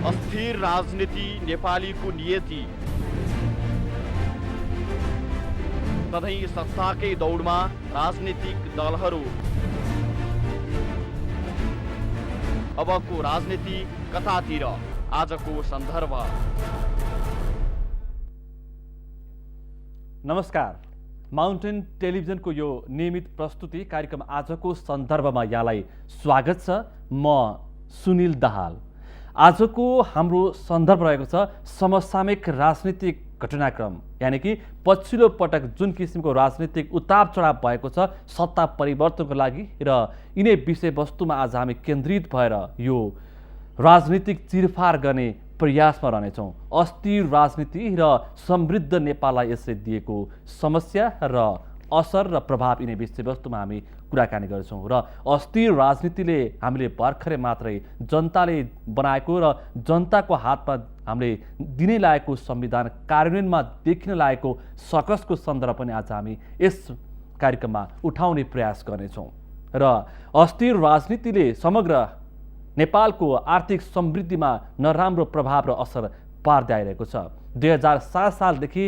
अस्थिर राजनीति नेपालीको नियति। सधैँ सत्ताकै दौडमा राजनीतिक दलहरू। अबको राजनीति कतातिर, आजको सन्दर्भ। नमस्कार, माउन्टेन टेलिभिजनको यो नियमित प्रस्तुति कार्यक्रम आजको सन्दर्भमा यहाँलाई स्वागत छ। म सुनिल दाहाल। आजको हाम्रो सन्दर्भ रहेको छ समसामयिक राजनीतिक घटनाक्रम, यानि कि पछिल्लो पटक जुन किसिमको राजनीतिक उतार चढाव भएको छ सत्ता परिवर्तनको लागि, र यिनै विषयवस्तुमा आज हामी केन्द्रित भएर यो राजनीतिक चिरफार गर्ने प्रयासमा रहनेछौँ। अस्थिर राजनीति र समृद्ध नेपाललाई यसले दिएको समस्या र असर र प्रभाव, यिनै विषयवस्तुमा हामी कुराकानी गर्छौँ। र अस्थिर राजनीतिले हामीले भर्खरै मात्रै जनताले बनाएको र जनताको हातमा हामीले दिनै लागेको संविधान कार्यान्वयनमा देखिन लागेको सकसको सन्दर्भ पनि आज हामी यस कार्यक्रममा उठाउने प्रयास गर्नेछौँ। र अस्थिर राजनीतिले समग्र नेपालको आर्थिक समृद्धिमा नराम्रो प्रभाव र असर पार्दै आइरहेको छ। 2007 सालदेखि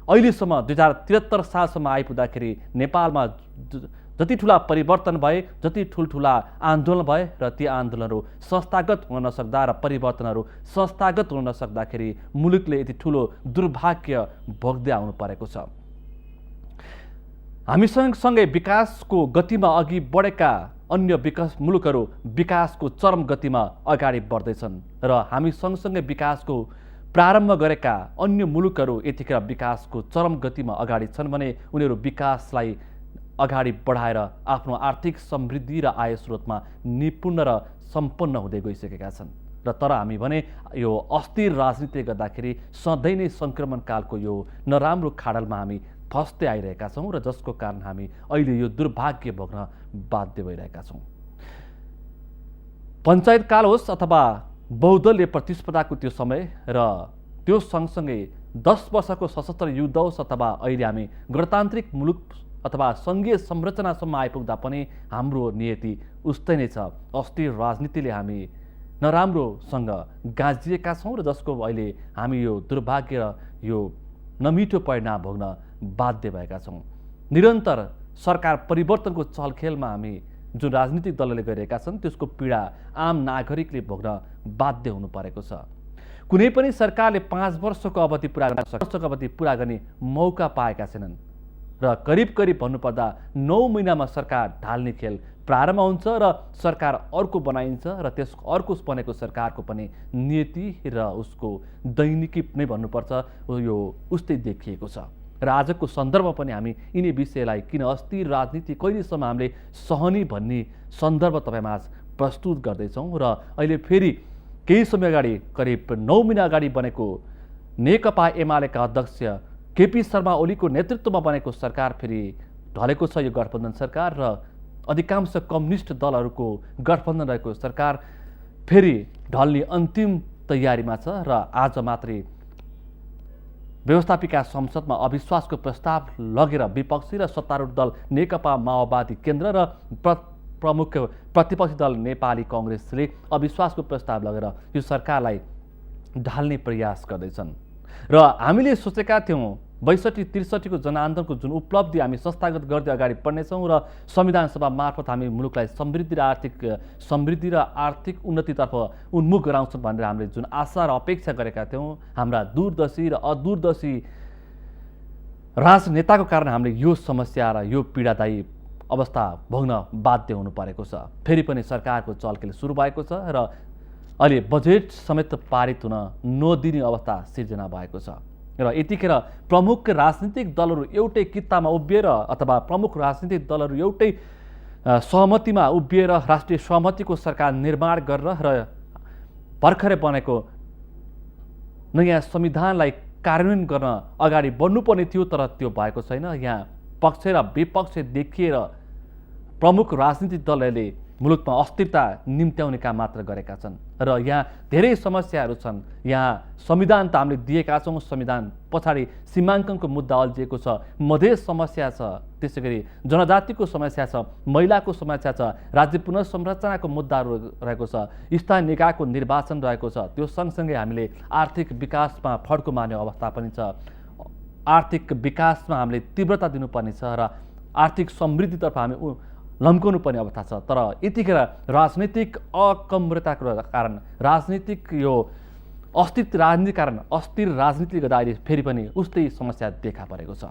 अहिलेसम्म 2073 सालसम्म आइपुग्दाखेरि नेपालमा जति ठुला परिवर्तन भए, जति ठुल्ठुला आन्दोलन भए, र ती आन्दोलनहरू संस्थागत हुन नसक्दा र परिवर्तनहरू संस्थागत हुन नसक्दाखेरि मुलुकले यति ठुलो दुर्भाग्य भोग्दै आउनु परेको छ। हामी सँगसँगै विकासको गतिमा अघि बढेका अन्य मुलुकहरू विकासको चरम गतिमा अगाडि बढ्दैछन्, र हामी सँगसँगै विकासको प्रारम्भ गरेका अन्य मुलुकहरू यतिखेर विकासको चरम गतिमा अगाडि छन् भने उनीहरू विकासलाई अगाडि बढाएर आफ्नो आर्थिक समृद्धि र आय स्रोतमा निपुण र सम्पन्न हुँदै गइसकेका छन्। र तर हामी भने यो अस्थिर राजनीति गर्दाखेरि सधैँ नै सङ्क्रमणकालको यो नराम्रो खाडलमा हामी फस्दै आइरहेका छौँ, र जसको कारण हामी अहिले यो दुर्भाग्य भोग्न बाध्य भइरहेका छौँ। पञ्चायतकाल होस् अथवा बहुदलीय प्रतिस्पर्धाको त्यो समय, र त्यो सँगसँगै 10 वर्षको सशस्त्र युद्ध होस् अथवा अहिले हामी गणतान्त्रिक मुलुक अथवा सङ्घीय संरचनासम्म आइपुग्दा पनि हाम्रो नियति उस्तै नै छ। अस्थिर राजनीतिले हामी नराम्रोसँग गाँजिएका छौँ, र जसको अहिले हामी यो दुर्भाग्य र यो नमिठो परिणाम भोग्न बाध्य भएका छौँ। निरन्तर सरकार परिवर्तनको चलखेलमा हामी जुन राजनीतिक दलले गरिरहेका छन् त्यसको पीडा आम नागरिकले भोग्न बाध्य हुनु परेको छ। कुनै पनि सरकारले 5 वर्षको अवधि पुरा गर्ने मौका पाएका छैनन्, र करिब भन्नुपर्दा 9 महिनामा सरकार ढाल्ने खेल प्रारम्भ हुन्छ र सरकार अर्को बनाइन्छ, र त्यस अर्को बनेको सरकारको पनि नीति र उसको दैनिकी नै भन्नुपर्छ यो उस्तै देखिएको छ। र आजको सन्दर्भमा पनि हामी यिनै विषयलाई किन अस्थिर राजनीति कहिलेसम्म हामीले सहने भन्ने सन्दर्भ तपाईँमा आज प्रस्तुत गर्दैछौँ। र अहिले फेरि केही समय अगाडि करिब 9 महिना अगाडि बनेको नेकपा एमालेका अध्यक्ष केपी शर्मा ओलीको नेतृत्वमा बनेको सरकार फेरि ढलेको छ। यो गठबन्धन सरकार र अधिकांश कम्युनिस्ट दलहरूको गठबन्धन रहेको सरकार फेरि ढल्ने अन्तिम तयारीमा छ, र आज मात्रै व्यवस्थापिका संसदमा अविश्वासको प्रस्ताव लगेर विपक्षी र सत्तारूढ दल नेकपा माओवादी केन्द्र र प्रमुख प्रतिपक्षी दल नेपाली काङ्ग्रेसले अविश्वासको प्रस्ताव लगेर यो सरकारलाई ढाल्ने प्रयास गर्दैछन्। र हामीले सोचेका थियौँ 62-63 को जनआन्दोलनको जुन उपलब्धि हामी संस्थागत गर्दै अगाडि बढ्नेछौँ, र संविधान सभा मार्फत हामी मुलुकलाई समृद्धि र आर्थिक उन्नतितर्फ उन्मुख गराउँछौँ भनेर हामीले जुन आशा र अपेक्षा गरेका थियौँ, हाम्रा दूरदर्शी र अदूरदर्शी राजनेताको कारण हामीले यो समस्या र यो पीडादायी अवस्था भोग्न बाध्य हुनु परेको छ। फेरि पनि सरकारको चलखेल सुरु भएको छ, र अहिले बजेट समेत पारित हुन नदिने अवस्था सिर्जना भएको छ। र यतिखेर प्रमुख राजनीतिक दलहरू एउटै कित्तामा उभिएर अथवा प्रमुख राजनीतिक दलहरू एउटै सहमतिमा उभिएर राष्ट्रिय सहमतिको सरकार निर्माण गरेर र भर्खरै बनेको नयाँ संविधानलाई कार्यान्वयन गर्न अगाडि बढ्नुपर्ने थियो, तर त्यो भएको छैन। यहाँ पक्ष र विपक्ष देखिएर प्रमुख राजनीतिक दलहरूले मुलुकमा अस्थिरता निम्त्याउने काम मात्र गरेका छन् र यहाँ धेरै समस्याहरू छन्। यहाँ संविधान त हामीले दिएका छौँ, संविधान पछाडि सीमाङ्कनको मुद्दा अल्झिएको छ, मधेस समस्या छ, त्यसै गरी जनजातिको समस्या छ, महिलाको समस्या छ, राज्य पुनर्संरचनाको मुद्दाहरू रहेको छ, स्थानीय निकायको निर्वाचन रहेको छ। त्यो सँगसँगै हामीले आर्थिक विकासमा फड्को मार्ने अवस्था पनि छ। आर्थिक विकासमा हामीले तीव्रता दिनुपर्ने छ र आर्थिक समृद्धितर्फ हामी लम्काउनु पर्ने अवस्था छ। तर यतिखेर राजनैतिक अकम्रताको कारण, राजनीतिक यो अस्थिर राजनीतिक कारण, अस्थिर राजनीति गर्दा अहिले फेरि पनि उस्तै समस्या देखा परेको छ।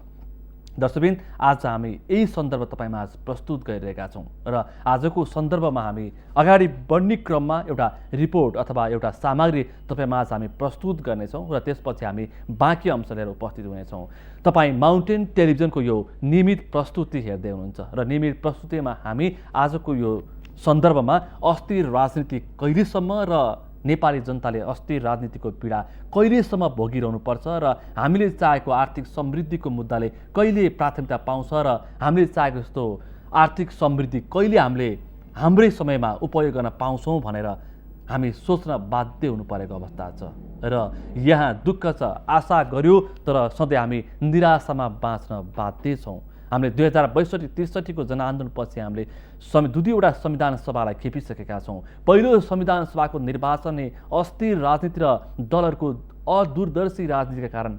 दर्शकबिन, आज हामी यही सन्दर्भ तपाईँमा आज प्रस्तुत गरिरहेका छौँ र आजको सन्दर्भमा हामी अगाडि बढ्ने क्रममा एउटा रिपोर्ट अथवा एउटा सामग्री तपाईँमा आज हामी प्रस्तुत गर्नेछौँ र त्यसपछि हामी बाँकी अंश लिएर उपस्थित हुनेछौँ। तपाईँ माउन्टेन टेलिभिजनको यो नियमित प्रस्तुति हेर्दै हुनुहुन्छ र नियमित प्रस्तुतिमा हामी आजको यो सन्दर्भमा अस्थिर राजनीति कहिलेसम्म र नेपाली जनताले अस्थिर राजनीतिको पीडा कहिलेसम्म भोगिरहनुपर्छ र हामीले चाहेको आर्थिक समृद्धिको मुद्दाले कहिले प्राथमिकता पाउँछ र हामीले चाहेको जस्तो आर्थिक समृद्धि कहिले हामीले हाम्रै समयमा उपयोग गर्न पाउँछौँ भनेर हामी सोच्न बाध्य हुनु परेको अवस्था छ। र यहाँ दुःख छ, आशा गर्यो तर सधैँ हामी निराशामा बाँच्न बाध्य छौँ। हामीले 2062-63 को जनआन्दोलनपछि हामीले दुईवटा संविधान सभालाई खेपिसकेका छौँ। पहिलो संविधान सभाको निर्वाचनले अस्थिर राजनीति र दलहरूको अदूरदर्शी राजनीतिका कारण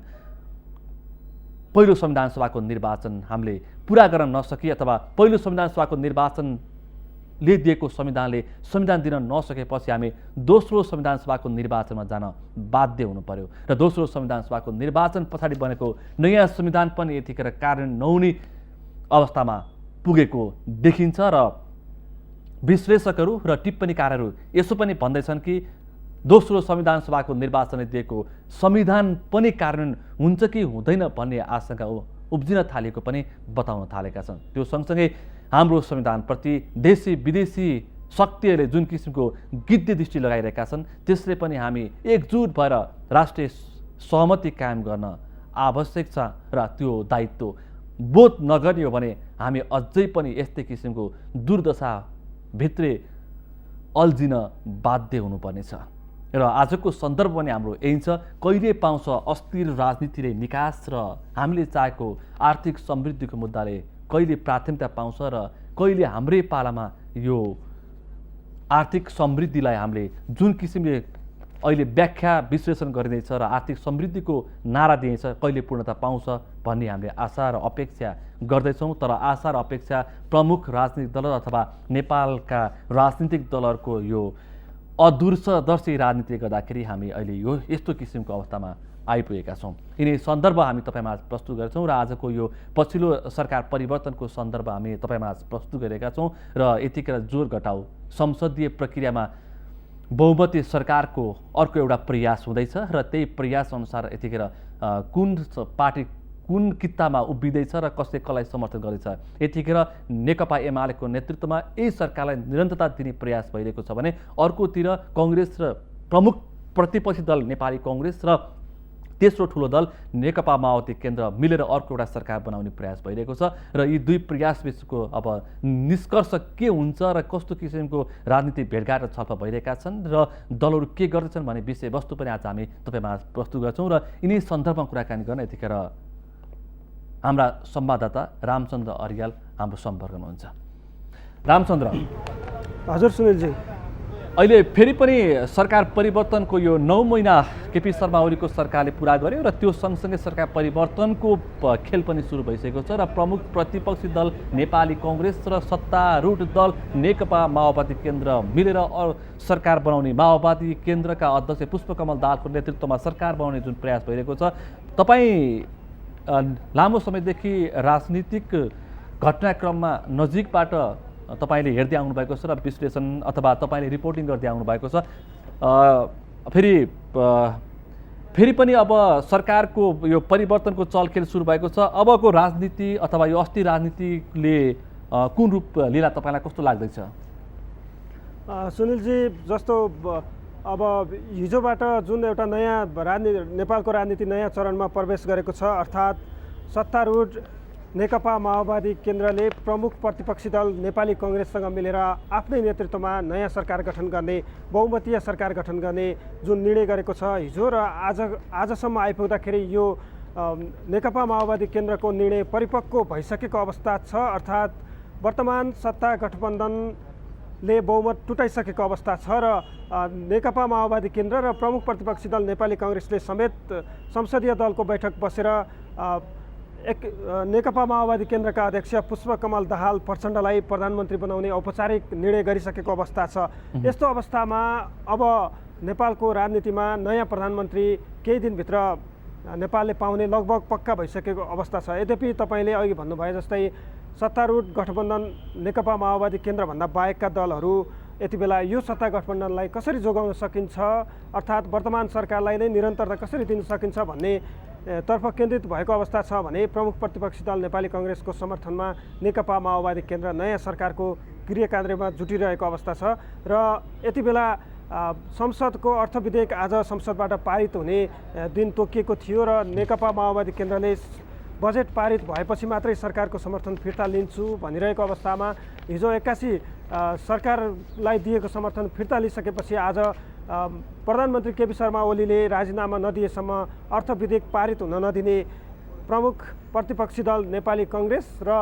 पहिलो संविधान सभाको निर्वाचन हामीले पुरा गर्न नसके अथवा पहिलो संविधान सभाको निर्वाचनले दिएको संविधानले संविधान दिन नसकेपछि हामी दोस्रो संविधान सभाको निर्वाचनमा जान बाध्य हुनु पर्यो र दोस्रो संविधान सभाको निर्वाचन पछाडि बनेको नयाँ संविधान पनि यतिखेर कार्यान्वयन नहुने अवस्थामा पुगेको देखिन्छ र विश्लेषकहरू र टिप्पणीकारहरू यसो पनि भन्दैछन् कि दोस्रो संविधान सभाको निर्वाचनले दिएको संविधान पनि कार्यान्वयन हुन्छ कि हुँदैन भन्ने आशंका उब्जिन थालेको पनि बताउन थालेका छन्। त्यो सँगसँगै हाम्रो संविधानप्रति देशी विदेशी शक्तिहरूले जुन किसिमको गिद्धे दृष्टि लगाइरहेका छन् त्यसले पनि हामी एकजुट भएर राष्ट्रिय सहमति कायम गर्न आवश्यक छ र त्यो दायित्व बोध नगर्ने हो भने हामी अझै पनि यस्तै किसिमको दुर्दशा भित्रै अल्झिन बाध्य हुनुपर्नेछ। र आजको सन्दर्भ पनि हाम्रो यही छ, कहिले पाउँछ अस्थिर राजनीतिले निकास र हामीले चाहेको आर्थिक समृद्धिको मुद्दाले कहिले प्राथमिकता पाउँछ र कहिले हाम्रै पालामा यो आर्थिक समृद्धिलाई हामीले जुन किसिमले अहिले व्याख्या विश्लेषण गरिँदैछ र आर्थिक समृद्धिको नारा दिइन्छ कहिले पूर्णता पाउँछ भन्ने हामीले आशा र अपेक्षा गर्दैछौँ। तर आशा र अपेक्षा प्रमुख राजनीतिक दल अथवा नेपालका राजनीतिक दलहरूको यो अदूरदर्शी राजनीतिले गर्दाखेरि हामी अहिले यो यस्तो किसिमको अवस्थामा आइपुगेका छौँ। यिनै सन्दर्भ हामी तपाईँमा आज प्रस्तुत गर्छौँ र आजको यो पछिल्लो सरकार परिवर्तनको सन्दर्भ हामी तपाईँमा आज प्रस्तुत गरेका छौँ र यतिखेर जोर घटाउ संसदीय प्रक्रियामा बहुमती सरकारको अर्को एउटा प्रयास हुँदैछ र त्यही प्रयास अनुसार यतिखेर कुन पार्टी कुन कित्तामा उभिँदैछ र कसले कसलाई समर्थन गर्दैछ। यतिखेर नेकपा एमालेको नेतृत्वमा यही सरकारलाई निरन्तरता दिने प्रयास भइरहेको छ भने अर्कोतिर कङ्ग्रेस र प्रमुख प्रतिपक्षी दल नेपाली कङ्ग्रेस र तेस्रो ठुलो दल नेकपा माओवादी केन्द्र मिलेर अर्को एउटा सरकार बनाउने प्रयास भइरहेको छ र यी दुई प्रयास बिचको अब निष्कर्ष के हुन्छ र कस्तो किसिमको राजनीति भेटघाट र छलफल भइरहेका छन् र दलहरू के गर्दैछन् भन्ने विषयवस्तु पनि आज हामी तपाईँमा प्रस्तुत गर्छौँ र यिनै सन्दर्भमा कुराकानी गर्न यतिखेर हाम्रा संवाददाता रामचन्द्र अर्याल हाम्रो सम्पर्कमा हुन्छ। रामचन्द्र, हजुर सुनिलजी, अहिले फेरि पनि सरकार परिवर्तनको यो 9 महिना केपी शर्मा ओलीको सरकारले पुरा गर्यो र त्यो सँगसँगै सरकार परिवर्तनको खेल पनि सुरु भइसकेको छ र प्रमुख प्रतिपक्षी दल नेपाली कङ्ग्रेस र सत्तारूढ दल नेकपा माओवादी केन्द्र मिलेर सरकार बनाउने माओवादी केन्द्रका अध्यक्ष पुष्पकमल दाहालको नेतृत्वमा सरकार बनाउने जुन प्रयास भइरहेको छ, तपाईँ लामो समयदेखि राजनीतिक घटनाक्रममा नजिकबाट तपाईँले हेर्दै आउनुभएको छ र विश्लेषण अथवा तपाईँले रिपोर्टिङ गर्दै आउनुभएको छ। फेरि पनि अब सरकारको यो परिवर्तनको चलखेल सुरु भएको छ। अबको राजनीति अथवा यो अस्थिर राजनीतिले कुन रूप लिला तपाईँलाई कस्तो लाग्दैछ? सुनिलजी, जस्तो अब हिजोबाट जुन एउटा नयाँ नेपालको राजनीति नयाँ चरणमा प्रवेश गरेको छ, अर्थात् सत्तारूढ नेकपा माओवादी केन्द्रले प्रमुख प्रतिपक्षी दल नेपाली कङ्ग्रेससँग मिलेर आफ्नै नेतृत्वमा नयाँ सरकार गठन गर्ने, बहुमतीय सरकार गठन गर्ने जुन निर्णय गरेको छ हिजो र आजसम्म आइपुग्दाखेरि यो नेकपा माओवादी केन्द्रको निर्णय परिपक्व भइसकेको अवस्था छ। अर्थात् वर्तमान सत्ता गठबन्धनले बहुमत टुटाइसकेको अवस्था छ र नेकपा माओवादी केन्द्र र प्रमुख प्रतिपक्षी दल नेपाली कङ्ग्रेसले समेत संसदीय दलको बैठक बसेर नेकपा माओवादी केन्द्रका अध्यक्ष पुष्पकमल दाहाल प्रचण्डलाई प्रधानमन्त्री बनाउने औपचारिक निर्णय गरिसकेको अवस्था छ। यस्तो अवस्थामा अब नेपालको राजनीतिमा नयाँ प्रधानमन्त्री केही दिनभित्र नेपालले पाउने लगभग पक्का भइसकेको अवस्था छ। यद्यपि तपाईँले अघि भन्नुभए जस्तै सत्तारूढ गठबन्धन नेकपा माओवादी केन्द्रभन्दा बाहेकका दलहरू यति बेला यो सत्ता गठबन्धनलाई कसरी जोगाउन सकिन्छ, अर्थात् वर्तमान सरकारलाई नै निरन्तरता कसरी दिन सकिन्छ भन्ने तर्फ केन्द्रित भएको अवस्था छ भने प्रमुख प्रतिपक्षी दल नेपाली कङ्ग्रेसको समर्थनमा नेकपा माओवादी केन्द्र नयाँ सरकारको गृहकार्यमा जुटिरहेको अवस्था छ। र यति बेला संसदको अर्थ विधेयक आज संसदबाट पारित हुने दिन तोकिएको थियो र नेकपा माओवादी केन्द्रले बजेट पारित भएपछि मात्रै सरकारको समर्थन फिर्ता लिन्छु भनिरहेको अवस्थामा हिजो एक्कासी सरकारलाई दिएको समर्थन फिर्ता लिइसकेपछि आज प्रधानमन्त्री केपी शर्मा ओलीले राजीनामा नदिएसम्म अर्थ विधेयक पारित हुन नदिने प्रमुख प्रतिपक्षी दल नेपाली कङ्ग्रेस र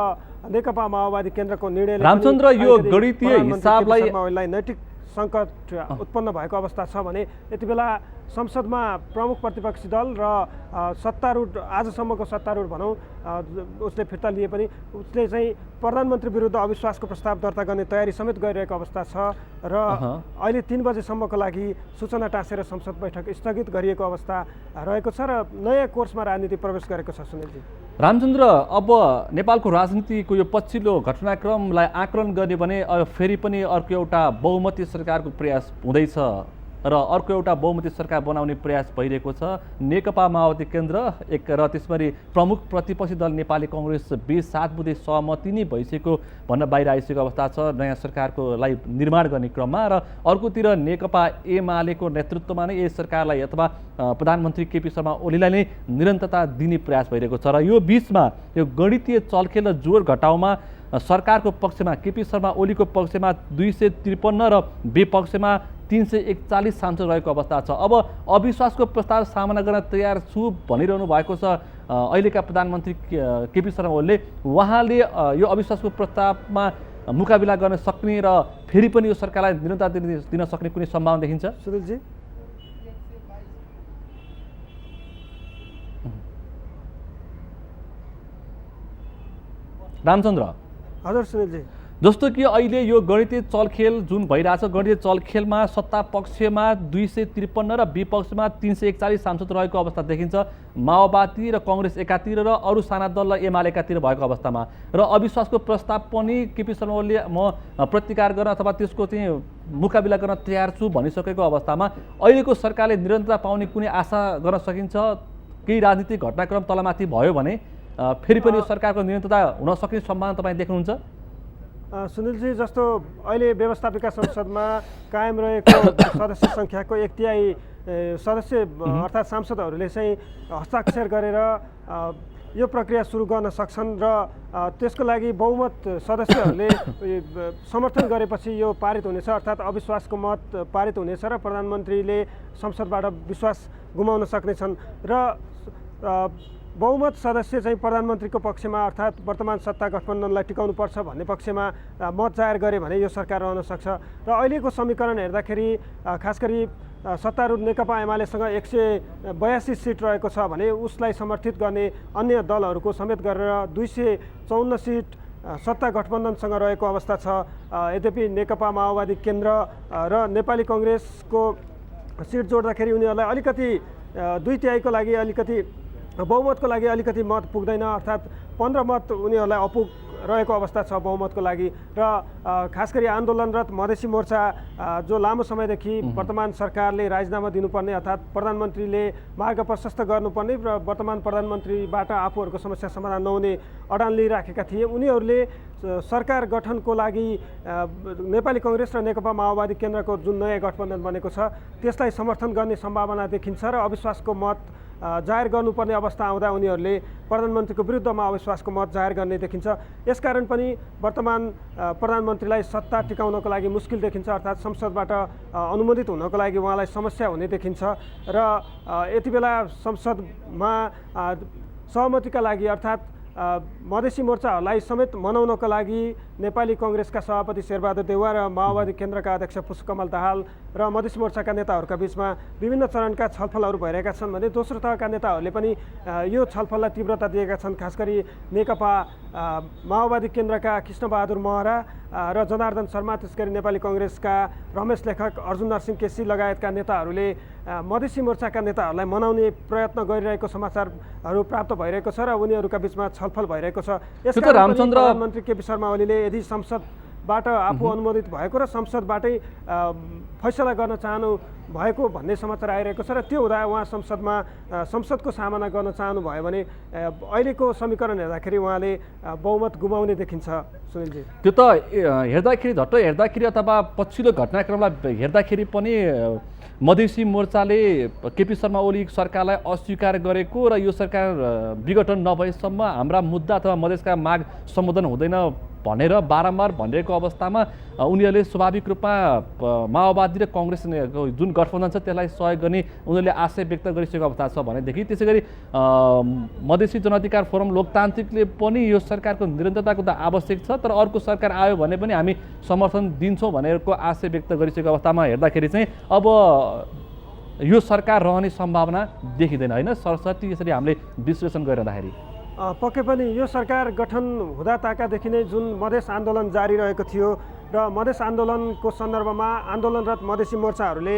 नेकपा माओवादी केन्द्रको निर्णयले रामचन्द्र यो गणितीय हिसाबलाई नैतिक सङ्कट उत्पन्न भएको अवस्था छ भने यति बेला संसदमा प्रमुख प्रतिपक्षी दल र सत्तारूढ आजसम्मको सत्तारूढ भनौँ उसले फिर्ता लिए पनि उसले चाहिँ प्रधानमन्त्री विरुद्ध अविश्वासको प्रस्ताव दर्ता गर्ने तयारी समेत गरिरहेको अवस्था छ र अहिले 3 बजेसम्मको लागि सूचना टाँसेर संसद बैठक स्थगित गरिएको अवस्था रहेको छ र नयाँ कोर्समा राजनीति प्रवेश गरेको छ। सुनिलजी रामचन्द्र, अब नेपालको राजनीतिको यो पछिल्लो घटनाक्रमलाई आकलन गर्ने भने फेरि पनि अर्को एउटा बहुमती सरकारको प्रयास हुँदैछ र अर्को एउटा बहुमती सरकार बनाउने प्रयास भइरहेको छ। नेकपा माओवादी केन्द्र एक र त्यसरी प्रमुख प्रतिपक्षी दल नेपाली कङ्ग्रेस बीच 7 बुँदे सहमति नै भइसकेको भन्न बाहिर आइसकेको अवस्था छ नयाँ सरकारकोलाई निर्माण गर्ने क्रममा। र अर्कोतिर नेकपा एमालेको नेतृत्वमा नै यस सरकारलाई अथवा प्रधानमन्त्री केपी शर्मा ओलीलाई नै निरन्तरता दिने प्रयास भइरहेको छ। र यो बिचमा यो गणितीय चलखेल र जोड घटाउमा सरकारको पक्षमा केपी शर्मा ओलीको पक्षमा 253 र विपक्षमा 341 सांसद रहेको अवस्था छ। अब अविश्वासको प्रस्ताव सामना गर्न तयार छु भनिरहनु भएको छ अहिलेका प्रधानमन्त्री केपी शर्मा ओलीले। उहाँले यो अविश्वासको प्रस्तावमा मुकाबिला गर्न सक्ने र फेरि पनि यो सरकारलाई निरन्तरता दिन सक्ने कुनै सम्भावना देखिन्छ? सुनिलजी रामचन्द्र हजुर सुनिलजी, जस्तो कि अहिले यो गणितीय चलखेल जुन भइरहेछ, गणितीय चलखेलमा सत्ता पक्षमा 253 र विपक्षमा 341 सांसद रहेको अवस्था देखिन्छ। माओवादी र कङ्ग्रेस एकातिर र अरू साना दल र एमाले एकातिर भएको अवस्थामा र अविश्वासको प्रस्ताव पनि केपी शर्मा ओलीले म प्रतिकार गर्न अथवा त्यसको चाहिँ मुकाबिला गर्न तयार छु भनिसकेको अवस्थामा अहिलेको सरकारले निरन्तरता पाउने कुनै आशा गर्न सकिन्छ? केही राजनीतिक घटनाक्रम तलमाथि भयो भने फेरि पनि यो सरकारको निरन्तरता हुन सक्ने सम्भावना तपाईँ देख्नुहुन्छ? सुनिलजी, जस्तो अहिले व्यवस्थापिका संसदमा कायम रहेको सदस्य सङ्ख्याको 1/3 सदस्य अर्थात् सांसदहरूले चाहिँ हस्ताक्षर गरेर यो प्रक्रिया सुरु गर्न सक्छन् र त्यसको लागि बहुमत सदस्यहरूले समर्थन गरेपछि यो पारित हुनेछ, अर्थात् अविश्वासको मत पारित हुनेछ र प्रधानमन्त्रीले संसदबाट विश्वास गुमाउन सक्नेछन् र बहुमत सदस्य चाहिँ प्रधानमन्त्रीको पक्षमा अर्थात् वर्तमान सत्ता गठबन्धनलाई टिकाउनुपर्छ भन्ने पक्षमा मत जाहेर गरे भने यो सरकार रहन सक्छ। र अहिलेको समीकरण हेर्दाखेरि खास गरी सत्तारूढ नेकपा एमालेसँग 182 सिट रहेको छ भने उसलाई समर्थित गर्ने अन्य दलहरूको समेत गरेर 254 सिट सत्ता गठबन्धनसँग रहेको अवस्था छ। यद्यपि नेकपा माओवादी केन्द्र र नेपाली कङ्ग्रेसको सिट जोड्दाखेरि उनीहरूलाई अलिकति 2/3 लागि अलिकति बहुमतको लागि अलिकति मत पुग्दैन, अर्थात् 15 मत उनीहरूलाई अपुग रहेको अवस्था छ बहुमतको लागि। र खास गरी आन्दोलनरत मधेसी मोर्चा जो लामो समयदेखि वर्तमान सरकारले राजीनामा दिनुपर्ने अर्थात् प्रधानमन्त्रीले मार्ग प्रशस्त गर्नुपर्ने र वर्तमान प्रधानमन्त्रीबाट आफूहरूको समस्या समाधान नहुने अडान लिइराखेका थिए, उनीहरूले सरकार गठनको लागि नेपाली कङ्ग्रेस र नेकपा माओवादी केन्द्रको जुन नयाँ गठबन्धन बनेको छ त्यसलाई समर्थन गर्ने सम्भावना देखिन्छ र अविश्वासको मत जाहेर गर्नुपर्ने अवस्था आउँदा उनीहरूले प्रधानमन्त्रीको विरुद्धमा अविश्वासको मत जाहेर गर्ने देखिन्छ। यसकारण पनि वर्तमान प्रधानमन्त्रीलाई सत्ता टिकाउनको लागि मुस्किल देखिन्छ, अर्थात् संसदबाट अनुमोदित हुनको लागि उहाँलाई समस्या हुने देखिन्छ र यति बेला संसदमा सहमतिका लागि अर्थात् मधेसी मोर्चाहरूलाई समेत मनाउनको लागि नेपाली कङ्ग्रेसका सभापति शेरबहादुर देउवा र माओवादी केन्द्रका अध्यक्ष पुष्पकमल दाहाल र मधेसी मोर्चाका नेताहरूका बीचमा विभिन्न चरणका छलफलहरू भइरहेका छन् भने दोस्रो तहका नेताहरूले पनि यो छलफललाई तीव्रता दिएका छन्। खास गरी नेकपा माओवादी केन्द्रका कृष्णबहादुर महरा र जनार्दन शर्मा, त्यसगरी नेपाली कङ्ग्रेसका रमेश लेखक, अर्जुन नरसिंह केसी लगायतका नेताहरूले मधेसी मोर्चाका नेताहरूलाई मनाउने प्रयत्न गरिरहेको समाचारहरू प्राप्त भइरहेको छ र उनीहरूका बीचमा छलफल भइरहेको छ। यसकारण प्रधानमन्त्री केपी शर्मा ओलीले यदि संसदबाट आफू अनुमोदित भएको र संसदबाटै फैसला गर्न चाहनु भएको भन्ने समाचार आइरहेको छ र त्यो हुँदा उहाँ संसदको सामना गर्न चाहनुभयो भने अहिलेको समीकरण हेर्दाखेरि उहाँले बहुमत गुमाउने देखिन्छ। सुनिलजी, त्यो त हेर्दाखेरि अथवा पछिल्लो घटनाक्रमलाई हेर्दाखेरि पनि मधेसी मोर्चाले केपी शर्मा ओली सरकारलाई अस्वीकार गरेको र यो सरकार विघटन नभएसम्म हाम्रा मुद्दा अथवा मधेसका माग सम्बोधन हुँदैन भनेर बारम्बार भनिरहेको अवस्थामा उनीहरूले स्वाभाविक रूपमा माओवादी र कङ्ग्रेसको जुन गठबन्धन छ त्यसलाई सहयोग गर्ने उनीहरूले आशय व्यक्त गरिसकेको अवस्था छ भनेदेखि त्यसै गरी मधेसी जनाधिकार फोरम लोकतान्त्रिकले पनि यो सरकारको निरन्तरताको त आवश्यक छ, तर अर्को सरकार आयो भने पनि हामी समर्थन दिन्छौँ भनेरको आशय व्यक्त गरिसकेको अवस्थामा हेर्दाखेरि चाहिँ अब यो सरकार रहने सम्भावना देखिँदैन होइन सरस्वती यसरी हामीले विश्लेषण गरिरहँदाखेरि। पक्कै पनि यो सरकार गठन हुँदा ताकादेखि नै जुन मधेस आन्दोलन जारी रहेको थियो र मधेस आन्दोलनको सन्दर्भमा आन्दोलनरत मधेसी मोर्चाहरूले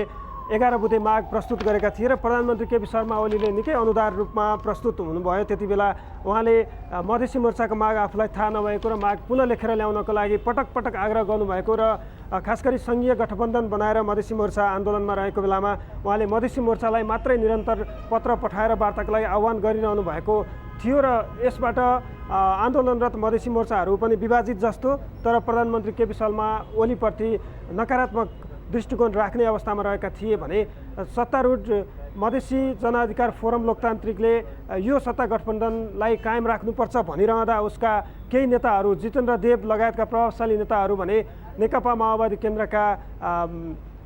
11 बुँदे माग प्रस्तुत गरेका थिए र प्रधानमन्त्री केपी शर्मा ओलीले निकै अनुदार रूपमा प्रस्तुत हुनुभयो। त्यति बेला उहाँले मधेसी मोर्चाको माग आफूलाई थाहा नभएको र माग पुनः लेखेर ल्याउनको लागि पटक पटक आग्रह गर्नुभएको र खास गरी सङ्घीय गठबन्धन बनाएर मधेसी मोर्चा आन्दोलनमा रहेको बेलामा उहाँले मधेसी मोर्चालाई मात्रै निरन्तर पत्र पठाएर वार्ताको लागि आह्वान गरिरहनु भएको थियो र यसबाट आन्दोलनरत मधेसी मोर्चाहरू पनि विभाजित जस्तो तर प्रधानमन्त्री केपी शर्मा ओलीप्रति नकारात्मक दृष्टिकोण राख्ने अवस्थामा रहेका थिए भने सत्तारूढ मधेसी जनअधिकार फोरम लोकतान्त्रिकले यो सत्ता गठबन्धनलाई कायम राख्नुपर्छ भनिरहँदा उसका केही नेताहरू जितेन्द्र देव लगायतका प्रभावशाली नेताहरू भने नेकपा माओवादी केन्द्रका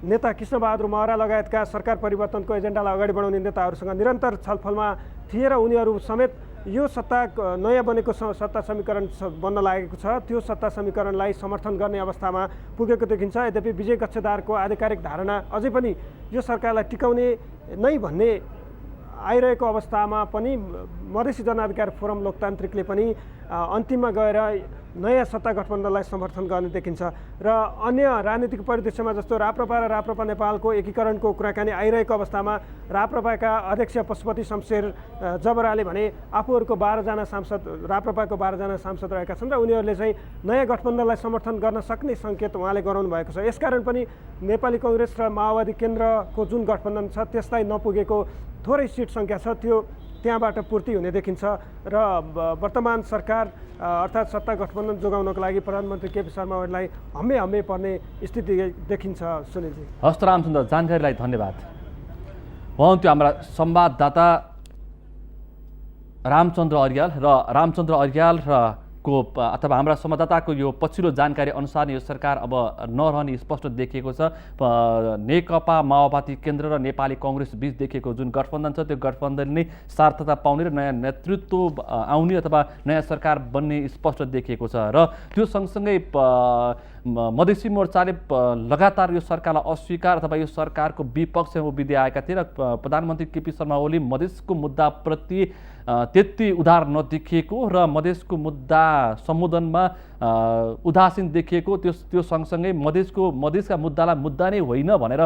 नेता कृष्णबहादुर महरा लगायतका सरकार परिवर्तनको एजेन्डालाई अगाडि बढाउने नेताहरूसँग निरन्तर छलफलमा थिए र उनीहरू समेत यो सत्ता नयाँ बनेको सत्ता समीकरण बन्न लागेको छ त्यो सत्ता समीकरणलाई समर्थन गर्ने अवस्थामा पुगेको देखिन्छ। यद्यपि विजय कक्षदारको आधिकारिक धारणा अझै पनि यो सरकारलाई टिकाउने नै भन्ने आइरहेको अवस्थामा पनि मधेसी जनअधिकार फोरम लोकतान्त्रिकले पनि अन्तिममा गएर नयाँ सत्ता गठबन्धनलाई समर्थन गर्ने देखिन्छ र अन्य राजनीतिक परिदृश्यमा जस्तो राप्रपा र राप्रपा नेपालको एकीकरणको कुराकानी आइरहेको अवस्थामा राप्रपाका अध्यक्ष पशुपति शमशेर जबराले भने आफूहरूको 12 जना सांसद राप्रपाको 12 जना सांसद रहेका छन् र उनीहरूले चाहिँ नयाँ गठबन्धनलाई समर्थन गर्न सक्ने सङ्केत उहाँले गराउनु भएको छ। यसकारण पनि नेपाली कङ्ग्रेस र माओवादी केन्द्रको जुन गठबन्धन छ त्यसलाई नपुगेको थोरै सिट सङ्ख्या छ त्यो त्यहाँबाट पूर्ति हुने देखिन्छ र वर्तमान सरकार अर्थात् सत्ता गठबन्धन जोगाउनको लागि प्रधानमन्त्री केपी शर्मा ओलीलाई हम्मे पर्ने स्थिति देखिन्छ। सुनिलजी, हस्त रामचन्द्र, जानकारीलाई धन्यवाद। उहाँ त्यो हाम्रा संवाददाता रामचन्द्र अर्याल को अथवा हाम्रा संवाददाताको यो पछिल्लो जानकारी अनुसार यो सरकार अब नरहने स्पष्ट देखिएको छ। नेकपा माओवादी केन्द्र र नेपाली कङ्ग्रेस बीच देखिएको जुन गठबन्धन छ त्यो गठबन्धन नै सार्थकता पाउने र नयाँ नेतृत्व आउने अथवा नयाँ सरकार बन्ने स्पष्ट देखिएको छ र त्यो सँगसँगै मधेसी मोर्चाले लगातार यो सरकारलाई अस्वीकार अथवा यो सरकारको विपक्षमा उभिँदै आएका थिए र प्रधानमन्त्री केपी शर्मा ओली मधेसको मुद्दाप्रति त्यति उदार नदेखिएको र मधेसको मुद्दा सम्बोधनमा उदासीन देखिएको त्यो सँगसँगै मधेसका मुद्दालाई मुद्दा नै होइन भनेर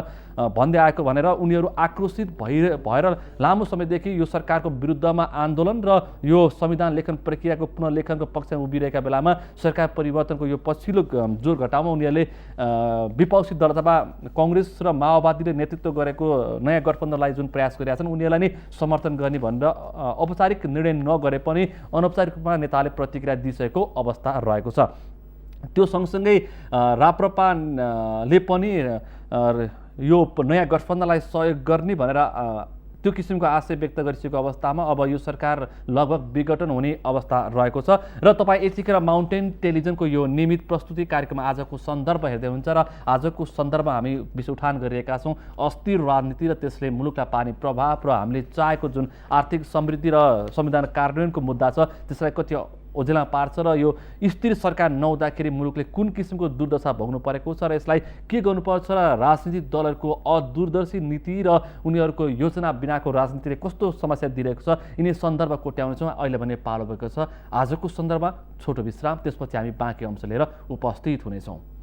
भन्दै आएको भनेर उनीहरू आक्रोशित भएर लामो समयदेखि यो सरकारको विरुद्धमा आन्दोलन र यो संविधान लेखन प्रक्रियाको पुनर्लेखनको पक्षमा उभिरहेका बेलामा सरकार परिवर्तनको यो पछिल्लो जोर घटाउमा उनीहरूले विपक्षी दल अथवा कङ्ग्रेस र माओवादीले नेतृत्व गरेको नयाँ गठबन्धनलाई जुन प्रयास गरिरहेका छन् उनीहरूलाई नै समर्थन गर्ने भनेर औपचारिक निर्णय नगरे पनि अनौपचारिक रूपमा नेताले प्रतिक्रिया दिइसकेको अवस्था रहेको छ। त्यो सँगसँगै राप्रपाले पनि यो नयाँ गठबन्धनलाई सहयोग गर्ने भनेर त्यो किसिमको आशय व्यक्त गरिसकेको अवस्थामा अब यो सरकार लगभग विघटन हुने अवस्था रहेको छ र तपाईँ यतिखेर माउन्टेन टेलिभिजनको यो नियमित प्रस्तुति कार्यक्रम आजको सन्दर्भ हेर्दै हुन्छ र आजको सन्दर्भमा हामी विषय उठान गरिरहेका छौँ अस्थिर राजनीति र त्यसले मुलुकलाई पार्ने प्रभाव र हामीले चाहेको जुन आर्थिक समृद्धि र संविधान कार्यान्वयनको मुद्दा छ त्यसलाई कति ओझेलमा पार्छ र यो स्थिर सरकार नहुँदाखेरि मुलुकले कुन किसिमको दुर्दशा भोग्नु परेको छ र यसलाई के गर्नुपर्छ र राजनीतिक दलहरूको अदूरदर्शी नीति र उनीहरूको योजना बिनाको राजनीतिले कस्तो समस्या दिइरहेको छ यिनी सन्दर्भ कोट्याउनेछौँ। अहिले भने पालो भएको छ आजको सन्दर्भमा छोटो विश्राम, त्यसपछि हामी बाँकी अंश लिएर उपस्थित हुनेछौँ।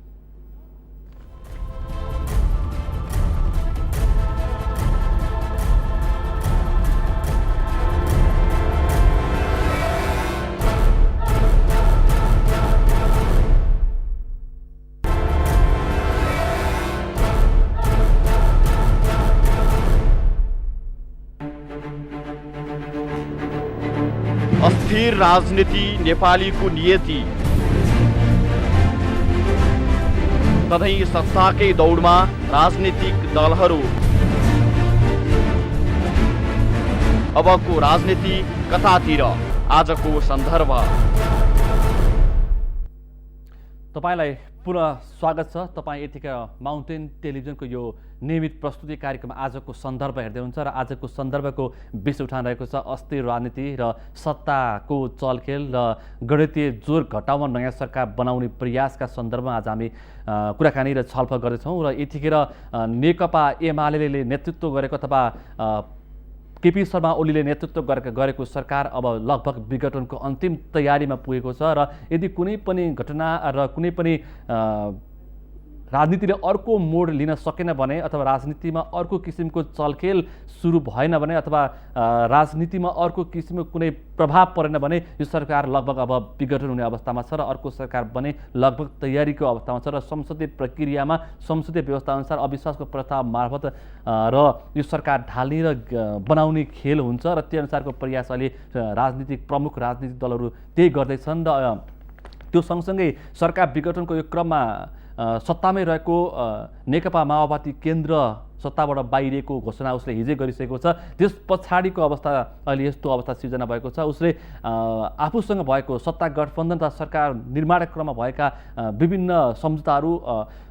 अस्थिर राजनीति नेपालीको नियति, सधैँ सत्ताकै दौडमा राजनीतिक दलहरू। अबको राजनीति कतातिर, आजको सन्दर्भ। तपाईलाई पुनः स्वागत छ। तपाईँ यतिखेर माउन्टेन टेलिभिजनको यो नियमित प्रस्तुति कार्यक्रम आजको सन्दर्भ हेर्दै हुन्छ र आजको सन्दर्भको विषय उठान रहेको छ अस्थिर राजनीति र सत्ताको चलखेल र गणितीय जोर घटाउन नयाँ सरकार बनाउने प्रयासका सन्दर्भमा आज हामी कुराकानी र छलफल गर्दैछौँ र यतिखेर नेकपा एमाले नेतृत्व गरेको अथवा केपी शर्मा ओलीले नेतृत्व गरेको सरकार अब लगभग विघटनको अन्तिम तयारीमा पुगेको छ र यदि कुनै पनि घटना र कुनै पनि राजनीतिले अर्को मोड लिन सकेन भने अथवा राजनीतिमा अर्को किसिमको चलखेल सुरु भएन भने अथवा राजनीतिमा अर्को किसिमको कुनै प्रभाव परेन भने यो सरकार लगभग अब विघटन हुने अवस्थामा छ र अर्को सरकार बने लगभग तयारीको अवस्थामा छ र संसदीय प्रक्रियामा संसदीय व्यवस्थाअनुसार अविश्वासको प्रस्ताव मार्फत र यो सरकार ढाल्ने र बनाउने खेल हुन्छ र त्यो अनुसारको प्रयास अहिले राजनीतिक प्रमुख राजनीतिक दलहरू त्यही गर्दैछन् र त्यो सँगसँगै सरकार विघटनको यो क्रममा सत्तामै रहेको नेकपा माओवादी केन्द्र सत्ताबाट बाहिरिएको घोषणा उसले हिजै गरिसकेको छ। त्यस पछाडिको अवस्था अहिले यस्तो अवस्था सिर्जना भएको छ। उसले आफूसँग भएको सत्ता गठबन्धन तथा सरकार निर्माण क्रममा भएका विभिन्न सम्झौताहरू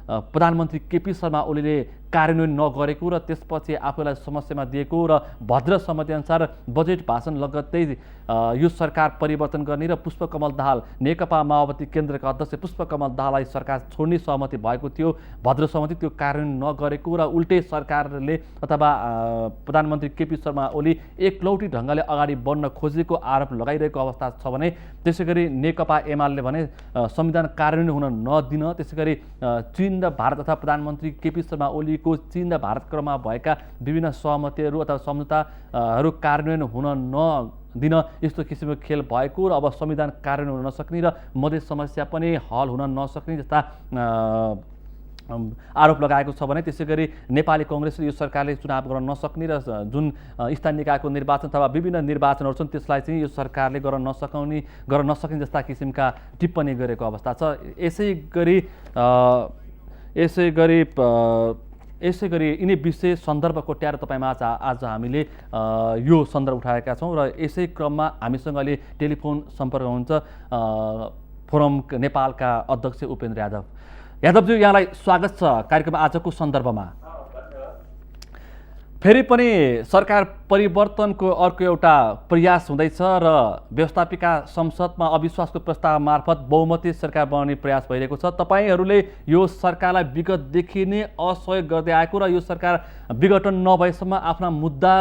प्रधानमन्त्री केपी शर्मा ओलीले कार्यान्वयन नगरेको र त्यसपछि आफूलाई समस्यामा दिएको र भद्र सहमतिअनुसार बजेट भाषण लगत्तै यो सरकार परिवर्तन गर्ने र पुष्पकमल दाहाल नेकपा माओवादी केन्द्रका अध्यक्ष पुष्पकमल दाहाललाई सरकार छोड्ने सहमति भएको थियो। भद्र सहमति त्यो कार्यान्वयन नगरेको र उल्टै सरकारले अथवा प्रधानमन्त्री केपी शर्मा ओली एकलौटी ढङ्गले अगाडि बढ्न खोजेको आरोप लगाइरहेको अवस्था छ भने त्यसै गरी नेकपा एमाले भने संविधान कार्यान्वयन हुन नदिन, त्यसै गरी चीन र भारत अथवा प्रधानमन्त्री केपी शर्मा ओलीको चीन र भारत क्रममा भएका विभिन्न सहमतिहरू अथवा सम्झौताहरू कार्यान्वयन हुन नदिन यस्तो किसिमको खेल भएको र अब संविधान कार्यान्वयन हुन नसक्ने र मधेस समस्या पनि हल हुन नसक्ने जस्ता आरोप लगाएको छ भने त्यसै गरी नेपाली कङ्ग्रेसले यो सरकारले चुनाव गर्न नसक्ने र जुन स्थानीय निकायको निर्वाचन अथवा विभिन्न निर्वाचनहरू छन् त्यसलाई चाहिँ यो सरकारले गर्न नसक्ने जस्ता किसिमका टिप्पणी गरेको अवस्था छ। यसै गरी यिनी विषय सन्दर्भ कोट्याएर तपाईँमा आज हामीले यो सन्दर्भ उठाएका छौँ र यसै क्रममा हामीसँग अहिले टेलिफोन सम्पर्क हुन्छ फोरम नेपालका अध्यक्ष उपेन्द्र यादवज्यू, यहाँलाई स्वागत छ कार्यक्रम आजको सन्दर्भमा। फेरि पनि सरकार परिवर्तनको अर्को एउटा प्रयास हुँदैछ र व्यवस्थापिका संसदमा अविश्वासको प्रस्ताव मार्फत बहुमती सरकार बनाउने प्रयास भइरहेको छ। तपाईँहरूले यो सरकारलाई विगतदेखि नै असहयोग गर्दै आएको र यो सरकार विघटन नभएसम्म आफ्ना मुद्दा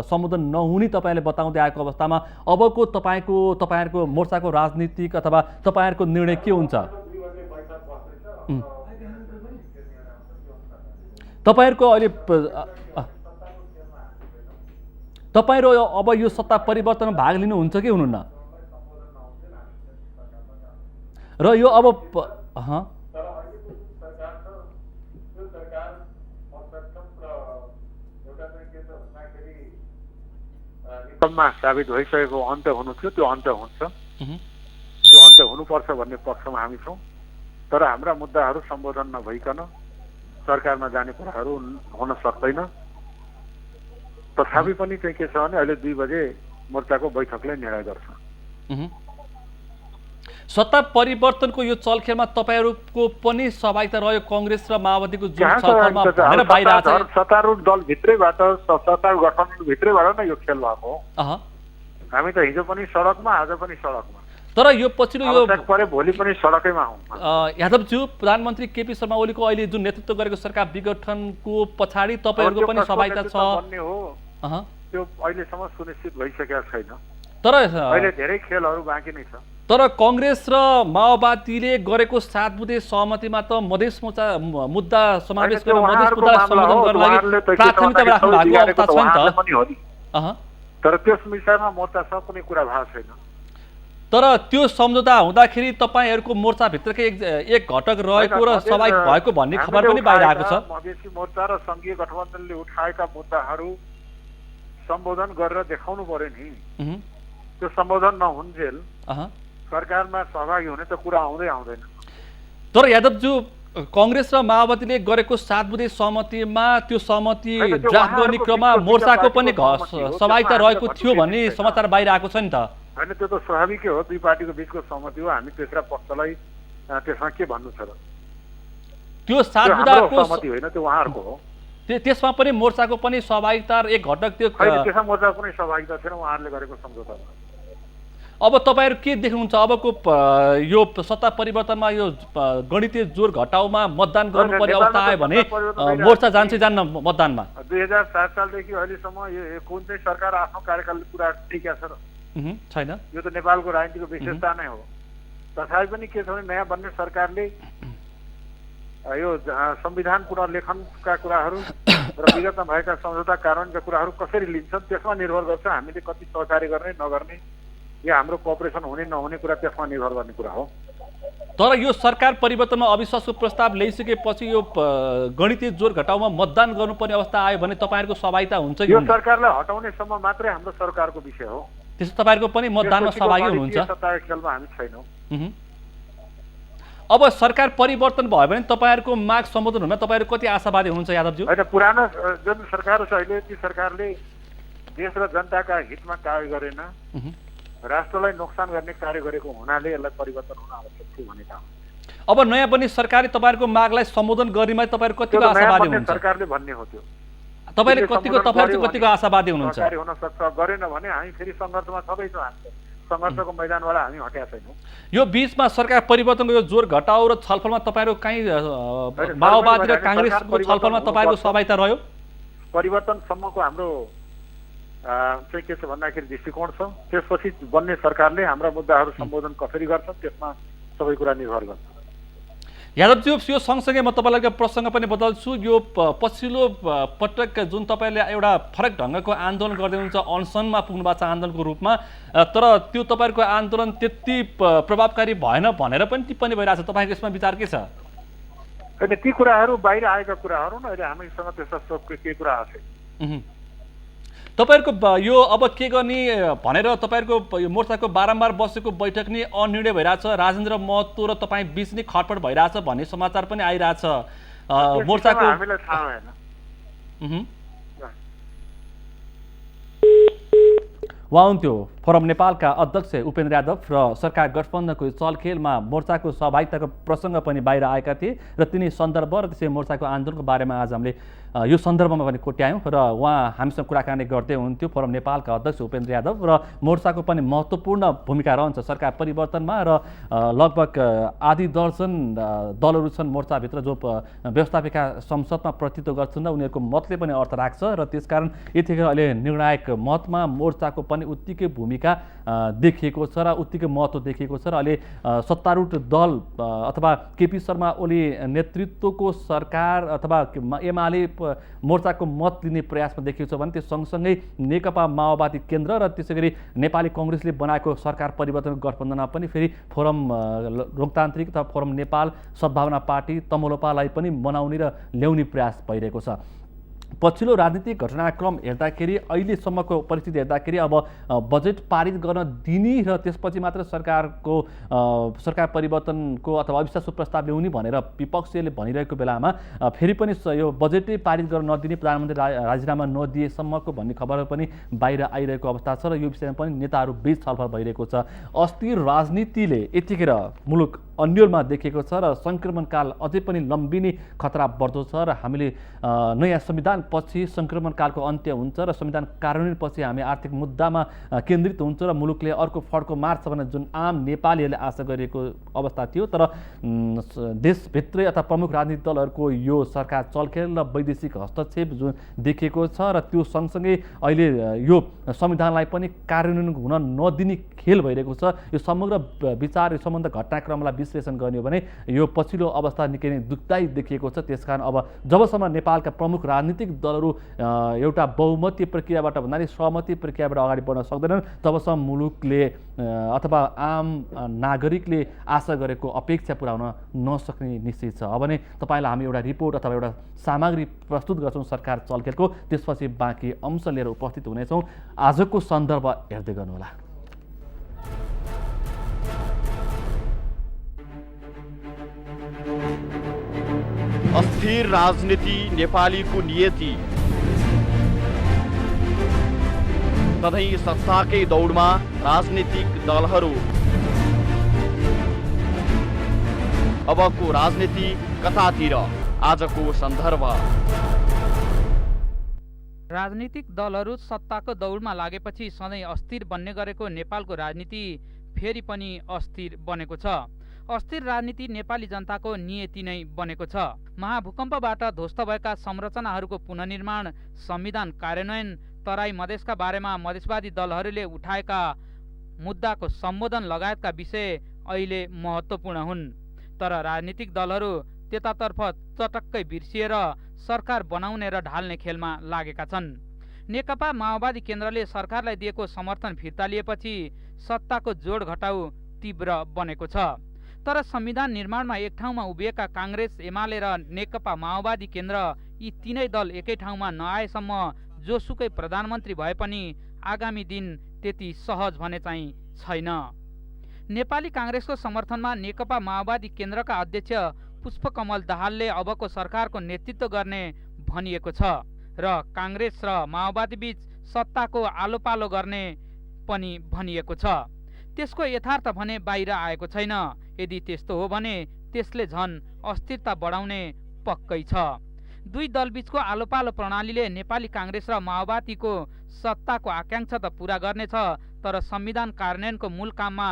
सम्बोधन नहुने तपाईँले बताउँदै आएको अवस्थामा अबको तपाईँहरूको मोर्चाको राजनीतिक अथवा तपाईँहरूको निर्णय के हुन्छ? तपाईँहरूको अहिले तपाईँहरू अब यो सत्ता परिवर्तनमा भाग लिनुहुन्छ कि हुनुहुन्न? र यो अब साबित भइसकेको अन्त्य हुनु थियो, त्यो अन्त्य हुन्छ, त्यो अन्त्य हुनुपर्छ भन्ने पक्षमा हामी छौँ तर हाम्रा मुद्दाहरू सम्बोधन नभइकन सरकारमा जाने कुराहरू हुन सक्दैन। तथापि पनि चाहिँ के छ भने अहिले 2 बजे मोर्चाको बैठकले निर्णय गर्छ। सत्ता परिवर्तनको यो चलखेलमा तपाईहरूको पनि सहभागिता रह्यो? कांग्रेस र माओवादीको जुन छलफलमा भनेर बाहिर आछ, सत्तारूढ दल भित्रैबाट, सत्तारूढ गठबन्धन भित्रैबाट नै यो खेल भएको हो। हामी त हिजो पनि सडकमा, आज पनि सडकमा, तर यो पछिल्लो यो परे भोलि पनि सडकैमा हौं। यादवज्यू, प्रधानमन्त्री केपी शर्मा ओलीको अहिले जुन नेतृत्व गरेको सरकार विघटनको पछाडि तपाईहरूको पनि सहभागिता छ भन्ने हो, त्यो अहिलेसम्म सुनिश्चित भइसकेको छैन। तर अहिले धेरै खेलहरू बाँकी नै छ। तर कांग्रेस र माओवादीले गरेको 7 बुँदे सहमतिमा त मधेस मुद्दा समावेश गरेर मधेस मुद्दालाई सम्बोधन गर्न लागि प्राथमिकता राख्नु भएको अवस्था छ नि त। तर त्यस विषयमा मोर्चासँग कुनै कुरा भएको छैन। तर त्यो सम्झौता हुँदाखेरि तपाईहरूको मोर्चाभित्रकै एक घटक रहेको र सहभागी भएको भन्ने खबर पनि बाहिर आएको छ। मधेसी मोर्चा र संघीय गठबन्धनले उठाएका मुद्दाहरू सम्बोधन गरेर देखाउनु पर्यो नि। त्यो सम्बोधन नहुन्जेल सरकारमा सहभागी हुने त कुरा आउँदैन। तर यादवज्यू, कांग्रेस र माओवादीले गरेको 7 बुँदे सहमतिमा त्यो सहमति ड्राफ्ट गर्ने क्रममा मोर्चाको पनि सहभागिता रहेको थियो भन्ने समाचार बाहिर आएको छ नि त। होइन, त्यो त स्वाभाविकै हो, 2 पार्टीको बीचको सहमति हो। हामी तेस्रा पक्षलाई त्यसमा के भन्नु छ र? त्यो 7 बुँदाको सहमति होइन, त्यो उहाँहरूको हो। त्यसमा पनि मोर्चाको पनि सहभागिता एक घटक त्यो त्यसमा मोर्चाको पनि सहभागिता थिएन उहाँहरूले गरेको सम्झौतामा। अब तपाईहरु के देख्नुहुन्छ? अबको यो सत्ता परिवर्तनमा यो गणितीय जोर घटाउमा मतदान गर्नुपर्ने अवस्था आयो भने मोर्चा जान्छ जान्न मतदानमा? 2007 सालदेखि अहिलेसम्म यो कुन चाहिँ सरकार आफ्नो कार्यकालले पुरा टिक्या छ र? छैन। यो त नेपालको राजनीतिको विशेषता नै हो। तथापि पनि के छ भने नयाँ बन्ने सरकारले यो संविधान पुनर्लेखनका कुराहरू र विगतमा भएका सम्झौता कार्यान्वयनका कुराहरू कसरी लिन्छन् त्यसमा निर्भर गर्छ। हामीले कति सहकार्य गर्ने नगर्ने या हाम्रो कोअपरेसन हुने नहुने कुरा त्यसमा निर्भर गर्ने कुरा हो। तर यो सरकार परिवर्तनमा अविश्वासको प्रस्ताव ल्याइसकेपछि यो गणितीय जोर घटाउमा मतदान गर्नुपर्ने अवस्था आयो भने तपाईहरुको सहभागिता हुन्छ कि? यो सरकारलाई हटाउनेसम्म मात्रै हाम्रो सरकारको विषय हो। त्यसो तपाईहरुको पनि मतदानमा सहभागी हुनुहुन्छ? सत्ताको खेलमा हामी छैनौं। अब सरकार परिवर्तन भयो भने तपाईहरुको माग सम्बोधन हुन तपाईहरु कति आशावादी हुनुहुन्छ यादवज्यू? हैन, पुरानो जुन सरकार छ अहिले ती सरकारले देश र जनताका हितमा कार्य गरेन, राष्ट्रलाई नोक्सान गर्ने कार्य गरेको हुनाले यसलाई परिवर्तन हुन आवश्यक थियो भनेका हुन्। अब नयाँ बन्ने सरकारले तपाईहरुको मागलाई सम्बोधन गर्नेमा तपाईहरु कतिको आशावादी हुनुहुन्छ? सरकारले भन्ने हो त्यो। तपाईहरु कतिको आशावादी हुनुहुन्छ? सरकारी हुन सक्छ, गरेन भने हामी फेरि संघर्षमा छँदै छौं। हामी संघर्षको मैदानबाट हामी हटेका छैनौं। यो बीचमा सरकार परिवर्तनको यो जोर घटाउ र छलफलमा तपाईहरु कहीं माओवादी र कांग्रेसको छलफलमा तपाईहरुको सहभागिता रह्यो? परिवर्तनसम्मको हाम्रो चाहिँ के छ भन्दाखेरि दृष्टिकोण छ। त्यसपछि बन्ने सरकारले हाम्रा मुद्दाहरू सम्बोधन कसरी गर्छ त्यसमा सबै कुरा निर्भर गर्छ। यादवज्यू, यो सँगसँगै म तपाईलाई प्रसङ्ग पनि बदल्छु। यो पछिल्लो पटक जुन तपाईले एउटा फरक ढङ्गको आन्दोलन गर्दै हुनुहुन्छ, अनसनमा पुग्नु भएको छ आन्दोलनको रूपमा, तर त्यो तपाईहरुको आन्दोलन त्यति प्रभावकारी भएन भनेर पनि टिप्पणी भइरहेछ। तपाईको यसमा विचार के छ? हैन, ती कुराहरू बाहिर आएका कुराहरू न, अहिले हामीसँग त्यस्तो के कुरा आछ? तपाईहरुको यो अब के गर्ने भनेर तपाईहरुको यो मोर्चाको बारम्बार बसेको बैठक नि अनिर्णय भइरहेछ। राजेन्द्र महतो र तपाई बीच नि खटपट भइरहेछ भन्ने समाचार पनि आइरहेछ। मोर्चाको हामीलाई थाहा भएन। उहाँ हुन्थ्यो फोरम नेपालका अध्यक्ष उपेन्द्र यादव र सरकार गठबन्धनको चलखेलमा मोर्चाको सहभागिताको प्रसङ्ग पनि बाहिर आएका थिए र तिनी सन्दर्भ र त्यसै मोर्चाको आन्दोलनको बारेमा आज हामीले यो सन्दर्भमा पनि कोट्यायौँ र उहाँ हामीसँग कुराकानी गर्दै हुन्थ्यो। फोरम नेपालका अध्यक्ष उपेन्द्र यादव र मोर्चाको पनि महत्त्वपूर्ण भूमिका रहन्छ सरकार परिवर्तनमा र लगभग आधी दर्जन दलहरू छन् मोर्चाभित्र जो व्यवस्थापिका संसदमा प्रतिनिधित्व गर्छन् र उनीहरूको मतले पनि अर्थ राख्छ र त्यसकारण यतिखेर अहिले निर्णायक मतमा मोर्चाको पनि उत्तिकै भूमिका देखिएको छ र उत्तिकै महत्त्व देखिएको छ र अहिले सत्तारूढ दल अथवा केपी शर्मा ओली नेतृत्वको सरकार अथवा एमाले मोर्चाको मत लिने प्रयासमा देखिएको छ भने त्यो सँगसँगै नेकपा माओवादी केन्द्र र त्यसैगरी नेपाली कांग्रेसले बनाएको सरकार परिवर्तन गठबन्धनमा पनि फेरि फोरम लोकतान्त्रिक तथा फोरम नेपाल सद्भावना पार्टी तमोलोपालाई पनि बनाउने र ल्याउने प्रयास भइरहेको छ। पछिल्लो राजनीतिक घटनाक्रम हेर्दाखेरि अहिलेसम्मको परिस्थिति हेर्दाखेरि अब बजेट पारित गर्न दिने र त्यसपछि मात्र सरकार परिवर्तनको अथवा अविश्वासको प्रस्ताव ल्याउने भनेर विपक्षीले भनिरहेको बेलामा फेरि पनि यो बजेटै पारित गर्न नदिने, प्रधानमन्त्री राजीनामा नदिएसम्मको भन्ने खबर पनि बाहिर आइरहेको अवस्था छ र यो विषयमा पनि नेताहरू बीच छलफल भइरहेको छ। अस्थिर राजनीतिले यतिखेर मुलुक अन्यलमा देखिएको छ र सङ्क्रमणकाल अझै पनि लम्बिने खतरा बढ्दो छ र हामीले नयाँ संविधान पछि सङ्क्रमणकालको अन्त्य हुन्छ र संविधान कार्यान्वयनपछि हामी आर्थिक मुद्दामा केन्द्रित हुन्छ र मुलुकले अर्को फड्को मार्छ भनेर जुन आम नेपालीहरूले आशा गरिएको अवस्था थियो। तर देशभित्रै अथवा प्रमुख राजनीतिक दलहरूको यो सरकार चलखेल र वैदेशिक हस्तक्षेप जुन देखिएको छ र त्यो सँगसँगै अहिले यो संविधानलाई पनि कार्यान्वयन हुन नदिने खेल भइरहेको छ। यो समग्र विचार यो सम्बन्ध घटनाक्रमलाई विश्लेषण गर्ने हो भने यो पछिल्लो अवस्था निकै नै दुःखदायी देखिएको छ। त्यसकारण अब जबसम्म नेपालका प्रमुख राजनीतिक दलहरू एउटा बहुमतीय प्रक्रियाबाट भन्नाले सहमति प्रक्रियाबाट अगाडि बढ्न सक्दैनन् तबसम्म मुलुकले अथवा आम नागरिकले आशा गरेको अपेक्षा पुर्याउन नसक्ने निश्चित छ। अब नै तपाईँलाई हामी एउटा रिपोर्ट अथवा एउटा सामग्री प्रस्तुत गर्छौँ सरकार चलखेलको, त्यसपछि बाँकी अंश लिएर उपस्थित हुनेछौँ। आजको सन्दर्भ हेर्दै गर्नुहोला। अस्थिर राजनीति नेपालीको नियति, सधैँ सत्ताकै दौडमा राजनीतिक दलहरू। अबको राजनीति कतातिर आजको सन्दर्भ। राजनीतिक दलहरू सत्ताको दौडमा लागेपछि सधैँ अस्थिर बन्ने गरेको नेपालको राजनीति फेरि पनि अस्थिर बनेको छ। अस्थिर राजनीति नेपाली जनताको नियति नै बनेको छ। महाभूकम्पबाट ध्वस्त भएका संरचनाहरूको पुनर्निर्माण, संविधान कार्यान्वयन, तराई मधेसका बारेमा मधेसवादी दलहरूले उठाएका मुद्दाको सम्बोधन लगायतका विषय अहिले महत्त्वपूर्ण हुन्। तर राजनीतिक दलहरू त्यतातर्फ चटक्कै बिर्सिएर सरकार बनाउने र ढाल्ने खेलमा लागेका छन्। नेकपा माओवादी केन्द्रले सरकारलाई दिएको समर्थन फिर्ता लिएपछि सत्ताको जोड घटाउ तीव्र बनेको छ। तर संविधान निर्माणमा एक ठाउँमा उभिएका काङ्ग्रेस, एमाले र नेकपा माओवादी केन्द्र यी तीनै दल एकै ठाउँमा नआएसम्म जोसुकै प्रधानमन्त्री भए पनि आगामी दिन त्यति सहज भने चाहिँ छैन। नेपाली काङ्ग्रेसको समर्थनमा नेकपा माओवादी केन्द्रका अध्यक्ष पुष्पकमल दाहालले अबको सरकारको नेतृत्व गर्ने भनिएको छ र काङ्ग्रेस र माओवादी बीच सत्ताको आलोपालो गर्ने पनि भनिएको छ। त्यसको यथार्थ भने बाहिर आएको छैन। यदि त्यस्तो हो भने त्यसले झन् अस्थिरता बढाउने पक्कै छ। दुई दलबीचको आलोपालो प्रणालीले नेपाली काङ्ग्रेस र माओवादीको सत्ताको आकाङ्क्षा त पुरा गर्नेछ, तर संविधान कार्यान्वयनको मूल काममा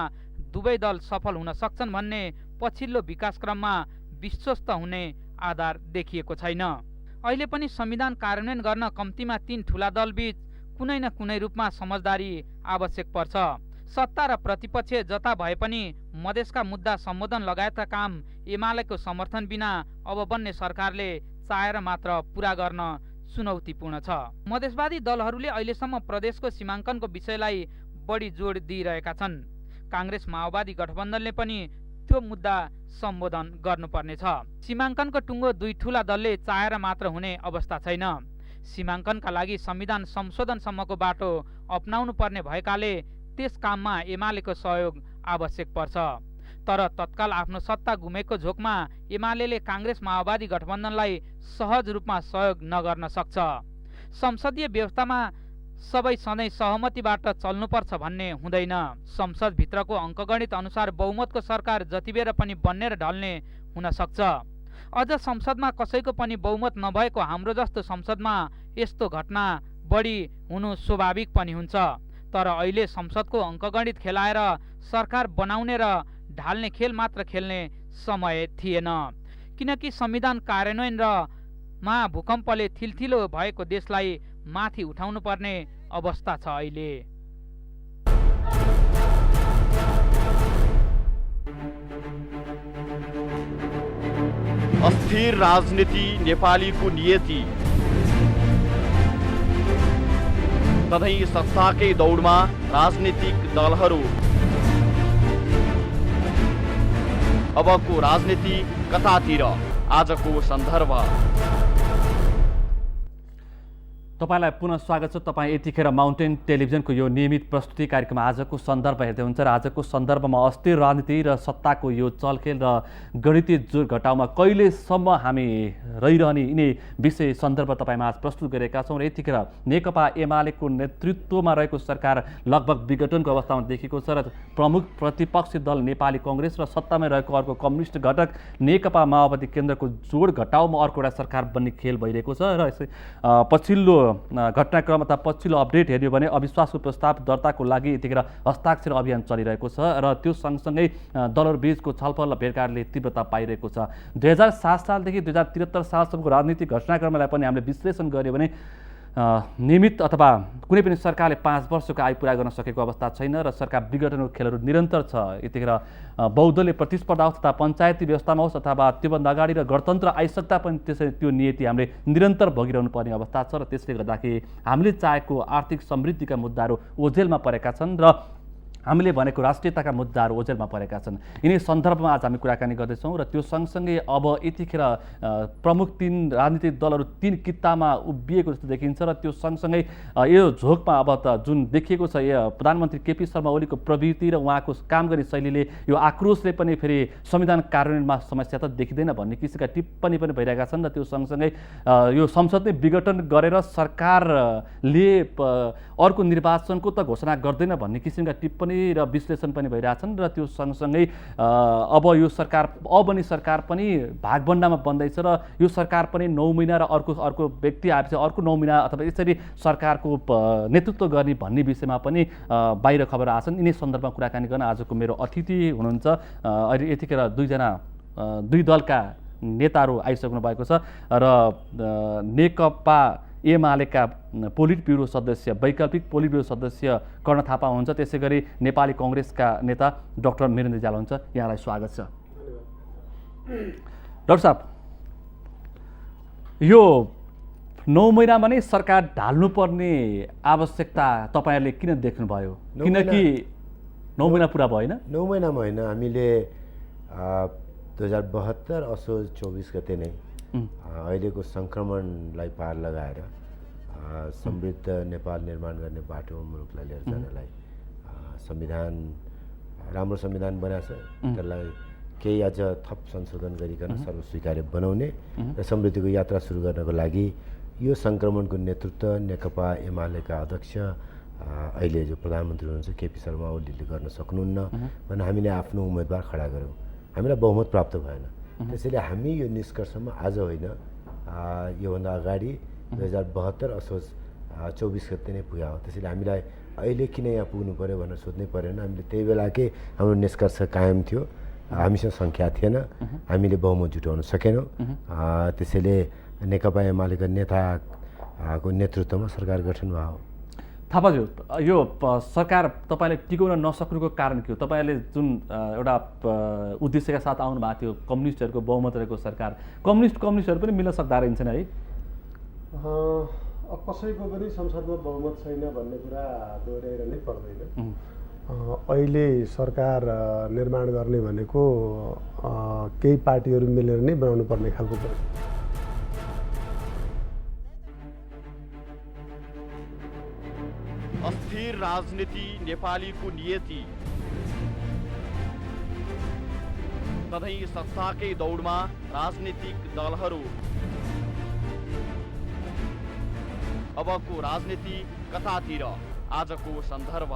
दुवै दल सफल हुन सक्छन् भन्ने पछिल्लो विकासक्रममा विश्वस्त हुने आधार देखिएको छैन। अहिले पनि संविधान कार्यान्वयन गर्न कम्तीमा 3 ठूला दलबीच कुनै न कुनै रूपमा समझदारी आवश्यक पर्छ। सत्ता र प्रतिपक्ष जता भए पनि मधेसका मुद्दा सम्बोधन लगायतका काम एमालेको समर्थन बिना अब बन्ने सरकारले चाहेर मात्र पुरा गर्न चुनौतीपूर्ण छ। मधेसवादी दलहरूले अहिलेसम्म प्रदेशको सीमाङ्कनको विषयलाई बढी जोड दिइरहेका छन्। काङ्ग्रेस माओवादी गठबन्धनले पनि त्यो मुद्दा सम्बोधन गर्नुपर्नेछ। सीमाङ्कनको टुङ्गो दुई ठूला दलले चाहेर मात्र हुने अवस्था छैन। सीमाङ्कनका लागि संविधान संशोधनसम्मको बाटो अपनाउनु पर्ने भएकाले त्यस काममा एमालेको सहयोग आवश्यक पर्छ। तर तत्काल आफ्नो सत्ता गुमेको झोकमा एमालेले काङ्ग्रेस माओवादी गठबन्धनलाई सहज रूपमा सहयोग नगर्न सक्छ। संसदीय व्यवस्थामा सबै सधैँ सहमतिबाट चल्नुपर्छ भन्ने हुँदैन। संसदभित्रको अङ्कगणित अनुसार बहुमतको सरकार जतिबेर पनि बन्ने र ढल्ने हुन सक्छ। अझ संसदमा कसैको पनि बहुमत नभएको हाम्रो जस्तो संसदमा यस्तो घटना बढी हुनु स्वाभाविक पनि हुन्छ। तर अहिले संसदको अङ्कगणित खेलाएर सरकार बनाउने र ढाल्ने खेल मात्र खेल्ने समय थिएन, किनकि संविधान कार्यान्वयन र महाभूकम्पले थिलथिलो भएको देशलाई माथि उठाउनु पर्ने अवस्था छ अहिले। अस्थिर राजनीति नेपालीको नियति, सधैँ सत्ताकै दौडमा राजनीतिक दलहरू। अबको राजनीति कतातिर आजको सन्दर्भ। तपाईलाई पुनः स्वागत छ। तपाईँ यतिखेर माउन्टेन टेलिभिजनको यो नियमित प्रस्तुति कार्यक्रम आजको सन्दर्भ हेर्दै हुन्छ र आजको सन्दर्भमा अस्थिर राजनीति र सत्ताको यो चलखेल र गणितीय जोड घटाउमा कहिलेसम्म हामी रहिरहने यिनै विषय सन्दर्भ तपाईँमा आज प्रस्तुत गरेका छौँ। र यतिखेर नेकपा एमालेको नेतृत्वमा रहेको सरकार लगभग विघटनको अवस्थामा देखिएको छ र प्रमुख प्रतिपक्षी दल नेपाली कङ्ग्रेस र सत्तामा रहेको अर्को कम्युनिस्ट घटक नेकपा माओवादी केन्द्रको जोड घटाउमा अर्को एउटा सरकार बन्ने खेल भइरहेको छ। र यसै पछिल्लो घटनाक्रम अथवा पछिल्लो अपडेट हेर्यो भने अविश्वासको प्रस्ताव दर्ताको लागि यतिखेर हस्ताक्षर अभियान चलिरहेको छ र त्यो सँगसँगै दलहरूबीचको छलफल र भेटघाटले तीव्रता पाइरहेको छ। 2007 सालदेखि 2073 सालसम्मको राजनीतिक घटनाक्रमलाई पनि हामीले विश्लेषण गऱ्यो भने नियमित अथवा कुनै पनि सरकारले 5 वर्षको आयु पुरा गर्न सकेको अवस्था छैन र सरकार विघटनको खेलहरू निरन्तर छ। यतिखेर बहुदलीय प्रतिस्पर्धा होस् तथा पञ्चायती व्यवस्थामा होस् अथवा त्योभन्दा अगाडि र गणतन्त्र आइसक्दा पनि त्यसरी त्यो नीति हामीले निरन्तर भोगिरहनु पर्ने अवस्था छ र त्यसले गर्दाखेरि हामीले चाहेको आर्थिक समृद्धिका मुद्दाहरू ओझेलमा परेका छन् र हामीले भनेको राष्ट्रियताका मुद्दाहरू ओझेलमा परेका छन्। यिनै सन्दर्भमा आज हामी कुराकानी गर्दैछौँ र त्यो सँगसँगै अब यतिखेर प्रमुख 3 राजनीतिक दलहरू 3 कित्तामा उभिएको जस्तो देखिन्छ र त्यो सँगसँगै यो झोकमा अब त जुन देखिएको छ यो प्रधानमन्त्री केपी शर्मा ओलीको प्रवृत्ति र उहाँको काम गर्ने शैलीले यो आक्रोशले पनि फेरि संविधान कार्यान्वयनमा समस्या त देखिँदैन भन्ने किसिमका टिप्पणी पनि भइरहेका छन् र त्यो सँगसँगै यो संसद नै विघटन गरेर सरकारले अर्को निर्वाचनको त घोषणा गर्दैन भन्ने किसिमका टिप्पणी र विश्लेषण पनि भइरहेछन् र त्यो सँगसँगै अब यो सरकार सरकार पनि भागभण्डामा बन्दैछ र यो सरकार पनि 9 महिना र अर्को व्यक्ति आएपछि अर्को 9 महिना अथवा यसरी सरकारको नेतृत्व गर्ने भन्ने विषयमा पनि बाहिर खबर आछन्। यिनै सन्दर्भमा कुराकानी गर्न आजको मेरो अतिथि हुनुहुन्छ। अहिले यतिखेर 2 दलका नेताहरू आइसक्नु भएको छ र नेकपा एमालेका पोलिट ब्युरो सदस्य वैकल्पिक पोलिट ब्युरो सदस्य कर्ण थापा हुनुहुन्छ। त्यसै गरी नेपाली कङ्ग्रेसका नेता डाक्टर वीरेन्द्र रिजाल हुनुहुन्छ। यहाँलाई स्वागत छ। डाक्टर साहब, यो 9 महिनामा नै सरकार ढाल्नुपर्ने आवश्यकता तपाईँहरूले किन देख्नुभयो? किनकि 9 महिना पुरा भएन? 9 महिनामा होइन, हामीले 2072 असोज 24 गते नै अहिलेको सङ्क्रमणलाई पार लगाएर समृद्ध नेपाल निर्माण गर्ने बाटोमा मुलुकलाई लिएर जानलाई राम्रो संविधान बनाएको छ। त्यसलाई केही अझ थप संशोधन गरिकन सर्वस्वीकार्य बनाउने र समृद्धिको यात्रा सुरु गर्नको लागि यो सङ्क्रमणको नेतृत्व नेकपा एमालेका अध्यक्ष अहिले जो प्रधानमन्त्री हुनुहुन्छ केपी शर्मा ओलीले गर्न सक्नुहुन्न भने हामीले आफ्नो उम्मेदवार खडा गऱ्यौँ। हामीलाई बहुमत प्राप्त भएन। त्यसैले हामी यो निष्कर्षमा आज होइन, योभन्दा अगाडि 2072 असोज 24 गते नै पुग्यो हो। त्यसैले हामीलाई अहिले किन यहाँ पुग्नु पऱ्यो भनेर सोध्नै परेन। हामीले त्यही बेलाकै हाम्रो निष्कर्ष कायम थियो, हामीसँग सङ्ख्या थिएन, हामीले बहुमत जुटाउन सकेनौँ। त्यसैले नेकपा एमालेका नेताको नेतृत्वमा सरकार गठन भयो। थापाज्यू, यो सरकार तपाईँले टिकाउन नसक्नुको कारण के हो? तपाईँहरूले जुन एउटा उद्देश्यका साथ आउनु भएको थियो कम्युनिस्टहरूको बहुमत रहेको सरकार, कम्युनिस्टहरू पनि मिल्न सक्दा रहन्छन् है? कसैको पनि संसदमा बहुमत छैन भन्ने कुरा दोहोऱ्याइरहनै पर्दैन। अहिले सरकार निर्माण गर्ने भनेको केही पार्टीहरू मिलेर नै बनाउनु पर्ने खालको पर्छ। अस्थिर राजनीति नेपालीको नियति, सधैँ सत्ताकै दौडमा राजनीतिक दलहरू। अबको राजनीति कतातिर आजको सन्दर्भ।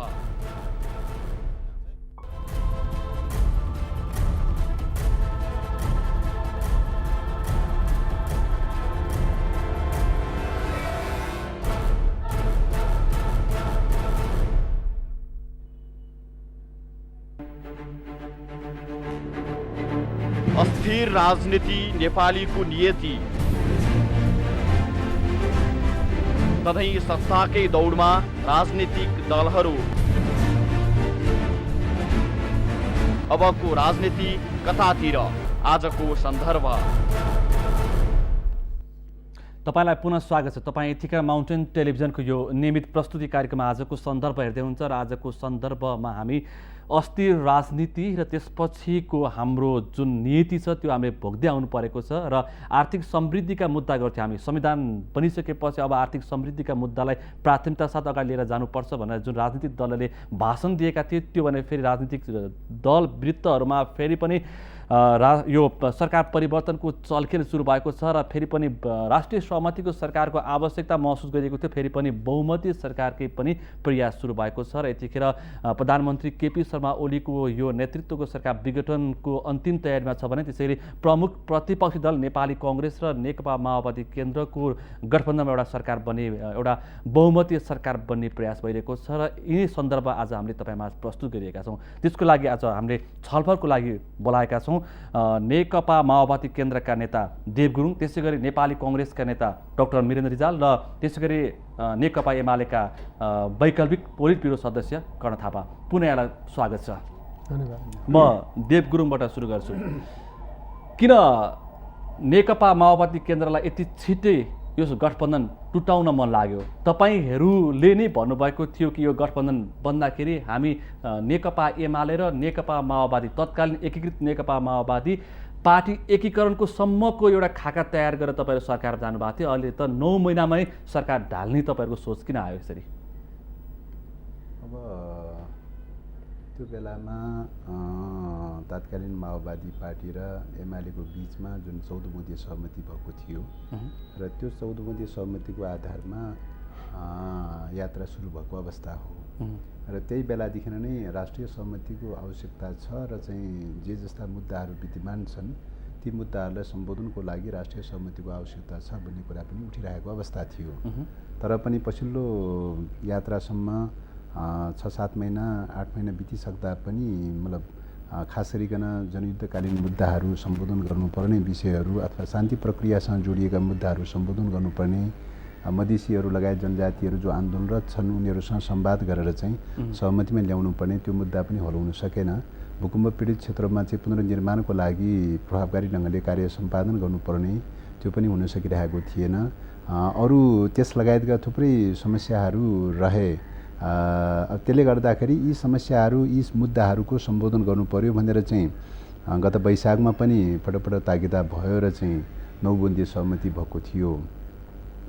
अस्थिर राजनीति नेपालीको नियति, सधैँ सत्ताकै दौडमा राजनीतिक दलहरू। अबको राजनीति कतातिर आजको सन्दर्भ। तपाईलाई पुनः स्वागत छ। तपाईँ यतिखेर माउन्टेन टेलिभिजनको यो नियमित प्रस्तुति कार्यक्रममा आजको सन्दर्भ हेर्दै हुनुहुन्छ र आजको सन्दर्भमा हामी अस्थिर राजनीति र त्यसपछिको हाम्रो जुन नीति छ त्यो हामीले भोग्दै आउनु परेको छ र आर्थिक समृद्धिका मुद्दा गर्थ्यौँ हामी। संविधान बनिसकेपछि अब आर्थिक समृद्धिका मुद्दालाई प्राथमिकता साथ अगाडि लिएर जानुपर्छ भनेर जुन राजनीतिक दलले भाषण दिएका थिए त्यो भने फेरि राजनीतिक दल वृत्तहरूमा फेरि पनि यो सरकार परिवर्तनको चलखेल सुरु भएको छ र फेरि पनि राष्ट्रिय सहमतिको सरकारको आवश्यकता महसुस गरिएको थियो। फेरि पनि बहुमतीय सरकारकै पनि प्रयास सुरु भएको छ र यतिखेर प्रधानमन्त्री केपी शर्मा ओलीको यो नेतृत्वको सरकार विघटनको अन्तिम तयारीमा छ भने त्यसैले प्रमुख प्रतिपक्षी दल नेपाली कङ्ग्रेस र नेकपा माओवादी केन्द्रको गठबन्धनमा एउटा सरकार बन्ने एउटा बहुमतीय सरकार बन्ने प्रयास भइरहेको छ र यिनै सन्दर्भ आज हामीले तपाईँमा प्रस्तुत गरिएका छौँ। त्यसको लागि आज हामीले छलफलको लागि बोलाएका छौँ नेकपा माओवादी केन्द्रका नेता देव गुरुङ, त्यसै गरी नेपाली कङ्ग्रेसका नेता डाक्टर वीरेन्द्र रिजाल र त्यसै गरी नेकपा एमालेका वैकल्पिक पोलिट ब्युरो सदस्य कर्ण थापा। पुनः यहाँलाई स्वागत छ। म देव गुरुङबाट सुरु गर्छु। किन नेकपा माओवादी केन्द्रलाई यति छिट्टै यो गठबन्धन टुटाउन मन लाग्यो? तपाईँहरूले नै भन्नुभएको थियो कि यो गठबन्धन बन्दाखेरि हामी नेकपा एमाले र नेकपा माओवादी तत्कालीन एकीकृत नेकपा माओवादी पार्टी एकीकरणको सम्मको एउटा खाका तयार गरेर तपाईँहरू सरकार जानुभएको थियो। अहिले त 9 महिनामै सरकार ढाल्ने तपाईँहरूको सोच किन आयो यसरी? अब त्यो बेलामा तत्कालीन माओवादी पार्टी र एमालेको बिचमा जुन 14 बुँदे सहमति भएको थियो र त्यो 14 बुँदे सहमतिको आधारमा यात्रा सुरु भएको अवस्था हो र त्यही बेलादेखि नै राष्ट्रिय सहमतिको आवश्यकता छ र चाहिँ जे जस्ता मुद्दाहरू विद्यमान छन् ती मुद्दाहरूलाई सम्बोधनको लागि राष्ट्रिय सहमतिको आवश्यकता छ भन्ने कुरा पनि उठिरहेको अवस्था थियो। तर पनि पछिल्लो यात्रासम्म 6-7 महिना 8 महिना बितिसक्दा पनि मतलब खास गरिकन जनयुद्धकालीन मुद्दाहरू सम्बोधन गर्नुपर्ने विषयहरू अथवा शान्ति प्रक्रियासँग जोडिएका मुद्दाहरू सम्बोधन गर्नुपर्ने मधेसीहरू लगायत जनजातिहरू जो आन्दोलनरत छन् उनीहरूसँग संवाद गरेर चाहिँ सहमतिमा ल्याउनु पर्ने त्यो मुद्दा पनि हल हुन सकेन। भूकम्प पीडित क्षेत्रमा चाहिँ पुनर्निर्माणको लागि प्रभावकारी ढङ्गले कार्य सम्पादन गर्नुपर्ने त्यो पनि हुन सकिरहेको थिएन। अरू त्यस लगायतका थुप्रै समस्याहरू रहे। त्यसले गर्दाखेरि यी समस्याहरू यी मुद्दाहरूको सम्बोधन गर्नु पर्यो भनेर चाहिँ गत वैशाखमा पनि पटक तागिदा भयो र चाहिँ 9 बुँदे सहमति भएको थियो।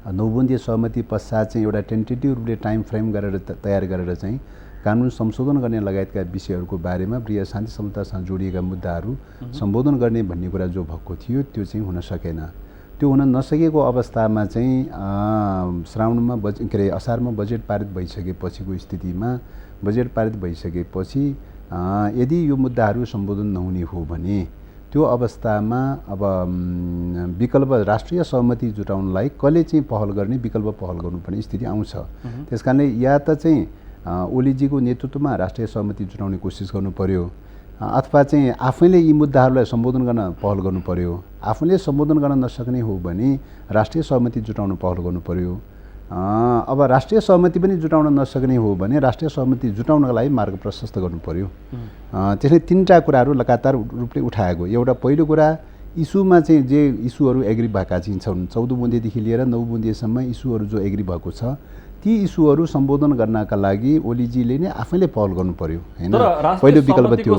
9 बुँदे सहमति पश्चात चाहिँ एउटा टेन्टेटिभ रूपले टाइम फ्रेम गरेर तयार गरेर चाहिँ कानुन संशोधन गर्ने लगायतका विषयहरूको बारेमा वृहत शान्ति समझौतासँग जोडिएका मुद्दाहरू सम्बोधन गर्ने भन्ने कुरा जो भएको थियो त्यो चाहिँ हुन सकेन। त्यो हुन नसकेको अवस्थामा चाहिँ श्रावणमा असारमा बजेट पारित भइसकेपछिको स्थितिमा बजेट पारित भइसकेपछि यदि यो मुद्दाहरू सम्बोधन नहुने हो भने त्यो अवस्थामा अब विकल्प राष्ट्रिय सहमति जुटाउनलाई कसले चाहिँ पहल गर्ने विकल्प पहल गर्नुपर्ने स्थिति आउँछ। त्यसकारणले या त चाहिँ ओलीजीको नेतृत्वमा राष्ट्रिय सहमति जुटाउने कोसिस गर्नु पर्यो अथवा चाहिँ आफैले यी मुद्दाहरूलाई सम्बोधन गर्न पहल गर्नु पर्यो। आफूले सम्बोधन गर्न नसक्ने हो भने राष्ट्रिय सहमति जुटाउन पहल गर्नु पर्यो। अब राष्ट्रिय सहमति पनि जुटाउन नसक्ने हो भने राष्ट्रिय सहमति जुटाउनका लागि मार्ग प्रशस्त गर्नु पर्यो। त्यसले 3टा कुराहरू लगातार रूपले उठाएको। एउटा पहिलो कुरा इस्युमा चाहिँ जे इस्युहरू एग्री भएका चाहिँ छन् 14 बुँदेदेखि लिएर 9 बुँदेसम्म इस्युहरू जो एग्री भएको छ ती इस्युहरू सम्बोधन गर्नका लागि ओलीजीले नै आफैले पहल गर्नु पर्यो हैन। पहिलो विकल्प त्यो।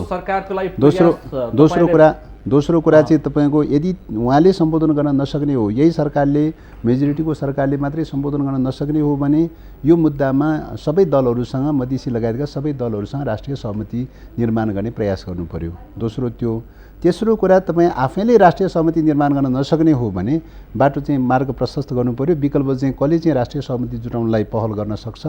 दोस्रो कुरा चाहिँ तपाईको यदि उहाँले सम्बोधन गर्न नसक्ने हो यही सरकारले मेजोरिटीको सरकारले मात्रै सम्बोधन गर्न नसक्ने हो भने यो मुद्दामा सबै दलहरूसँग मधेसी लगायतका सबै दलहरूसँग राष्ट्रिय सहमति निर्माण गर्ने प्रयास गर्नु पर्यो। दोस्रो त्यो। तेस्रो कुरा तपाईँ आफैले राष्ट्रिय सहमति निर्माण गर्न नसक्ने हो भने बाटो चाहिँ मार्ग प्रशस्त गर्नु पर्यो। विकल्प चाहिँ कसले चाहिँ राष्ट्रिय सहमति जुटाउनलाई पहल गर्न सक्छ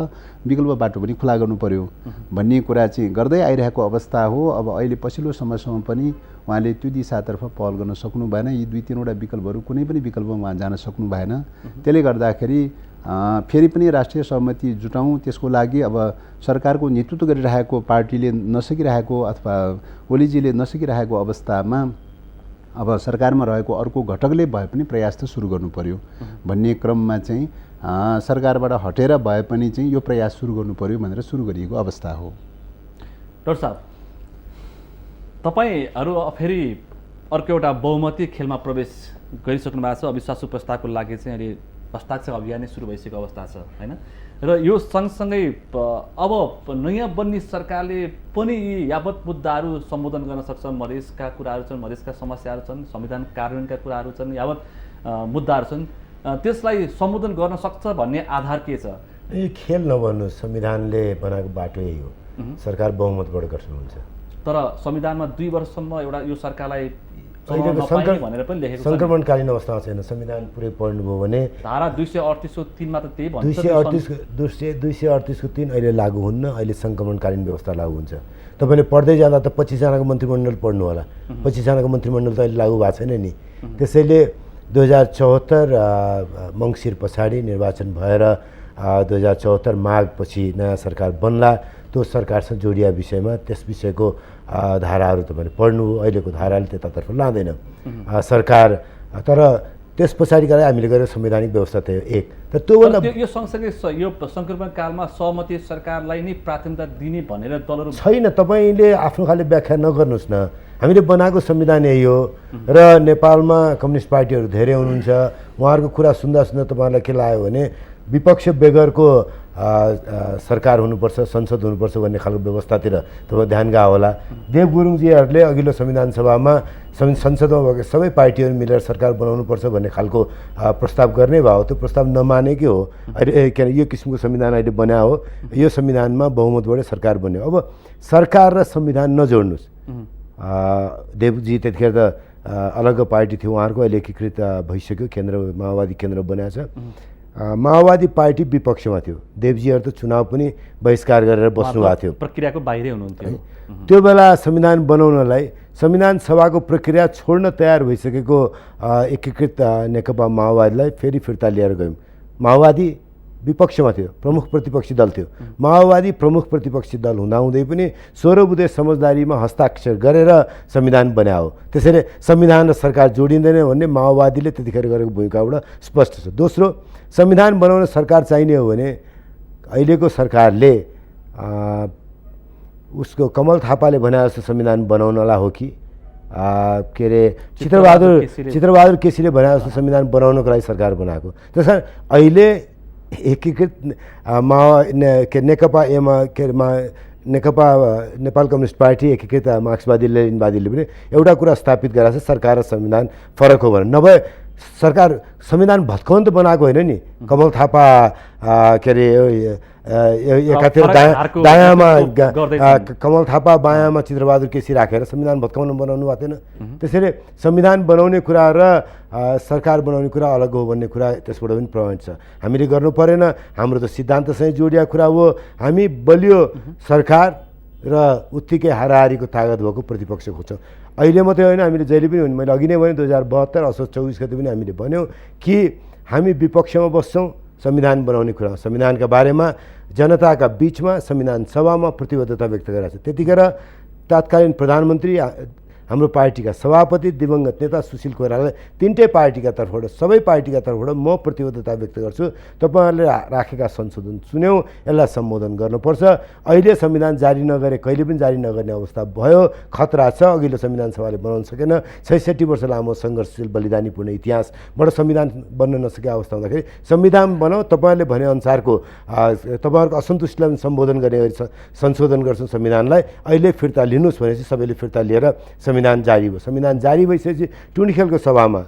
विकल्प बाटो पनि खुला गर्नु पर्यो भन्ने कुरा चाहिँ गर्दै आइरहेको अवस्था हो। अब अहिले पछिल्लो समयसम्म पनि उहाँले त्यो दिशातर्फ पहल गर्न सक्नु भएन। यी 2-3वटा विकल्पहरू कुनै पनि विकल्पमा उहाँ जान सक्नु भएन। त्यसले गर्दाखेरि फेरि पनि राष्ट्रिय सहमति जुटाउँ त्यसको लागि अब सरकारको नेतृत्व गरिरहेको पार्टीले नसकिरहेको अथवा ओलीजीले नसकिरहेको अवस्थामा अब सरकारमा रहेको अर्को घटकले भए पनि प्रयास त सुरु गर्नु पर्यो भन्ने क्रममा चाहिँ सरकारबाट हटेर भए पनि चाहिँ यो प्रयास सुरु गर्नु पर्यो भनेर सुरु गरिएको अवस्था हो। डाक्टर साहब तपाईहरू फेरि अर्को एउटा बहुमती खेलमा प्रवेश गरिसक्नु भएको छ। अविश्वास प्रस्तावको लागि चाहिँ अहिले हस्ताक्षर अभियान नै सुरु भइसकेको अवस्था छ होइन। र यो सँगसँगै अब नयाँ बन्ने सरकारले पनि यी यावत मुद्दाहरू सम्बोधन गर्न सक्छ। मधेसका कुराहरू छन्, मधेसका समस्याहरू छन्, संविधान कार्यान्वयनका कुराहरू छन्, यावत मुद्दाहरू छन्, त्यसलाई सम्बोधन गर्न सक्छ भन्ने आधार के छ? यो खेल नभन्नुहोस्, संविधानले बनाएको बाटो यही हो, सरकार बहुमतबाट गठन हुन्छ। तर संविधानमा 2 वर्षसम्म एउटा यो सरकारलाई अहिलेको सङ्क्रमणकालीन अवस्थामा छैन। संविधान पुरै पढ्नुभयो भने धारा 238 को 3 मा त त्यही भन्छ। 238 को 3 अहिले लागू हुन्न, अहिले सङ्क्रमणकालीन व्यवस्था लागू हुन्छ। तपाईँले पढ्दै जाँदा त 25 जनाको मन्त्रीमण्डल पढ्नु होला, 25 जनाको मन्त्रीमण्डल त अहिले लागू भएको छैन नि। त्यसैले 2074 मङ्सिर पछाडि निर्वाचन भएर 2074 माघपछि नयाँ सरकार बन्ला। त्यो सरकारसँग जोडिया विषयमा त्यस विषयको धाराहरू तपाईँले पढ्नु, अहिलेको धाराले त्यतातर्फ लाँदैन सरकार। तर त्यस पछाडि गएर हामीले गरेर संवैधानिक व्यवस्था त एक, तर त्योभन्दा यो सँगसँगै यो सङ्क्रमण कालमा सहमति सरकारलाई नै प्राथमिकता दिने भनेर दलहरू छैन। तपाईँले आफ्नो खाले व्याख्या नगर्नुहोस् न। हामीले बनाएको संविधान यही हो र नेपालमा कम्युनिस्ट पार्टीहरू धेरै हुनुहुन्छ। उहाँहरूको कुरा सुन्दा सुन्दा तपाईँहरूलाई के लाग्यो भने विपक्ष बेगरको सरकार हुनुपर्छ, संसद हुनुपर्छ भन्ने खालको व्यवस्थातिर तपाईँ ध्यान गयो होला। देव गुरुङजीहरूले अघिल्लो संविधान सभामा संसदमा भएको सबै पार्टीहरू मिलेर सरकार बनाउनुपर्छ भन्ने खालको प्रस्ताव गर्ने भयो। त्यो प्रस्ताव नमानेकै हो। अहिले के अरे यो किसिमको संविधान अहिले बन्या हो, यो संविधानमा बहुमतबाट सरकार बन्यो। अब सरकार र संविधान नजोड्नुहोस्। देवजी त्यतिखेर त अलग पार्टी थियो, उहाँहरूको अहिले एकीकृत भइसक्यो, केन्द्र माओवादी केन्द्र बनाएको छ। माओवादी पार्टी विपक्षमा थियो, देवजीहरू त चुनाव पनि बहिष्कार गरेर बस्नुभएको थियो, प्रक्रियाको बाहिरै हुनुहुन्थ्यो। त्यो बेला संविधान बनाउनलाई संविधान सभाको प्रक्रिया छोड्न तयार भइसकेको एकीकृत नेकपा माओवादीलाई फेरि फिर्ता लिएर गयौँ। माओवादी विपक्षमा थियो, प्रमुख प्रतिपक्षी दल थियो। माओवादी प्रमुख प्रतिपक्षी दल हुँदाहुँदै पनि 16 बुँदे समझदारीमा हस्ताक्षर गरेर संविधान बनायो। त्यसैले संविधान र सरकार जोडिँदैन भन्ने माओवादीले त्यतिखेर गरेको भूमिकाबाट स्पष्ट छ। दोस्रो, संविधान बनाउन सरकार चाहिने हो भने अहिलेको सरकारले उसको कमल थापाले भने जस्तो संविधान बनाउनला हो कि के अरे चित्रबहादुर केसीले भने जस्तो संविधान बनाउनको लागि सरकार बनाएको। त्यसकारण अहिले एकीकृत नेकपा नेकपा नेपाल कम्युनिस्ट पार्टी एकीकृत मार्क्सवादी लेनिनवादीले पनि एउटा कुरा स्थापित गराएको छ, सरकार र संविधान फरक हो भने। नभए सरकार संविधान भत्काउन त बनाएको होइन नि। कमल थापा के अरे एकातिर दायाँमा कमल थापा, बायाँमा चित्रबहादुर केसी राखेर संविधान भत्काउन बनाउनु भएको थिएन। त्यसैले संविधान बनाउने कुरा र सरकार बनाउने कुरा अलग हो भन्ने कुरा त्यसबाट पनि प्रमाणित छ। हामीले गर्नु परेन, हाम्रो त सिद्धान्तसँग जोडिया कुरा हो। हामी बलियो सरकार र उत्तिकै हाराहारीको तागत भएको प्रतिपक्ष खोज्छौँ। अहिले मात्रै होइन, हामीले जहिले पनि हुने, मैले अघि नै भने 2072 असोज 24 गते पनि हामीले भन्यौँ कि हामी विपक्षमा बस्छौँ संविधान बनाउने कुरा, संविधानका बारेमा जनताका बिचमा संविधान सभामा प्रतिबद्धता व्यक्त गरेको छ। त्यतिखेर तत्कालीन प्रधानमन्त्री, हाम्रो पार्टीका सभापति दिवंगत नेता सुशील कोइरालाले तिनटै पार्टीका तर्फबाट, सबै पार्टीका तर्फबाट म प्रतिबद्धता व्यक्त गर्छु, तपाईँहरूले राखेका संशोधन सुन्यौँ, यसलाई सम्बोधन गर्नुपर्छ। अहिले संविधान जारी नगरे कहिले पनि जारी नगर्ने अवस्था भयो, खतरा छ। अघिल्लो संविधान सभाले बनाउन सकेन। 66 वर्ष लामो सङ्घर्षशील बलिदानीपूर्ण इतिहासबाट संविधान बन्न नसकेको अवस्था हुँदाखेरि संविधान बनाऊ, तपाईँहरूले भनेअनुसारको तपाईँहरूको असन्तुष्टिलाई सम्बोधन गर्ने गरी संशोधन गर्छौँ संविधानलाई, अहिले फिर्ता लिनुहोस् भनेपछि सबैले फिर्ता लिएर संविधान जारी भयो। संविधान जारी भइसकेपछि टुँडिखेलको सभामा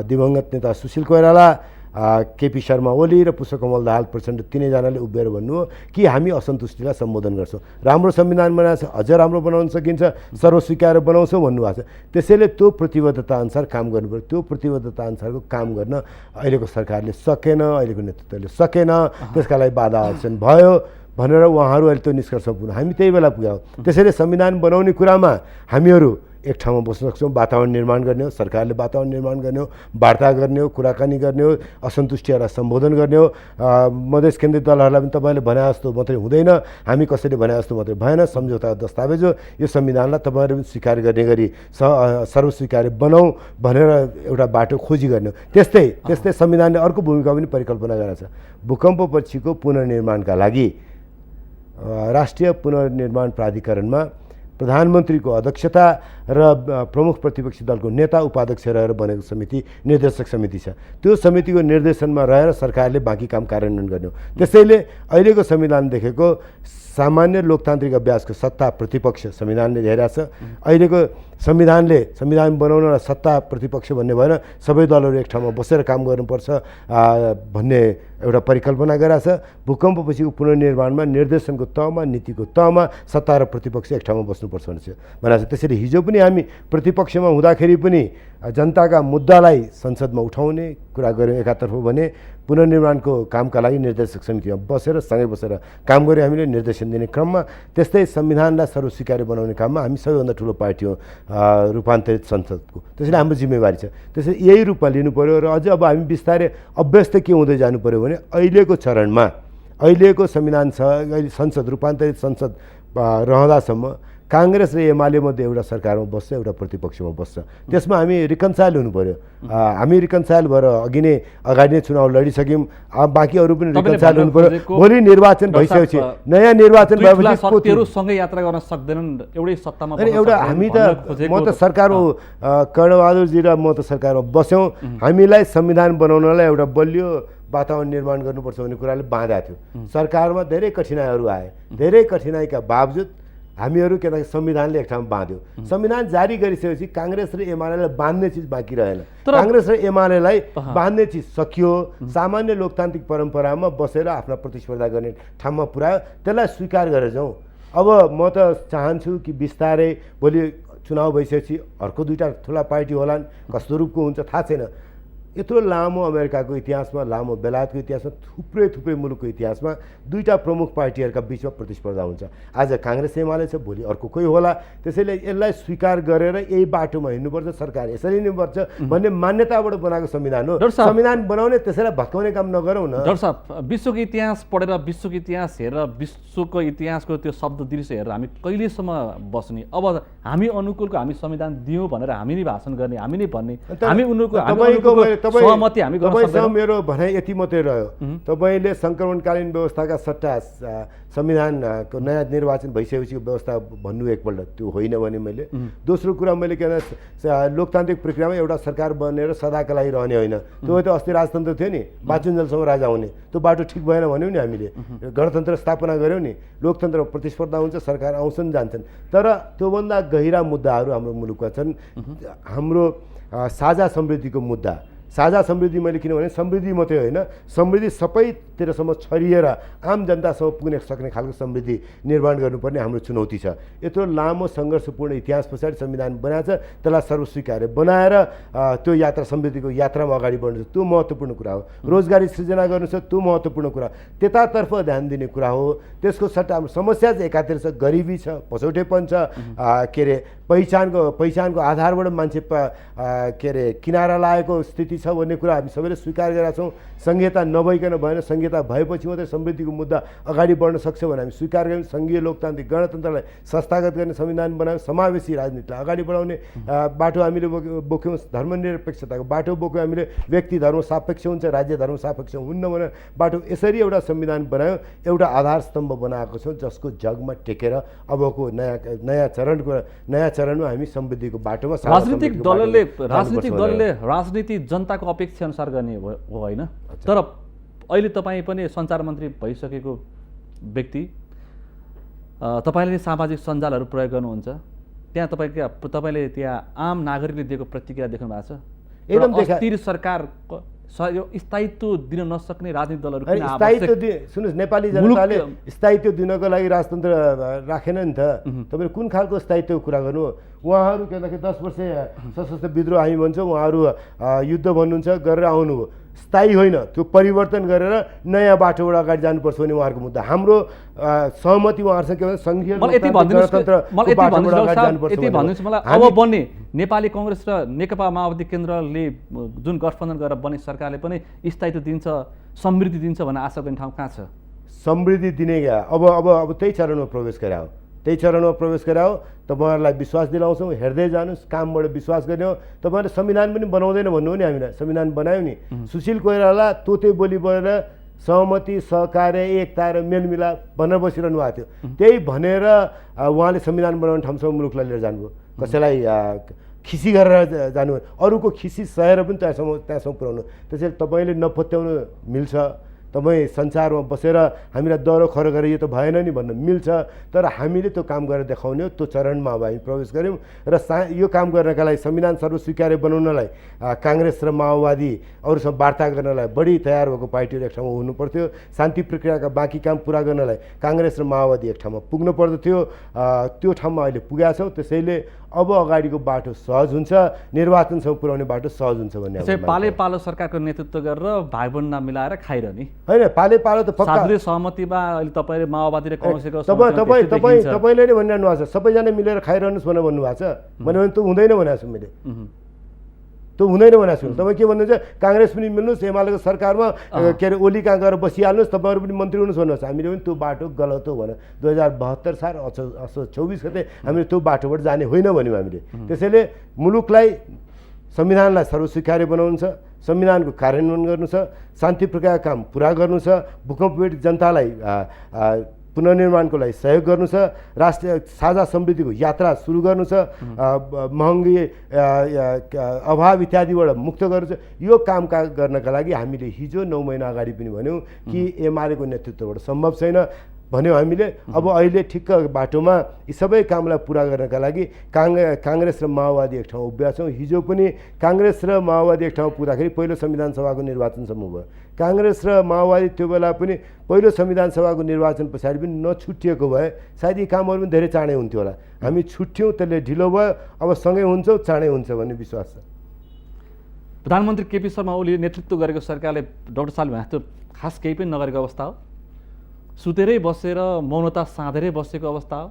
दिवंगत नेता सुशील कोइराला, केपी शर्मा ओली र पुष्पकमल दाहाल प्रचण्ड तिनैजनाले उभिएर भन्नुभयो कि हामी असन्तुष्टिलाई सम्बोधन गर्छौँ, राम्रो संविधान बनाएको छ, अझ राम्रो बनाउन सकिन्छ, सर्वस्वीकार बनाउँछौँ भन्नुभएको छ। त्यसैले त्यो प्रतिबद्धता अनुसार काम गर्नुपर्छ। त्यो प्रतिबद्धता अनुसारको काम गर्न अहिलेको सरकारले सकेन, अहिलेको नेतृत्वले सकेन, त्यसका लागि बाधा अडचन भयो भनेर उहाँहरू अहिले त्यो निष्कर्षमा पुग्नु, हामी त्यही बेला पुग्यौँ। त्यसैले संविधान बनाउने कुरामा हामीहरू एक ठाउँमा बस्न सक्छौँ, वातावरण निर्माण गर्ने हो, सरकारले वातावरण निर्माण गर्ने हो, वार्ता गर्ने हो, कुराकानी गर्ने हो, असन्तुष्टिहरूलाई सम्बोधन गर्ने हो। मधेस केन्द्रित दलहरूलाई पनि तपाईँले भने जस्तो मात्रै हुँदैन, हामी कसैले भने जस्तो मात्रै भएन, सम्झौता दस्तावेज हो, यो संविधानलाई तपाईँहरू पनि स्वीकार गर्ने गरी सर्वस्वीकार्य बनाऊ भनेर एउटा बाटो खोजी गर्ने हो। त्यस्तै संविधानले अर्को भूमिका पनि परिकल्पना गरेको छ। भूकम्पपछिको पुनर्निर्माणका लागि राष्ट्रिय पुनर्निर्माण प्राधिकरणमा प्रधानमन्त्रीको अध्यक्षता र प्रमुख प्रतिपक्षी दलको नेता उपाध्यक्ष रहेर बनेको समिति निर्देशक समिति छ। त्यो समितिको निर्देशनमा रहेर सरकारले बाँकी काम कार्यान्वयन गर्ने हो। त्यसैले अहिलेको संविधान देखेको सामान्य लोकतान्त्रिक अभ्यासको सत्ता प्रतिपक्ष संविधानले हेरेको छ। अहिलेको संविधान बनाउन र सत्ता प्रतिपक्ष भन्ने भएन, सबै दलहरू एक ठाउँमा बसेर काम गर्नुपर्छ भन्ने एउटा परिकल्पना गरेको छ। भूकम्पपछिको पुनर्निर्माणमा निर्देशनको तहमा, नीतिको तहमा सत्ता र प्रतिपक्ष एक ठाउँमा बस्नुपर्छ भनेको छ। त्यसैले हिजो पनि हामी प्रतिपक्षमा हुँदाखेरि पनि जनताका मुद्दालाई संसदमा उठाउने कुरा गऱ्यौँ एकातर्फ भने, पुनर्निर्माणको कामका लागि निर्देशक समितिमा बसेर सँगै बसेर काम गऱ्यौँ हामीले निर्देशन दिने क्रममा। त्यस्तै संविधानलाई सर्वस्वीकार्य बनाउने काममा हामी सबैभन्दा ठुलो पार्टी हो रूपान्तरित संसदको। त्यसैले हाम्रो जिम्मेवारी छ। त्यसैले यही रूपमा लिनु पऱ्यो र अझ अब हामी बिस्तारै अभ्यस्त के हुँदै जानु पऱ्यो भने अहिलेको चरणमा अहिलेको संविधान छ, अहिले संसद रूपान्तरित संसद रहँदासम्म काङ्ग्रेस र एमाले मध्ये एउटा सरकारमा बस्छ, एउटा प्रतिपक्षमा बस्छ। त्यसमा हामी रिकन्साइल हुनु पऱ्यो। हामी रिकन्साइल भएर अगाडि नै चुनाव लडिसक्यौँ, बाँकी अरू पनि रिकन्साइल हुनु पऱ्यो। भोलि निर्वाचन भइसकेपछि नयाँ निर्वाचन भएपछि सँगै यात्रा गर्न सक्दैनन् एउटै सत्तामा। एउटा हामी त म त सरकारमा कर्णबहादुरजी र म त सरकारमा बस्यौँ। हामीलाई संविधान बनाउनलाई एउटा बलियो वातावरण निर्माण गर्नुपर्छ भन्ने कुराले बाँधेको थियो। सरकारमा धेरै कठिनाइहरू आए, धेरै कठिनाइका बावजुद हामीहरू के भन्दा संविधानले एक ठाउँमा बाँध्यो। संविधान जारी गरिसकेपछि काङ्ग्रेस र एमालेलाई बाँध्ने चिज बाँकी रहेन। काङ्ग्रेस र एमालेलाई बाँध्ने चिज सकियो। सामान्य लोकतान्त्रिक परम्परामा बसेर आफ्ना प्रतिस्पर्धा गर्ने ठाउँमा पुर्यायो। त्यसलाई स्वीकार गरेर जाउँ। अब म त चाहन्छु कि बिस्तारै भोलि चुनाव भइसकेपछि अर्को दुईवटा ठुला पार्टी होलान्, कस्तो रूपको हुन्छ थाहा छैन। यत्रो लामो अमेरिकाको इतिहासमा, लामो बेलायतको इतिहासमा, थुप्रै मुलुकको इतिहासमा दुईवटा प्रमुख पार्टीहरूका बिचमा प्रतिस्पर्धा हुन्छ। आज काङ्ग्रेस एमाले छ, भोलि अर्को कोही होला। त्यसैले यसलाई स्वीकार गरेर यही बाटोमा हिँड्नुपर्छ, सरकार यसरी हिँड्नुपर्छ भन्ने मान्यताबाट बनाएको संविधान हो। संविधान बनाउने त्यसैलाई भत्काउने काम नगरौँ न। डाक्टर साहब, विश्वको इतिहास पढेर, विश्वको इतिहास हेरेर, विश्वको इतिहासको त्यो शब्द दृश्य हेरेर हामी कहिलेसम्म बस्ने? अब हामी अनुकूलको हामी संविधान दियौँ भनेर हामी नै भाषण गर्ने, हामी नै भन्ने, हामी उनीहरूको सहमति हामी गर्न सक्दैनौँ। मेरो भनाइ यति मात्रै रह्यो। तपाईँले सङ्क्रमणकालीन व्यवस्थाका सट्टा संविधानको नयाँ निर्वाचन भइसकेपछि व्यवस्था भन्नु एकपल्ट, त्यो होइन भने मैले। दोस्रो कुरा मैले के भन्दा लोकतान्त्रिक प्रक्रियामा एउटा सरकार बनेर सदाका लागि रहने होइन। त्यो त अस्ति राजतन्त्र थियो नि, बाँचुन्जेलसम्म राजा हुने, त्यो बाटो ठिक भएन भन्यौँ नि हामीले। गणतन्त्र स्थापना गऱ्यौँ नि, लोकतन्त्र प्रतिस्पर्धा हुन्छ, सरकार आउँछन् जान्छन्। तर त्योभन्दा गहिरा मुद्दाहरू हाम्रो मुलुकमा छन्। हाम्रो साझा समृद्धिको मुद्दा, साझा समृद्धि मैले किनभने समृद्धि मात्रै होइन, समृद्धि सबैतिरसम्म छरिएर आम जनतासम्म पुग्न सक्ने खालको समृद्धि निर्माण गर्नुपर्ने हाम्रो चुनौती छ। यत्रो लामो सङ्घर्षपूर्ण इतिहास पछाडि संविधान बनाएको छ, त्यसलाई सर्वस्वीकार्य बनाएर त्यो यात्रा समृद्धिको यात्रामा अगाडि बढ्नु छ, त्यो महत्त्वपूर्ण कुरा हो। रोजगारी सृजना गर्नु छ, त्यो महत्त्वपूर्ण कुरा, त्यतातर्फ ध्यान दिने कुरा हो। त्यसको सट्टा हाम्रो समस्या चाहिँ एकातिर छ, गरिबी छ, पछौटेपन छ, के अरे पहिचानको आधारबाट मान्छे के अरे किनारा लागेको स्थिति छ भन्ने कुरा हामी सबैले स्वीकार गरेका छौँ। संहिता नभइकन भएन, संहिता भएपछि मात्रै समृद्धिको मुद्दा अगाडि बढ्न सक्छ भने हामी स्वीकार गऱ्यौँ। सङ्घीय लोकतान्त्रिक गणतन्त्रलाई संस्थागत गर्ने संविधान बनायौँ, समावेशी राजनीतिलाई अगाडि बढाउने बाटो हामीले बोक्यौँ, धर्मनिरपेक्षताको बाटो बोक्यौँ हामीले। व्यक्ति धर्म सापेक्ष हुन्छ, राज्य धर्म सापेक्ष हुन्न भनेर बाटो यसरी एउटा संविधान बनायौँ, एउटा आधार स्तम्भ बनाएको छौँ जसको जगमा टेकेर अबको नयाँ चरणमा हामी समृद्धिको बाटोमा राजनीतिक दलले राजनीति जनताको अपेक्षा अनुसार गर्ने हो होइन। तर अहिले तपाईँ पनि सञ्चार मन्त्री भइसकेको व्यक्ति, तपाईँले सामाजिक सञ्जालहरू प्रयोग गर्नुहुन्छ, त्यहाँ तपाईँले त्यहाँ आम नागरिकले दिएको प्रतिक्रिया देख्नु भएको छ? एकदम अस्थिर सरकार स्थायित्व दिन नसक्ने राजनीतिक दलहरू सुन्नुहोस्, नेपाली जनताले स्थायित्व दिनको लागि राजतन्त्र राखेन नि त। तपाईँले कुन खालको स्थायित्वको कुरा गर्नु? उहाँहरू के भन्दाखेरि 10 वर्ष सशस्त्र विद्रोह हामी भन्छौँ, उहाँहरू युद्ध भन्नुहुन्छ गरेर आउनु हो। स्थायी होइन, त्यो परिवर्तन गरेर नयाँ बाटोबाट अगाडि जानुपर्छ भने उहाँहरूको मुद्दा। हाम्रो सहमति उहाँहरूसँग के भन्छ, सङ्घीय अब बन्ने नेपाली कङ्ग्रेस र नेकपा माओवादी केन्द्रले जुन गठबन्धन गरेर बन्ने सरकारले पनि स्थायित्व दिन्छ, समृद्धि दिन्छ भन्ने आशा गर्ने ठाउँ कहाँ छ? समृद्धि दिने अब त्यही चरणमा प्रवेश गरायो। तपाईँहरूलाई विश्वास दिलाउँछौँ, हेर्दै जानुहोस्, कामबाट विश्वास गर्ने हो। तपाईँहरूले संविधान पनि बनाउँदैन भन्नु हो नि, हामीलाई संविधान बनायौँ नि। सुशील कोइराला तोते बोली बोलेर सहमति, सहकार्य, एकता र मेलमिलाप भनेर बसिरहनु भएको थियो। त्यही भनेर उहाँले संविधान बनाउने ठाउँसम्म मुलुकलाई लिएर जानुभयो। कसैलाई खिसी गरेर जानु, अरूको खिसी सहेर पनि त्यहाँसम्म पुर्याउनु। त्यसैले तपाईँले नपत्याउनु मिल्छ, तपाईँ संसारमा बसेर हामीलाई दह्रो खरो गरेर यो त भएन नि भन्न मिल्छ, तर हामीले त्यो काम गरेर देखाउने हो। त्यो चरणमा अब हामी प्रवेश गऱ्यौँ र यो काम गर्नका लागि संविधान सर्वस्वीकार्य बनाउनलाई काङ्ग्रेस र माओवादी अरूसँग वार्ता गर्नलाई बढी तयार भएको पार्टीहरू एक ठाउँमा हुनु पर्थ्यो। शान्ति प्रक्रियाका बाँकी काम पुरा गर्नलाई काङ्ग्रेस र माओवादी एक ठाउँमा पुग्नु पर्दथ्यो। त्यो ठाउँमा अहिले पुगेका छौँ। त्यसैले अब अगाडिको बाटो सहज हुन्छ, निर्वाचनसम्म पुर्याउने बाटो सहज हुन्छ भन्ने। पाले पालो सरकारको नेतृत्व गरेर भाइबन्द मिलाएर खाइरहने होइन, पाले पालो त पक्का सहमतिमा अहिले तपाईँले माओवादी र काङ्ग्रेसको तपाईँले नै भनिरहनु भएको छ सबैजना मिलेर खाइरहनुहोस् भनेर भन्नुभएको छ। भने त्यो हुँदैन भनेको छु मैले, त्यो हुँदैन भनेको छु। तपाईँ के भन्नुहुन्छ, काङ्ग्रेस पनि मिल्नुहोस्, एमालेको सरकारमा के अरे ओली कहाँ गएर बसिहाल्नुहोस्, तपाईँहरू पनि मन्त्री हुनुहोस् भन्नुहोस्। हामीले पनि त्यो बाटो गलत हो भने 2072 साल असोज 24 गते हामीले त्यो बाटोबाट जाने होइन भन्यौँ हामीले। त्यसैले मुलुकलाई संविधानलाई सर्वस्वीकार्य बनाउनु छ, संविधानको कार्यान्वयन गर्नु छ, शान्ति प्रक्रियाका काम पुरा गर्नु छ, भूकम्प पीडित जनतालाई पुनर्निर्माणको लागि सहयोग गर्नु छ, राष्ट्रिय साझा समृद्धिको यात्रा सुरु गर्नु छ, महँगी अभाव इत्यादिबाट मुक्त गर्नु छ। यो काम गर्नका लागि हामीले हिजो 9 महिना अगाडि पनि भन्यौँ कि एमालेको नेतृत्वबाट सम्भव छैन भन्यौँ हामीले। अब अहिले ठिक्क बाटोमा यी सबै कामलाई पुरा गर्नका लागि काङ्ग्रेस र माओवादी एक ठाउँ उभिएका छौँ। हिजो पनि काङ्ग्रेस र माओवादी एक ठाउँ पुग्दाखेरि पहिलो संविधान सभाको निर्वाचनसम्म भयो। काङ्ग्रेस र माओवादी त्यो बेला पनि पहिलो संविधान सभाको निर्वाचन पछाडि पनि नछुट्टिएको भए सायद यी कामहरू पनि धेरै चाँडै हुन्थ्यो होला। हामी छुट्यौँ, त्यसले ढिलो भयो, अब सँगै हुन्छौँ, चाँडै हुन्छ भन्ने विश्वास छ। प्रधानमन्त्री केपी शर्मा ओलीले नेतृत्व गरेको सरकारले डाक्टर साहब जस्तो खास केही पनि नगरेको अवस्था हो, सुतेरै बसेर मौनता साँधेरै बसेको अवस्था हो।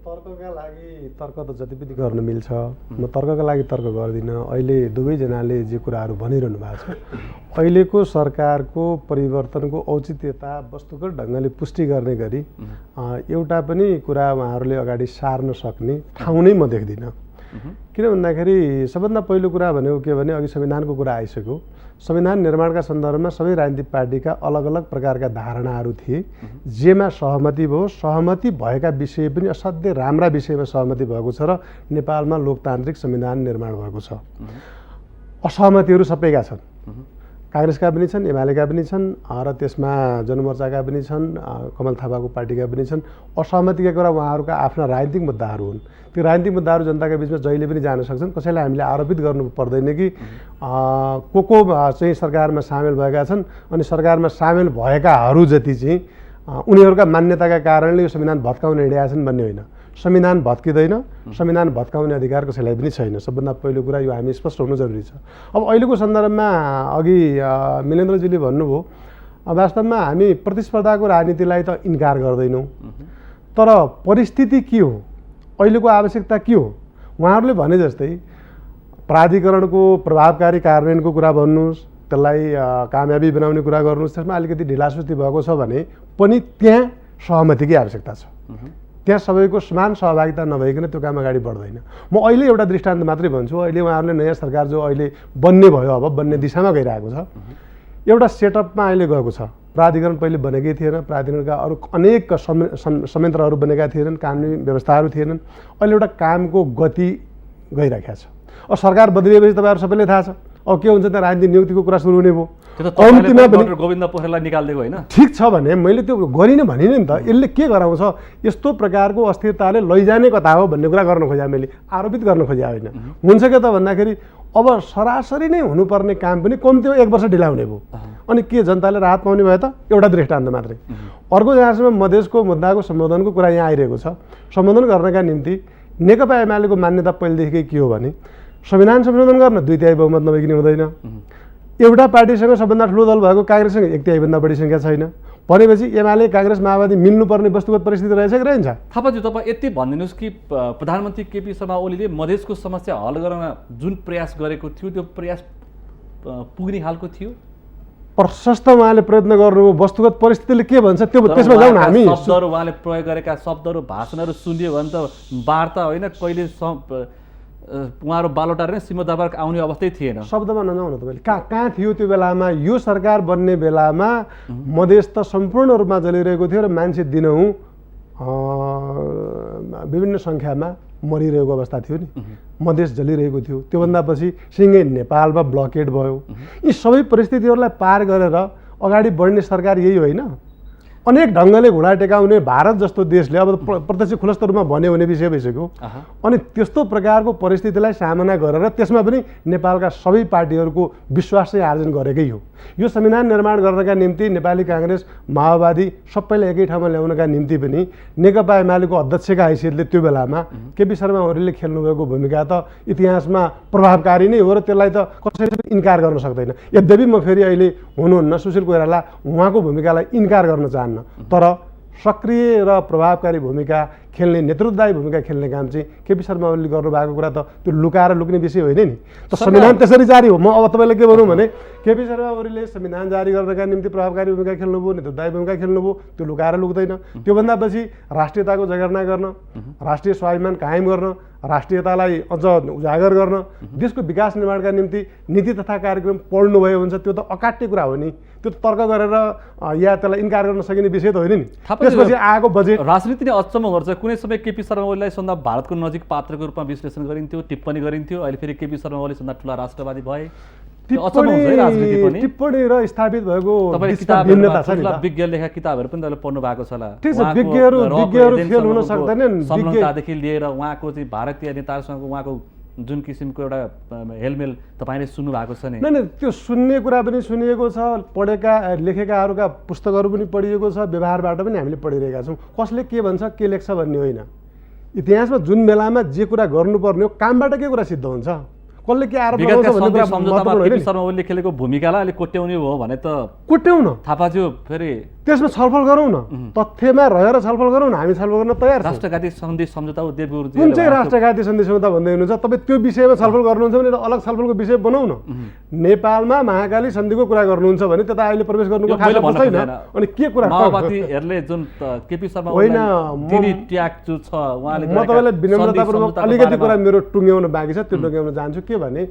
तर्कका लागि तर्क त जति पनि गर्न मिल्छ, म तर्कका लागि तर्क गर्दिनँ। अहिले दुवैजनाले जे कुराहरू भनिरहनु भएको छ, अहिलेको सरकारको परिवर्तनको औचित्यता वस्तुगत ढङ्गले पुष्टि गर्ने गरी एउटा पनि कुरा उहाँहरूले अगाडि सार्न सक्ने ठाउँ नै म देख्दिनँ। किन भन्दाखेरि सबभन्दा पहिलो कुरा भनेको के भने अघि संविधानको कुरा आइसक्यो। संविधान निर्माणका सन्दर्भमा सबै राजनीतिक पार्टीका अलग अलग प्रकारका धारणाहरू थिए, जेमा सहमति भयो। सहमति भएका विषय पनि असाध्यै राम्रा विषयमा सहमति भएको छ र नेपालमा लोकतान्त्रिक संविधान निर्माण भएको छ। असहमतिहरू सबैका छन्, काङ्ग्रेसका पनि छन्, एमालेका पनि छन् र त्यसमा जनमोर्चाका पनि छन्, कमल थापाको पार्टीका पनि छन्। असहमतिका कुरा उहाँहरूका आफ्ना राजनीतिक मुद्दाहरू हुन्। त्यो राजनीतिक मुद्दाहरू जनताका बिचमा जहिले पनि जान सक्छन्। कसैलाई हामीले आरोपित गर्नु पर्दैन कि को चाहिँ सरकारमा सामेल भएका छन् अनि सरकारमा सामेल भएकाहरू जति चाहिँ उनीहरूका मान्यताका कारणले यो संविधान भत्काउने हिँडेका छन् भन्ने होइन। संविधान भत्किँदैन, संविधान भत्काउने अधिकार कसैलाई पनि छैन। सबभन्दा पहिलो कुरा यो हामी स्पष्ट हुनु जरुरी छ। अब अहिलेको सन्दर्भमा अघि मिलेन्द्रजीले भन्नुभयो, वास्तवमा हामी प्रतिस्पर्धाको राजनीतिलाई त इन्कार गर्दैनौँ, तर परिस्थिति के हो, अहिलेको आवश्यकता के हो? उहाँहरूले भने जस्तै प्राधिकरणको प्रभावकारी कार्यान्वयनको कुरा भन्नुहोस्, त्यसलाई कामयाबी बनाउने कुरा गर्नुहोस्, त्यसमा अलिकति ढिलासुस्ती भएको छ भने पनि त्यहाँ सहमतिकै आवश्यकता छ। त्यहाँ सबैको समान सहभागिता नभइकन त्यो काम अगाडि बढ्दैन। म अहिले एउटा दृष्टान्त मात्रै भन्छु। अहिले उहाँहरूले नयाँ सरकार जो अहिले बन्ने भयो, अब बन्ने दिशामा गइरहेको छ, एउटा सेटअपमा अहिले गएको छ। प्राधिकरण पहिले बनेकै थिएन, प्राधिकरणका अरू अनेक संयन्त्रहरू बनेका थिएनन्, कानुनी व्यवस्थाहरू थिएनन्। अहिले एउटा कामको गति गइरहेको छ। अब सरकार बदलिएपछि तपाईँहरू सबैले थाहा छ अब के हुन्छ, त्यहाँ राजनीतिक नियुक्तिको कुरा सुरु हुने भयो। गोविन्द पोखरेललाई निकाल्दिएको होइन, ठिक छ भने मैले त्यो गरिनँ भनिनँ नि त। यसले के गराउँछ, यस्तो प्रकारको अस्थिरताले लैजाने कता हो भन्ने कुरा गर्न खोजेँ मैले, आरोपित गर्न खोजेँ होइन। हुन्छ के त भन्दाखेरि अब सरासरी नै हुनुपर्ने काम पनि कम्तीमा 1 वर्ष ढिला हुने भयो। अनि के जनताले राहत पाउने भयो त? एउटा दृष्टान्त मात्रै। अर्को जहाँसम्म मधेसको मुद्दाको सम्बोधनको कुरा यहाँ आइरहेको छ, सम्बोधन गर्नका निम्ति नेकपा एमालेको मान्यता पहिलेदेखि के हो भने संविधान संशोधन गर्न 2/3 बहुमत नभइकन हुँदैन। एउटा पार्टीसँग सबभन्दा ठुलो दल भएको काङ्ग्रेससँग 1/3 भन्दा बढी सङ्ख्या छैन भनेपछि एमाले काङ्ग्रेस माओवादी मिल्नुपर्ने वस्तुगत परिस्थिति रहेछ कि रहन्छ? थापाजी, तपाईँ यति भनिदिनुहोस् कि प्रधानमन्त्री केपी शर्मा ओलीले मधेसको समस्या हल गर्न जुन प्रयास गरेको थियो त्यो प्रयास पुग्ने खालको थियो? प्रशस्त उहाँले प्रयत्न गर्नुभयो। वस्तुगत परिस्थितिले के भन्छ त्यो त्यसमा जाउँ न हामी। शब्दहरू उहाँले प्रयोग गरेका शब्दहरू, भाषणहरू सुनियो भने त वार्ता होइन, कहिले उहाँहरू बालोटार नै सिंहदरबार आउने अवस्थै थिएन। शब्दमा नजाउँ न तपाईँले, कहाँ थियो त्यो बेलामा? यो सरकार बन्ने बेलामा मधेस त सम्पूर्ण रूपमा जलिरहेको थियो र मान्छे दिनहुँ विभिन्न सङ्ख्यामा मरिरहेको अवस्था थियो नि, मधेस जलिरहेको थियो। त्योभन्दा पछि सिँगै नेपालमा ब्लकेड भयो। यी सबै परिस्थितिहरूलाई पार गरेर अगाडि बढ्ने सरकार यही होइन? अनेक ढङ्गले घुँडा टेकाउने भारत जस्तो देशले अब प्रत्यक्ष खुलस्त रूपमा भन्यो भने विषय भइसक्यो। अनि त्यस्तो प्रकारको परिस्थितिलाई सामना गरेर त्यसमा पनि नेपालका सबै पार्टीहरूको विश्वास चाहिँ आर्जन गरेकै हो। यो संविधान निर्माण गर्नका निम्ति नेपाली काङ्ग्रेस, माओवादी सबैलाई एकै ठाउँमा ल्याउनका निम्ति पनि नेकपा एमालेको अध्यक्षका हैसियतले त्यो बेलामा केपी शर्मा ओलीले खेल्नुभएको भूमिका त इतिहासमा प्रभावकारी नै हो र त्यसलाई त कसैले पनि इन्कार गर्न सक्दैन। यद्यपि म फेरि अहिले हुनुहुन्न सुशील कोइराला, उहाँको भूमिकालाई इन्कार गर्न चाहन्न, तर सक्रिय र प्रभावकारी भूमिका खेल्ने, नेतृत्वदायी भूमिका खेल्ने काम चाहिँ केपी शर्मा ओलीले गर्नुभएको कुरा त त्यो लुकाएर लुक्ने विषय होइन नि। त संविधान त्यसरी जारी हो। म अब तपाईँलाई के भनौँ भने केपी शर्मा ओलीले संविधान जारी गर्नका निम्ति प्रभावकारी भूमिका खेल्नुभयो, नेतृत्वदायी भूमिका खेल्नुभयो, त्यो लुकाएर लुक्दैन। त्योभन्दा पछि राष्ट्रियताको जगेर्ना गर्न, राष्ट्रिय स्वाभिमान कायम गर्न, राष्ट्रियतालाई अझ उजागर गर्न, देशको विकास निर्माणका निम्ति नीति तथा कार्यक्रम पढ्नुभयो हुन्छ, त्यो त अकाट्य कुरा हो नि। त्यो तर्क गरेर या त्यसलाई इन्कार गर्न सकिने विषय त होइन नि। त्यसपछि आएको बजेट राजनीतिले अचम्म गर्छ। कुनै समय केपी शर्मा ओलीलाई सदा भारतको नजिक पात्रको रूपमा विश्लेषण गरिन्थ्यो, टिप्पणी गरिन्थ्यो। अहिले फेरि केपी शर्मा ओली सदा ठुला राष्ट्रवादी भए। टिप्पणी र स्थापित भएको भिन्नता छ नि। विज्ञ लेखा किताबहरू पनि तपाईँले पढ्नु भएको छ होला। विज्ञहरू फेल हुन सक्दैनन्। संलग्नतादेखि लिएर उहाँको चाहिँ भारतीय नेताहरूसँग उहाँको जुन किसिमको एउटा हेलमेल तपाईँले सुन्नु भएको छ नि? नै त्यो सुन्ने कुरा पनि सुनिएको छ, पढेका लेखेकाहरूका पुस्तकहरू पनि पढिएको छ, व्यवहारबाट पनि हामीले पढिरहेका छौँ। कसले के भन्छ के लेख्छ भन्ने होइन। इतिहासमा जुन बेलामा जे कुरा गर्नुपर्ने हो कामबाट के कुरा सिद्ध हुन्छ, कसले के आरोप लगाउँछ भन्ने कुरा महत्त्वपूर्ण होइन। केपी शर्मा ओलीले खेलेको भूमिकालाई अहिले कोट्याउने हो भने त कोट्याउन थापाज्यू फेरि त्यसमा छलफल गरौँ न, तथ्यमा रहेर छलफल गरौँ न। हामी छलफल गर्न तयार छौँ। राष्ट्रघाती सन्धि सम्झौता देवगुरुजी कुन चाहिँ राष्ट्रघाती सन्धि सम्झौता भन्दै हुनुहुन्छ तपाईँ? त्यो विषयमा छलफल गर्नुहुन्छ भने अलग छलफलको विषय बनाउँ न। नेपालमा महाकाली सन्धिको कुरा गर्नुहुन्छ भने त्यता अहिले प्रवेश गर्नुको खास छैन। अनि के कुरा माओवादीहरूले जुन केपी शर्मा होइन, ट्याग जो छ उहाँले म तपाईँलाई विनम्रतापूर्वक अलिकति कुरा मेरो टुङ्ग्याउन बाँकी छ, त्यो टुङ्ग्याउन चाहन्छु। के भने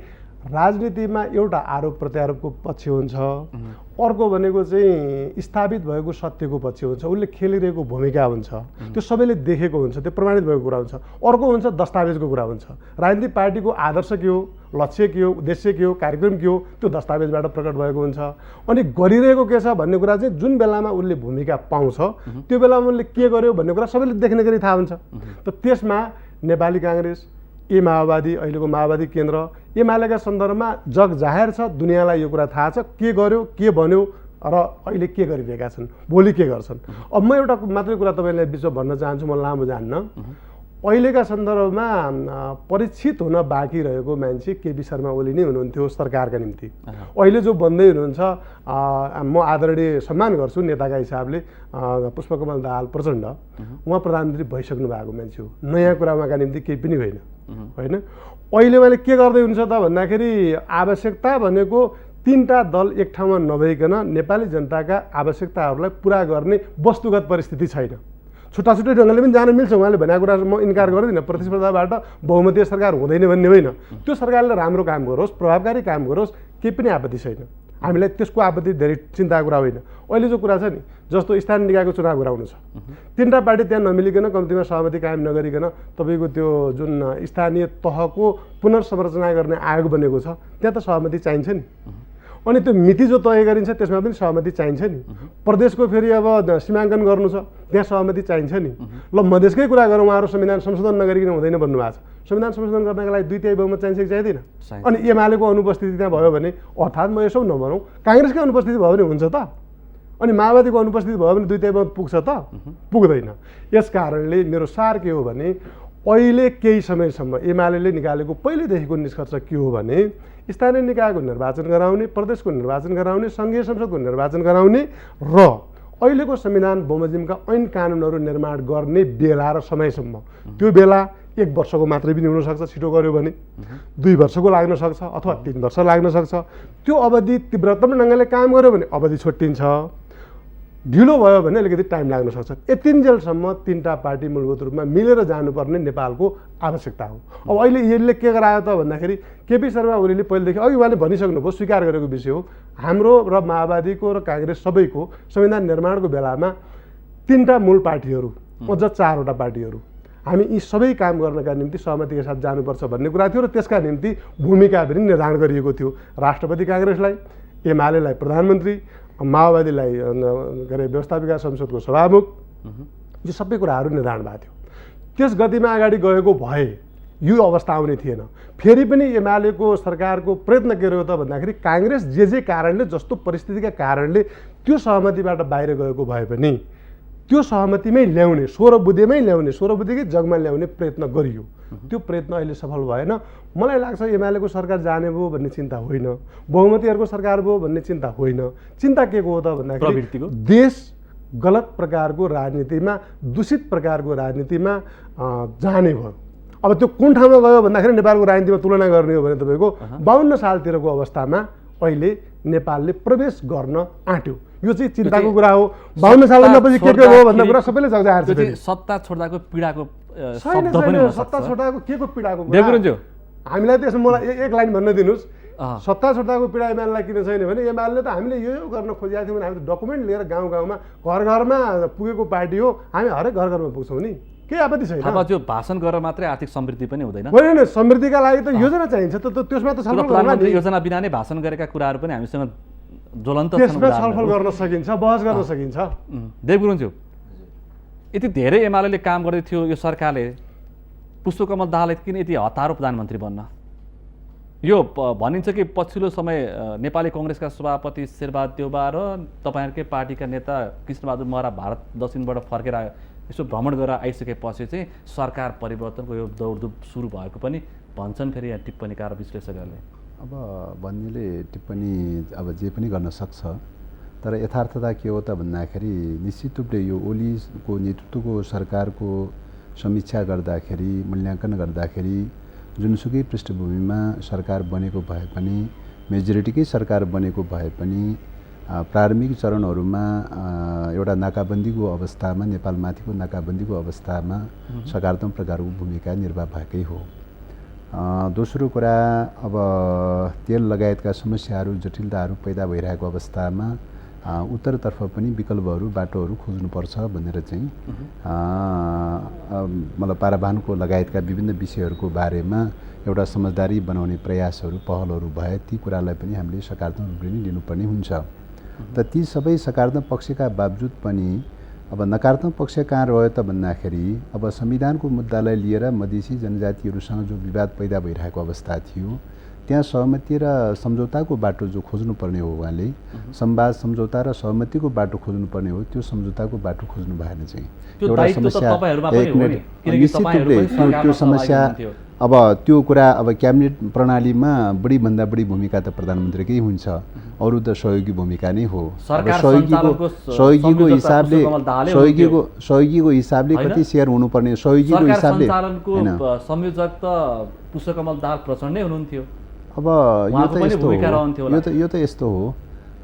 राजनीतिमा एउटा आरोप प्रत्यारोपको पक्ष हुन्छ, अर्को भनेको चाहिँ स्थापित भएको सत्यको पक्ष हुन्छ, उसले खेलिरहेको भूमिका हुन्छ, त्यो सबैले देखेको हुन्छ, त्यो प्रमाणित भएको कुरा हुन्छ। अर्को हुन्छ दस्तावेजको कुरा हुन्छ। राजनीतिक पार्टीको आदर्श के हो, लक्ष्य के हो, उद्देश्य के हो, कार्यक्रम के हो, त्यो दस्तावेजबाट प्रकट भएको हुन्छ। अनि गरिरहेको के छ भन्ने कुरा चाहिँ जुन बेलामा उसले भूमिका पाउँछ त्यो बेलामा उसले के गर्यो भन्ने कुरा सबैले देख्ने गरी थाहा हुन्छ। त त्यसमा नेपाली काङ्ग्रेस, माओवादी, अहिलेको माओवादी केन्द्र, एमालेका सन्दर्भमा जग जाहेर छ, दुनियाँलाई यो कुरा थाहा छ के गर्यो, के भन्यो र अहिले के गरिरहेका छन्, भोलि के गर्छन्। अब म एउटा मात्रै कुरा तपाईँलाई विश्व भन्न चाहन्छु, म लामो जान्न। अहिलेका सन्दर्भमा परीक्षित हुन बाँकी रहेको मान्छे केपी शर्मा ओली नै हुनुहुन्थ्यो सरकारका निम्ति। अहिले जो बन्दै हुनुहुन्छ, म आदरणीय सम्मान गर्छु नेताका हिसाबले, पुष्पकमल दाहाल प्रचण्ड, उहाँ प्रधानमन्त्री भइसक्नु भएको मान्छे हो। नयाँ कुरा उहाँका निम्ति केही पनि होइन। होइन, अहिले मैले के गर्दै हुनुहुन्छ त भन्दाखेरि आवश्यकता भनेको तीनटा दल एक ठाउँमा नभइकन नेपाली जनताका आवश्यकताहरूलाई पुरा गर्ने वस्तुगत परिस्थिति छैन। छुट्टा छुट्टै ढङ्गले पनि जान मिल्छ, उहाँले भनेको कुरा म इन्कार गर्दिनँ। प्रतिस्पर्धाबाट बहुमतीय सरकार हुँदैन भन्ने होइन, त्यो सरकारले राम्रो काम गरोस्, प्रभावकारी काम गरोस्, केही पनि आपत्ति छैन। हामीलाई त्यसको आपत्ति धेरै चिन्ताको कुरा होइन। अहिले जो कुरा छ नि, जस्तो स्थानीय निकायको चुनाव गराउनु छ, तीनटा पार्टी त्यहाँ नमिलिकन, कम्तीमा सहमति कायम नगरिकन तपाईँको त्यो जुन स्थानीय तहको पुनर्संरचना गर्ने आयोग बनेको छ त्यहाँ त सहमति चाहिन्छ नि। अनि त्यो मिति जो तय गरिन्छ त्यसमा पनि सहमति चाहिन्छ नि। प्रदेशको फेरि अब सीमाङ्कन गर्नु छ, त्यहाँ सहमति चाहिन्छ नि। ल मधेसकै कुरा गरौँ, उहाँहरू संविधान संशोधन नगरिकन हुँदैन भन्नुभएको छ। संविधान संशोधन गर्नका लागि 2/3 बहुमत चाहिन्छ कि चाहिँदैन? अनि एमालेको अनुपस्थिति त्यहाँ भयो भने, अर्थात् म यसो नभनौँ काङ्ग्रेसकै अनुपस्थिति भयो भने हुन्छ त, अनि माओवादीको अनुपस्थिति भयो भने 2/3 बहुमत पुग्छ त? पुग्दैन। यस कारणले मेरो सार के हो भने अहिले केही समयसम्म एमाले निकालेको पहिलेदेखिको निष्कर्ष के हो भने स्थानीय निकायको निर्वाचन गराउने, प्रदेशको निर्वाचन गराउने, सङ्घीय संसदको निर्वाचन गराउने र अहिलेको संविधान बमोजिमका ऐन कानुनहरू निर्माण गर्ने बेला र समयसम्म, त्यो बेला 1 वर्षको मात्रै पनि हुनसक्छ, छिटो गऱ्यो भने 2 वर्षको लाग्न सक्छ अथवा 3 वर्ष लाग्न सक्छ। त्यो अवधि तीव्रतम ढङ्गले काम गर्यो भने अवधि छुट्टिन्छ, ढिलो भयो भने अलिकति टाइम लाग्न सक्छ। यतिन्जेलसम्म तीनटा पार्टी मूलभूत रूपमा मिलेर जानुपर्ने नेपालको आवश्यकता हो। अब अहिले यसले के गरायो त भन्दाखेरि केपी शर्मा ओलीले पहिलेदेखि अघि उहाँले भनिसक्नुभयो, स्वीकार गरेको विषय हो, हाम्रो र माओवादीको र काङ्ग्रेस सबैको संविधान निर्माणको बेलामा 3टा मूल पार्टीहरू अझ 4वटा पार्टीहरू हामी यी सबै काम गर्नका निम्ति सहमतिका साथ जानुपर्छ भन्ने कुरा थियो र त्यसका निम्ति भूमिका पनि निर्धारण गरिएको थियो। राष्ट्रपति काङ्ग्रेसलाई, एमालेलाई प्रधानमन्त्री, माओवादीलाई के अरे व्यवस्थापिका संसदको सभामुख, यो सबै कुराहरू निर्धारण भएको थियो। त्यस गतिमा अगाडि गएको भए यो अवस्था आउने थिएन। फेरि पनि एमालेको सरकारको प्रयत्न के रह्यो त भन्दाखेरि काङ्ग्रेस जे कारणले, जस्तो परिस्थितिका कारणले त्यो सहमतिबाट बाहिर गएको भए पनि त्यो सहमतिमै ल्याउने, 16 बुँदेमै ल्याउने, 16 बुँदेकै जगमा ल्याउने प्रयत्न गरियो। त्यो प्रयत्न अहिले सफल भएन। मलाई लाग्छ एमालेको सरकार जाने भयो भन्ने चिन्ता होइन, बहुमतीहरूको सरकार भयो भन्ने चिन्ता होइन। चिन्ता के को हो त भन्दाखेरि देश गलत प्रकारको राजनीतिमा, दूषित प्रकारको राजनीतिमा जाने भयो। अब त्यो कुन ठाउँमा गयो भन्दाखेरि नेपालको राजनीतिमा तुलना गर्ने हो भने तपाईँको 52 सालतिरको अवस्थामा अहिले नेपालले प्रवेश गर्न आँट्यो। यो चाहिँ चिन्ताको कुरा हो। 52 सालभन्दा पछि के हो भन्ने कुरा सबैले जाहेर छ। सत्ता छोड्दाको पीडाको छैन, सत्ता छोड्दाको के को पीडाको कुरा? हामीलाई त्यसमा मलाई एक लाइन भन्न दिनुहोस्। सत्ता छोड्दाको पीडा एमालेलाई किन छैन भने एमाले त हामीले यो गर्न खोजेका थियौँ भने हामी त डकुमेन्ट लिएर गाउँ गाउँमा घर घरमा पुगेको पार्टी हो। हामी हरेक घर घरमा पुग्छौँ नि, केही आपत्ति छैन। अब त्यो भाषण गरेर मात्रै आर्थिक समृद्धि पनि हुँदैन। होइन, समृद्धिका लागि त योजना चाहिन्छ। त्यसमा त प्रधानमन्त्री योजना बिना नै भाषण गरेका कुराहरू पनि हामीसँग ज्वलन्त छन्। त्यसमा छलफल गर्न सकिन्छ, बहस गर्न सकिन्छ। देवगुरुज्यू, यति धेरै एमाले काम गर्दै थियो यो सरकारले, पुष्पकमल दाहालले किन यति हतारो प्रधानमन्त्री बन्न? यो भनिन्छ कि पछिल्लो समय नेपाली कङ्ग्रेसका सभापति शेरबहादुर देउवा र तपाईँहरूकै पार्टीका नेता कृष्णबहादुर महरा भारत दक्षिणबाट फर्केर यसो भ्रमण गरेर आइसकेपछि चाहिँ सरकार परिवर्तनको यो दौडधुप सुरु भएको पनि भन्छन् फेरि यहाँ टिप्पणीकार विश्लेषकहरूले। अब भन्नेले टिप्पणी अब जे पनि गर्न सक्छ, तर यथार्थता के हो त भन्दाखेरि निश्चित रूपले यो ओलीको नेतृत्वको सरकारको समीक्षा गर्दाखेरि, मूल्याङ्कन गर्दाखेरि जुनसुकै पृष्ठभूमिमा सरकार बनेको भए पनि, मेजोरिटीकै सरकार बनेको भए पनि प्रारम्भिक चरणहरूमा एउटा नाकाबन्दीको अवस्थामा, नेपालमाथिको नाकाबन्दीको अवस्थामा सकारात्मक प्रकारको भूमिका निर्वाह भएकै हो। दोस्रो कुरा, अब तेल लगायतका समस्याहरू, जटिलताहरू पैदा भइरहेको अवस्थामा उत्तरतर्फ पनि विकल्पहरू, बाटोहरू खोज्नुपर्छ भनेर चाहिँ मतलब पारावाहनको लगायतका विभिन्न विषयहरूको बारेमा एउटा समझदारी बनाउने प्रयासहरू, पहलहरू भए ती कुरालाई पनि हामीले सकारात्मक रूपले नै लिनुपर्ने हुन्छ। त ती सबै सकारात्मक पक्षका बावजुद पनि अब नकारात्मक पक्ष कहाँ रह्यो त भन्दाखेरि अब संविधानको मुद्दालाई लिएर मधेसी जनजातिहरूसँग जो विवाद पैदा भइरहेको अवस्था थियो, त्यहाँ सहमति र सम्झौताको बाटो जो खोज्नुपर्ने हो, उहाँले संवाद, सम्झौता र सहमतिको बाटो खोज्नुपर्ने हो, त्यो सम्झौताको बाटो खोज्नु भएन। चाहिँ एउटा समस्या, निश्चित रूपले त्यो समस्या। अब त्यो कुरा अब क्याबिनेट प्रणालीमा बढीभन्दा बढी भूमिका त प्रधानमन्त्रीकै हुन्छ, अरू त सहयोगी भूमिका नै हो। सहयोगीको हिसाबले कति सेयर हुनुपर्ने, सहयोगीको हिसाबले संयोजक त पुष्पकमल दाहाल प्रचण्ड नै हुनुहुन्थ्यो। अब यो त यस्तो हो,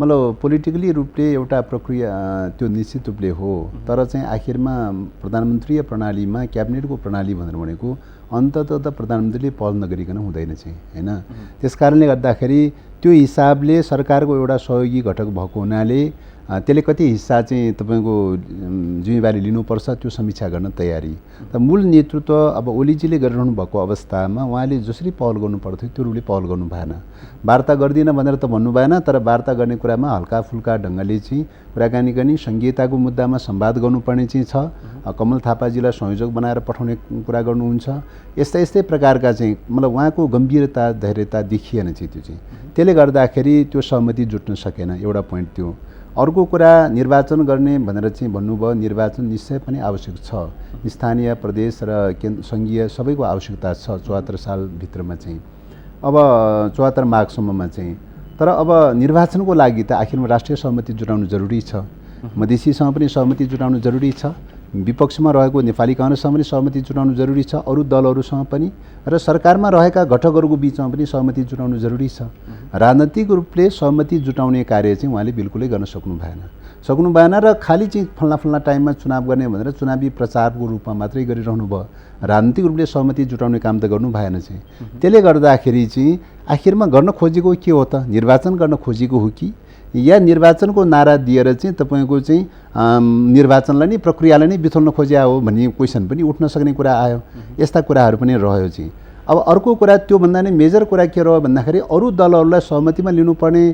मतलब पोलिटिकली रूपले एउटा प्रक्रिया त्यो निश्चित रूपले हो, तर चाहिँ आखिरमा प्रधानमन्त्रीय प्रणालीमा क्याबिनेटको प्रणाली भनेर भनेको अन्ततः त प्रधानमन्त्रीले पहल नगरिकन हुँदैन चाहिँ, होइन? त्यस कारणले गर्दाखेरि त्यो हिसाबले सरकारको एउटा सहयोगी घटक भएको हुनाले त्यसले कति हिस्सा चाहिँ तपाईँको जिम्मेवारी लिनुपर्छ त्यो समीक्षा गर्न तयारी। त मूल नेतृत्व अब ओलीजीले गरिरहनु भएको अवस्थामा उहाँले जसरी पहल गर्नुपर्थ्यो त्यो रूपले पहल गर्नु भएन। वार्ता गर्दिनँ भनेर त भन्नु भएन, तर वार्ता गर्ने कुरामा हल्का फुल्का ढङ्गले चाहिँ कुराकानी गर्ने, सङ्घीयताको मुद्दामा संवाद गर्नुपर्ने चाहिँ छ। कमल थापाजीलाई संयोजक बनाएर पठाउने कुरा गर्नुहुन्छ। यस्तै प्रकारका चाहिँ मतलब उहाँको गम्भीरता, धैर्यता देखिएन चाहिँ त्यो चाहिँ, त्यसले गर्दाखेरि त्यो सहमति जुट्न सकेन। एउटा पोइन्ट त्यो। अर्को कुरा, निर्वाचन गर्ने भनेर चाहिँ भन्नुभयो, निर्वाचन निश्चय पनि आवश्यक छ, स्थानीय, प्रदेश र सङ्घीय सबैको आवश्यकता छ 74 सालभित्रमा चाहिँ, अब 74 माघसम्ममा चाहिँ। तर अब निर्वाचनको लागि त आखिरमा राष्ट्रिय सहमति जुटाउनु जरुरी छ, मधेसीसँग पनि सहमति जुटाउनु जरुरी छ, विपक्षमा रहेको नेपाली काङ्ग्रेससँग पनि सहमति जुटाउनु जरुरी छ, अरू दलहरूसँग पनि, र सरकारमा रहेका घटकहरूको बिचमा पनि सहमति जुटाउनु जरुरी छ। राजनैतिक रूपले सहमति जुटाउने कार्य चाहिँ उहाँले बिल्कुलै गर्न सक्नु भएन र खालि चाहिँ फल्ना टाइममा चुनाव गर्ने भनेर चुनावी प्रचारको रूपमा मात्रै गरिरहनु भयो। राजनीतिक रूपले सहमति जुटाउने काम त गर्नु भएन चाहिँ। त्यसले गर्दाखेरि चाहिँ आखिरमा गर्न खोजेको के हो त? निर्वाचन गर्न खोजेको हो कि या निर्वाचनको नारा दिएर चाहिँ तपाईँको चाहिँ निर्वाचनलाई नै प्रक्रियालाई नै बिथोल्न खोज्या हो भन्ने क्वेसन पनि उठ्न सक्ने कुरा आयो। यस्ता कुराहरू पनि रह्यो चाहिँ। अब अर्को कुरा त्योभन्दा नै मेजर कुरा के रह्यो भन्दाखेरि अरू दलहरूलाई सहमतिमा लिनुपर्ने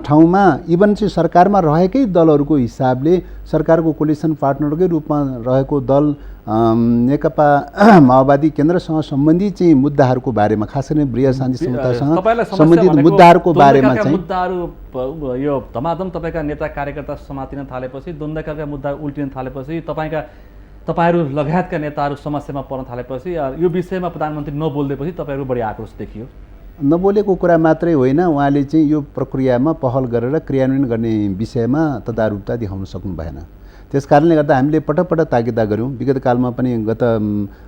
ठाउँमा इभन चाहिँ सरकारमा रहेकै दलहरूको हिसाबले सरकारको कोलिसन पार्टनरकै रूपमा रहेको दल नेकपा माओवादी केन्द्रसँग सम्बन्धित चाहिँ मुद्दाहरूको बारेमा खास गरी बृहत शान्ति संस्थासँग सम्बन्धित मुद्दाहरूको बारेमा चाहिँ मुद्दाहरू यो धमाधम तपाईँका नेता कार्यकर्ता समातिन थालेपछि द्वन्द्वका मुद्दा उल्टिन थालेपछि तपाईँहरू लगायतका नेताहरू समस्यामा पर्न थालेपछि यो विषयमा प्रधानमन्त्री नबोल्दैपछि तपाईँहरू बढी आक्रोश देखियो। नबोलेको कुरा मात्रै होइन, उहाँले चाहिँ यो प्रक्रियामा पहल गरेर क्रियान्वयन गर्ने विषयमा तदारुकता देखाउन सक्नु भएन। त्यस कारणले गर्दा हामीले पटक पटक ताकिदा गऱ्यौँ। विगत कालमा पनि गत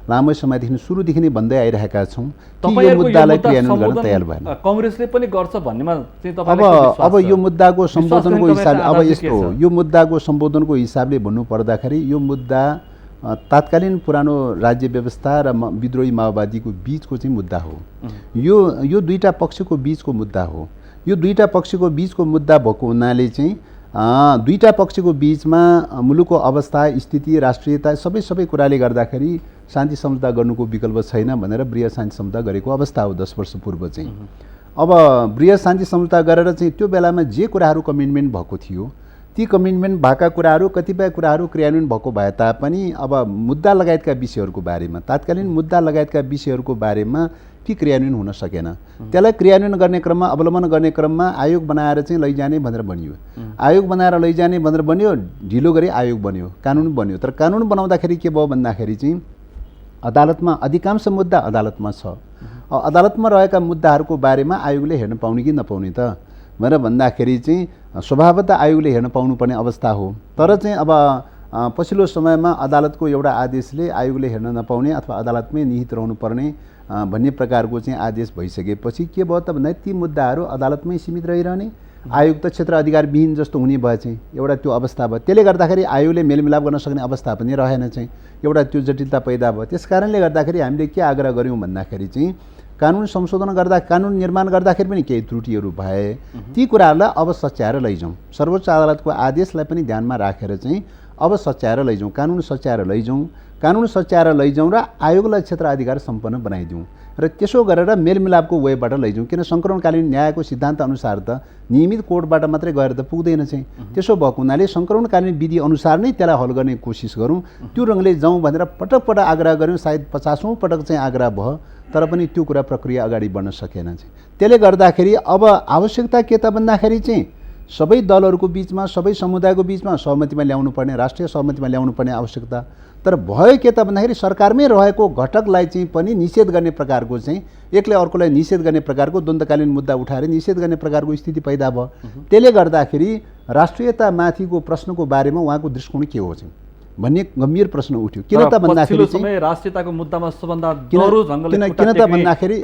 लामो समयदेखि सुरुदेखि नै भन्दै आइरहेका छौँ कि यो मुद्दालाई क्रियान्वयन गर्न तयार भएन। कांग्रेसले पनि गर्छ भन्नेमा चाहिँ अब यो मुद्दाको सम्बोधनको हिसाबले अब यस्तो हो, यो मुद्दाको सम्बोधनको हिसाबले भन्नुपर्दाखेरि यो मुद्दा तात्कालीन पुरानो राज्य व्यवस्था र विद्रोही माओवादीको बीचको चाहिँ मुद्दा हो। यो दुईटा पक्षको बीचको मुद्दा हो। यो दुईटा पक्षको बीचको मुद्दा भएको हुनाले चाहिँ दुईटा पक्षको बीचमा मुलुकको अवस्था, स्थिति, राष्ट्रियता सबै कुराले गर्दाखेरि शान्ति सम्झौता गर्नुको विकल्प छैन भनेर बृहत शान्ति सम्झौता गरेको अवस्था हो 10 वर्ष पूर्व चाहिँ। अब बृहत शान्ति सम्झौता गरेर चाहिँ त्यो बेलामा जे कुराहरू कमिटमेन्ट भएको थियो ती कमिटमेन्ट भएका कुराहरू कतिपय कुराहरू क्रियान्वयन भएको भए तापनि अब मुद्दा लगायतका विषयहरूको बारेमा, तात्कालीन मुद्दा लगायतका विषयहरूको बारेमा ती क्रियान्वयन हुन सकेन। त्यसलाई क्रियान्वयन गर्ने क्रममा, अवलम्बन गर्ने क्रममा आयोग बनाएर चाहिँ लैजाने भनेर बनियो। आयोग बनाएर लैजाने भनेर बन्यो, ढिलो गरी आयोग बन्यो, कानुन बन्यो। तर कानुन बनाउँदाखेरि के भयो भन्दाखेरि चाहिँ अदालतमा अधिकांश मुद्दा अदालतमा छ। अदालतमा रहेका मुद्दाहरूको बारेमा आयोगले हेर्न पाउने कि नपाउने त भनेर भन्दाखेरि चाहिँ स्वभावतः आयोगले हेर्न पाउनुपर्ने अवस्था हो। तर चाहिँ अब पछिल्लो समयमा अदालतको एउटा आदेशले आयोगले हेर्न नपाउने अथवा अदालतमै निहित रहनुपर्ने भन्ने प्रकारको चाहिँ आदेश भइसकेपछि के भयो त भन्दा ती मुद्दाहरू अदालतमै सीमित रहिरहने, आयोग त क्षेत्र अधिकारविहीन जस्तो हुने भए चाहिँ एउटा त्यो अवस्था भयो। त्यसले गर्दाखेरि आयोगले मेलमिलाप गर्न सक्ने अवस्था पनि रहेन चाहिँ, एउटा त्यो जटिलता पैदा भयो। त्यस कारणले गर्दाखेरि हामीले के आग्रह गऱ्यौँ भन्दाखेरि चाहिँ कानुन संशोधन गर्दा, कानुन निर्माण गर्दाखेरि पनि केही त्रुटिहरू भए ती कुराहरूलाई अब सच्याएर लैजाउँ। सर्वोच्च अदालतको आदेशलाई पनि ध्यानमा राखेर चाहिँ अब सच्याएर लैजाउँ, कानुन सच्याएर लैजाउँ र आयोगलाई क्षेत्र अधिकार सम्पन्न बनाइदिउँ र त्यसो गरेर मेलमिलापको वेबाट लैजाउँ। किन सङ्कलनकालीन न्यायको सिद्धान्त अनुसार त नियमित कोर्टबाट मात्रै गएर त पुग्दैन चाहिँ। त्यसो भएको हुनाले सङ्कलनकालीन विधि अनुसार नै त्यसलाई हल गर्ने कोसिस गरौँ, त्यो रङले जाउँ भनेर पटक पटक आग्रह गऱ्यौँ। सायद 50औं पटक चाहिँ आग्रह भयो, तर पनि त्यो कुरा प्रक्रिया अगाडि बढ्न सकेन चाहिँ। त्यसले गर्दाखेरि अब आवश्यकता के त भन्दाखेरि चाहिँ सबै दलहरूको बिचमा, सबै समुदायको बिचमा सहमतिमा ल्याउनु पर्ने, राष्ट्रिय सहमतिमा ल्याउनु पर्ने आवश्यकता। तर भयो के त भन्दाखेरि सरकारमै रहेको घटकलाई चाहिँ पनि निषेध गर्ने प्रकारको चाहिँ, एकले अर्कोलाई निषेध गर्ने प्रकारको द्वन्द्वकालीन मुद्दा उठाएर निषेध गर्ने प्रकारको स्थिति पैदा भयो। त्यसले गर्दाखेरि राष्ट्रियतामाथिको प्रश्नको बारेमा उहाँको दृष्टिकोण के हो चाहिँ भन्ने गम्भीर प्रश्न उठ्यो। किन त भन्दाखेरि चाहिँ राष्ट्रियताको मुद्दामा सबभन्दा किन त भन्दाखेरि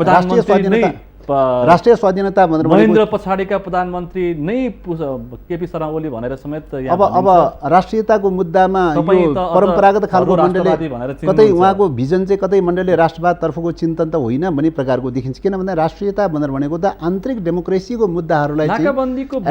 राष्ट्रिय स्वाधीनता भनेर महेन्द्र पछाडिका प्रधानमन्त्री नै केपी शर्मा ओली भनेर समेत अब राष्ट्रियताको मुद्दामा यो परम्परागत खालको मण्डलले कतै उहाँको भिजन चाहिँ कतै मण्डलले राष्ट्रवाद तर्फको चिन्तन त होइन भन्ने प्रकारको देखिन्छ। किन भन्दा राष्ट्रियता भनेर भनेको त आन्तरिक डेमोक्रेसीको मुद्दाहरूलाई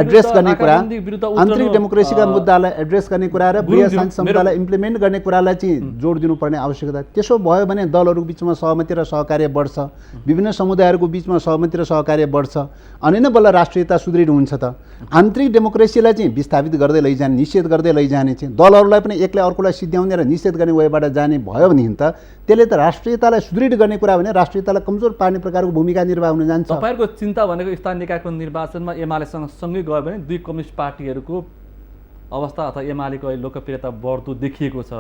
एड्रेस गर्ने कुरा, आन्तरिक डेमोक्रेसीका मुद्दालाई एड्रेस गर्ने कुरा र बृहत शान्ति सम्झौतालाई इम्प्लिमेन्ट गर्ने कुरालाई चाहिँ जोड दिनुपर्ने आवश्यकता। त्यसो भयो भने दलहरूको बिचमा सहमति र सहकार्य बढ्छ, विभिन्न समुदायहरूको बिचमा सहमति र सहकार्य बढ्छ, अनि नै बल्ल राष्ट्रियता सुदृढ हुन्छ। त आन्तरिक डेमोक्रेसीलाई चाहिँ विस्थापित गर्दै लैजाने, निषेध गर्दै लैजाने चाहिँ, दलहरूलाई पनि एकले अर्कोलाई सिद्ध्याउने र निषेध गर्ने वेबाट जाने भयो भने त त्यसले त राष्ट्रियतालाई सुदृढ गर्ने कुरा भने राष्ट्रियतालाई कमजोर पार्ने प्रकारको भूमिका निर्वाह हुन जान्छ। तपाईँहरूको चिन्ता भनेको स्थानीय निकायको निर्वाचनमा एमालेसँग सँगै गयो भने दुई कम्युनिस्ट पार्टीहरूको अवस्था अथवा एमालेको लोकप्रियता बढ्दो देखिएको छ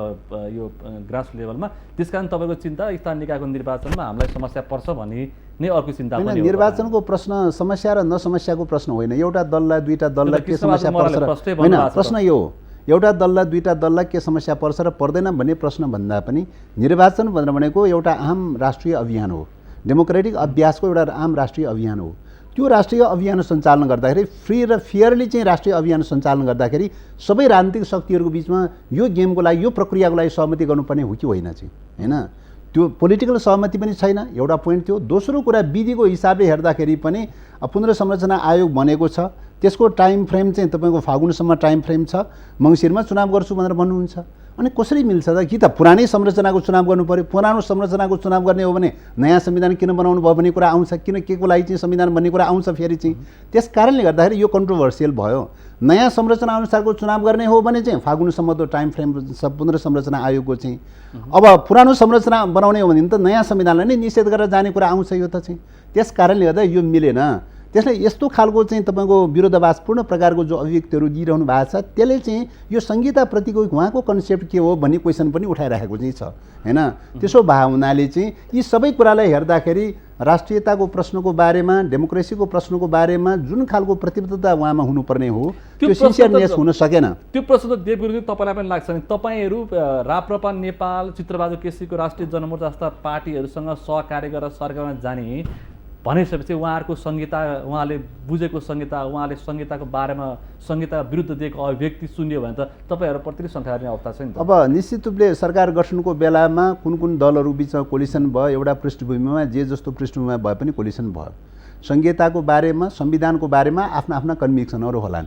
यो ग्रास लेभलमा। त्यसकारण तपाईँको चिन्ता स्थानीय निकायको निर्वाचनमा हामीलाई समस्या पर्छ भन्ने नै अर्को चिन्ता पनि हो। निर्वाचनको प्रश्न समस्या र नसमस्याको प्रश्न होइन, एउटा दललाई दुईटा दललाई के समस्या पर्छ होइन, प्रश्न यो एउटा दललाई दुईटा दललाई के समस्या पर्छ र पर्दैन भन्ने प्रश्न भन्दा पनि निर्वाचन भनेर भनेको एउटा आम राष्ट्रिय अभियान हो, डेमोक्रेटिक अभ्यासको एउटा आम राष्ट्रिय अभियान हो। त्यो राष्ट्रिय अभियान सञ्चालन गर्दाखेरि फ्री र फेयरली चाहिँ राष्ट्रिय अभियान सञ्चालन गर्दाखेरि सबै राजनीतिक शक्तिहरूको बिचमा यो गेमको लागि, यो प्रक्रियाको लागि सहमति गर्नुपर्ने हो कि होइन चाहिँ, होइन? त्यो पोलिटिकल सहमति पनि छैन, एउटा पोइन्ट थियो। दोस्रो कुरा विधिको हिसाबले हेर्दाखेरि पनि पुनर्संरचना आयोग बनेको छ, त्यसको टाइम फ्रेम चाहिँ तपाईँको फागुनसम्म टाइम फ्रेम छ, मङ्सिरमा चुनाव गर्छु भनेर भन्नुहुन्छ। अनि कसरी मिल्छ त? कि त पुरानै संरचनाको चुनाव गर्नु पर्यो? पुरानो संरचनाको चुनाव गर्ने हो भने नयाँ संविधान किन बनाउनु भयो भन्ने कुरा आउँछ, किन के को लागि चाहिँ संविधान भन्ने कुरा आउँछ फेरि चाहिँ। त्यस कारणले गर्दाखेरि यो कन्ट्रोभर्सियल भयो। नयाँ संरचना अनुसारको चुनाव गर्ने हो भने चाहिँ फागुनसम्म त टाइम फ्रेम पुनर्संरचना आयोगको चाहिँ। अब पुरानो संरचना बनाउने हो भने त नयाँ संविधानलाई नै निषेध गरेर जाने कुरा आउँछ यो त चाहिँ। त्यस कारणले गर्दा यो मिलेन। त्यसले यस्तो खालको चाहिँ तपाईँको विरोधाभासपूर्ण प्रकारको जो अभिव्यक्तिहरू दिइरहनु भएको छ, त्यसले चाहिँ यो संहिताप्रतिको उहाँको कन्सेप्ट के हो भन्ने क्वेसन पनि उठाइरहेको चाहिँ छ हैन। त्यसो भए हुनाले चाहिँ यी सबै कुरालाई हेर्दाखेरि राष्ट्रियताको प्रश्नको बारेमा, डेमोक्रेसीको प्रश्नको बारेमा जुन खालको प्रतिबद्धता उहाँमा हुनुपर्ने हो त्यो सिन्सियरनेस हुन सकेन। त्यो प्रश्न त देव गुरुङ तपाईँलाई पनि लाग्छ नि? तपाईँहरू राप्रपा नेपाल, चित्रबहादुर केसीको राष्ट्रिय जनमोर्चा जस्ता पार्टीहरूसँग सहकार्य गरेर सरकारमा जाने भनिसकेपछि उहाँहरूको संहिता, उहाँले बुझेको संहिता, उहाँले संहिताको बारेमा, संहिता विरुद्ध दिएको अभिव्यक्ति सुन्यो भने त तपाईँहरूप्रति शङ्का गर्ने अवस्था छ नि त। अब निश्चित रूपले सरकार गठनको बेलामा कुन कुन दलहरू बिचमा कोलिसन भयो, एउटा पृष्ठभूमिमा जे जस्तो पृष्ठभूमिमा भए पनि कोलिसन भयो। संहिताको बारेमा, संविधानको बारेमा आफ्ना आफ्ना कन्भिक्सनहरू होलान्।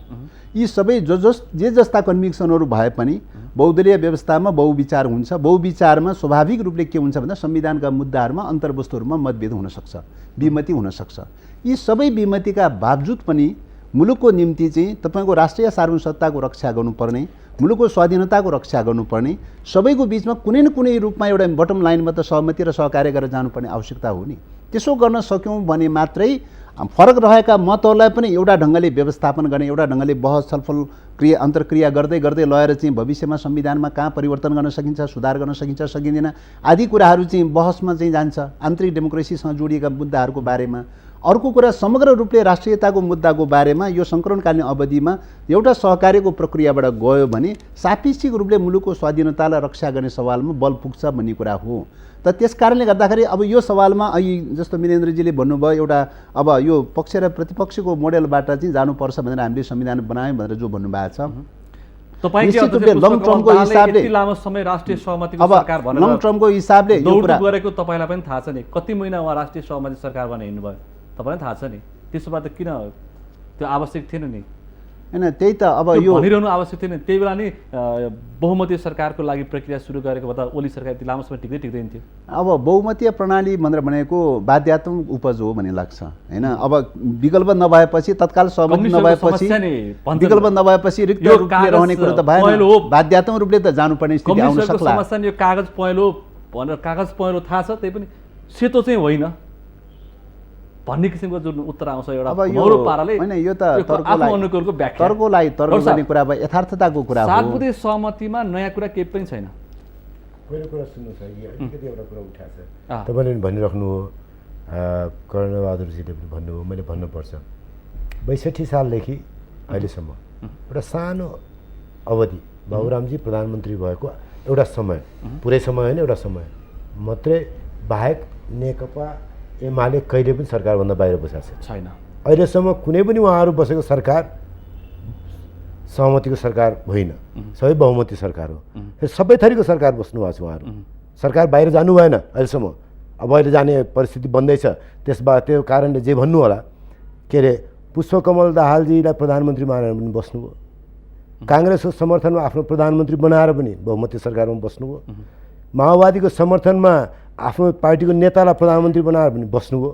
यी सबै जे जस्ता कन्भिक्सनहरू भए पनि बहुदलीय व्यवस्थामा बहुविचार हुन्छ। बहुविचारमा स्वाभाविक रूपले के हुन्छ भन्दा संविधानका मुद्दाहरूमा, अन्तर्वस्तुहरूमा मतभेद हुनसक्छ, विमति हुनसक्छ। यी सबै विमतिका बावजुद पनि मुलुकको निम्ति चाहिँ तपाईँको राष्ट्रिय सार्वभौमसत्ताको रक्षा गर्नुपर्ने, मुलुकको स्वाधीनताको रक्षा गर्नुपर्ने, सबैको बिचमा कुनै न कुनै रूपमा एउटा बटम लाइनमा त सहमति र सहकार्य गरेर जानुपर्ने आवश्यकता हो नि। त्यसो गर्न सक्यौँ भने मात्रै फरक रहेका मतहरूलाई पनि एउटा ढङ्गले व्यवस्थापन गर्ने, एउटा ढङ्गले बहस छलफल अन्तर्क्रिया गर्दै गर्दै लगेर चाहिँ भविष्यमा संविधानमा कहाँ परिवर्तन गर्न सकिन्छ, सुधार गर्न सकिन्छ, सकिँदैन आदि कुराहरू चाहिँ बहसमा चाहिँ जान्छ। आन्तरिक डेमोक्रेसीसँग जोडिएका मुद्दाहरूको बारेमा। अर्को कुरा समग्र रूपले राष्ट्रियताको मुद्दाको बारेमा यो सङ्कलनकालीन अवधिमा एउटा सहकार्यको प्रक्रियाबाट गयो भने सापेक्षिक रूपले मुलुकको स्वाधीनतालाई रक्षा गर्ने सवालमा बल पुग्छ भन्ने कुरा हो। त त्यस कारणले गर्दाखेरि अब यो सवालमा अहिले जस्तो मिनेन्द्रजीले भन्नुभयो एउटा अब यो पक्ष र प्रतिपक्षको मोडेलबाट चाहिँ जानुपर्छ भनेर हामीले संविधान बनायौँ भनेर जो भन्नुभएको छ, निश्चित रूपले लङ टर्मको हिसाबले लामो समय राष्ट्रिय सहमतिको सरकार भनेर लङ टर्मको हिसाबले यो कुरा गरेको तपाईँलाई पनि थाहा छ नि? कति महिना उहाँ राष्ट्रिय सहमति सरकार भनेर हिँड्नुभयो तपाईँलाई थाहा छ नि? त्यसो भए त किन त्यो आवश्यक थिएन नि? हैन, त्यही त अब यो भनिरहनु आवश्यक थिएन। त्यही बेला नि बहुमतीय सरकारको लागि प्रक्रिया सुरु गरेको भए त ओली सरकार यति लामो समय टिक्दैन थियो। अब बहुमतीय प्रणाली भनेर भनेको बाध्यात्मक उपज हो भन्ने लाग्छ हैन। अब विकल्प नभएपछि, तत्काल सहमति नभएपछि, विकल्प नभएपछि रिक्त रूपले रहने कुरा त भएन, बाध्यात्मक रूपले त जानुपर्ने स्थिति आउन सक्ला। समस्या नि यो कागज पहेँलो भनेर, कागज पहेँलो थाहा छ, त्यही पनि सेतो चाहिँ होइन भन्ने किसिमको जुन उत्तर आउँछ एउटा नौलो पाराले। हैन, यो त तर्कलाई तर्क गर्ने कुरा भयो, यथार्थताको कुरा हो। सातबुधे सहमतिमा नयाँ कुरा केही पनि छैन। पहिलो कुरा सुन्नुहोस् है, अलिकति एउटा कुरा उठाएको छ। तपाईँले पनि भनिराख्नु हो, कर्णबहादुरजीले पनि भन्नुभयो, मैले भन्नुपर्छ 62 सालदेखि अहिलेसम्म एउटा सानो अवधि बाबुरामजी प्रधानमन्त्री भएको एउटा समय, पुरै समय होइन, एउटा समय मात्रै बाहेक नेकपा एमाले कहिले पनि सरकारभन्दा बाहिर बसेको छैन। अहिलेसम्म कुनै पनि उहाँहरू बसेको सरकार सहमतिको सरकार होइन, सबै बहुमती सरकार हो। सबै थरीको सरकार बस्नुभएको छ उहाँहरू। सरकार बाहिर जानु भएन अहिलेसम्म। अब अहिले जाने परिस्थिति बन्दैछ। त्यो कारणले जे भन्नु होला, के अरे पुष्पकमल दाहालजीलाई प्रधानमन्त्री मानेर पनि बस्नुभयो, काङ्ग्रेसको समर्थनमा आफ्नो प्रधानमन्त्री बनाएर पनि बहुमती सरकारमा बस्नुभयो, माओवादीको समर्थनमा आफ्नो पार्टीको नेतालाई प्रधानमन्त्री बनाएर पनि बस्नुभयो,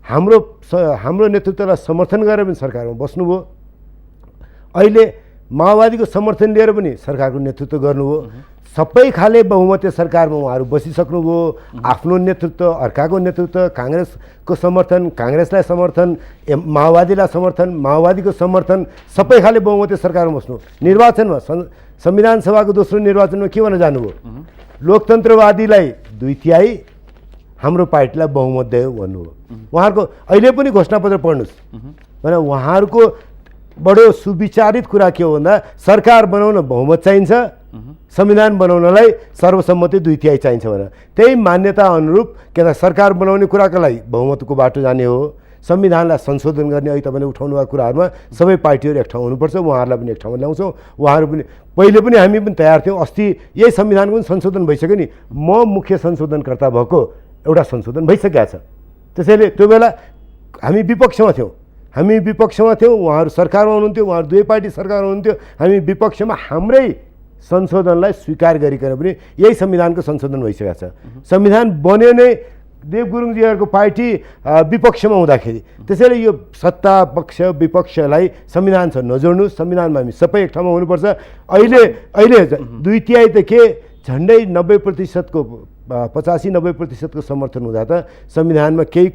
हाम्रो नेतृत्वलाई समर्थन गरेर पनि सरकारमा बस्नुभयो, अहिले माओवादीको समर्थन लिएर पनि सरकारको नेतृत्व गर्नुभयो। सबै खाले बहुमतीय सरकारमा उहाँहरू बसिसक्नुभयो। आफ्नो नेतृत्व, अर्काको नेतृत्व, काङ्ग्रेसको समर्थन, काङ्ग्रेसलाई समर्थन, माओवादीलाई समर्थन, माओवादीको समर्थन, सबै खाले बहुमतीय सरकारमा बस्नु। निर्वाचनमा संविधान सभाको दोस्रो निर्वाचनमा के भन्न जानुभयो? लोकतन्त्रवादीलाई 2/3, हाम्रो पार्टीलाई बहुमत दियो भन्नुभयो। उहाँहरूको अहिले पनि घोषणापत्र पढ्नुहोस् भने उहाँहरूको बडो सुविचारित कुरा के हो भन्दा सरकार बनाउन बहुमत चाहिन्छ, संविधान बनाउनलाई सर्वसम्मति 2/3 चाहिन्छ भनेर। त्यही मान्यता अनुरूप के त सरकार बनाउने कुराको लागि बहुमतको बाटो जाने हो। संविधानलाई संशोधन गर्ने अहिले तपाईँले उठाउनु भएको कुराहरूमा सबै पार्टीहरू एक ठाउँ हुनुपर्छ। उहाँहरूलाई पनि एक ठाउँमा ल्याउँछौँ। उहाँहरू पनि पहिले पनि हामी पनि तयार थियौँ। अस्ति यही संविधानको पनि संशोधन भइसक्यो नि। म मुख्य संशोधनकर्ता भएको एउटा संशोधन भइसकेको छ। त्यसैले त्यो बेला हामी विपक्षमा थियौँ। हामी विपक्षमा थियौँ, उहाँहरू सरकारमा हुनुहुन्थ्यो, उहाँहरू दुवै पार्टी सरकारमा हुनुहुन्थ्यो, हामी विपक्षमा हाम्रै संशोधनलाई स्वीकार गरिकन पनि यही संविधानको संशोधन भइसकेको छ। संविधान बन्यो नै देव गुरुङजीहरूको पार्टी विपक्षमा हुँदाखेरि, त्यसैले यो सत्ता पक्ष विपक्षलाई संविधानसँग नजोड्नु, संविधानमा हामी सबै एक ठाउँमा हुनुपर्छ। अहिले 2/3 त के झन्डै 90%को 85-90%को समर्थन हुँदा त संविधानमा केही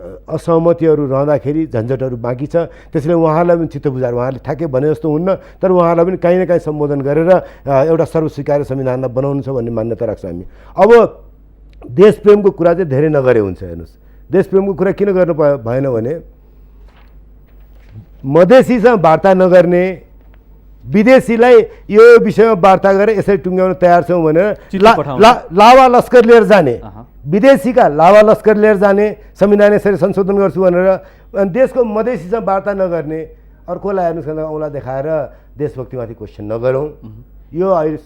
असहमतिहरू रहँदाखेरि झन्झटहरू बाँकी छ। त्यसैले उहाँहरूलाई पनि चित्त बुझाएर उहाँहरूले ठ्याक्कै भने जस्तो हुन्न, तर उहाँहरूलाई पनि काहीँ न काहीँ सम्बोधन गरेर एउटा सर्वस्वीकार्य संविधानलाई बनाउनु छ भन्ने मान्यता राख्छौँ हामी। अब देशप्रेमको कुरा चाहिँ धेरै नगरे हुन्छ। हेर्नुहोस्, देशप्रेमको कुरा किन गर्नु भएन भने मधेसीसँग वार्ता नगर्ने, विदेशीलाई यो विषयमा वार्ता गरेर यसरी टुङ्ग्याउन तयार छौँ भनेर लावा लस्कर लिएर जाने, विदेशीका लावा लस्कर लिएर जाने, संविधान यसरी संशोधन गर्छु भनेर देशको मधेसीसँग वार्ता नगर्ने, अर्कोलाई हेर्नुहोस् औँला देखाएर देशभक्तिमाथि क्वेसन नगरौँ। यो अहिले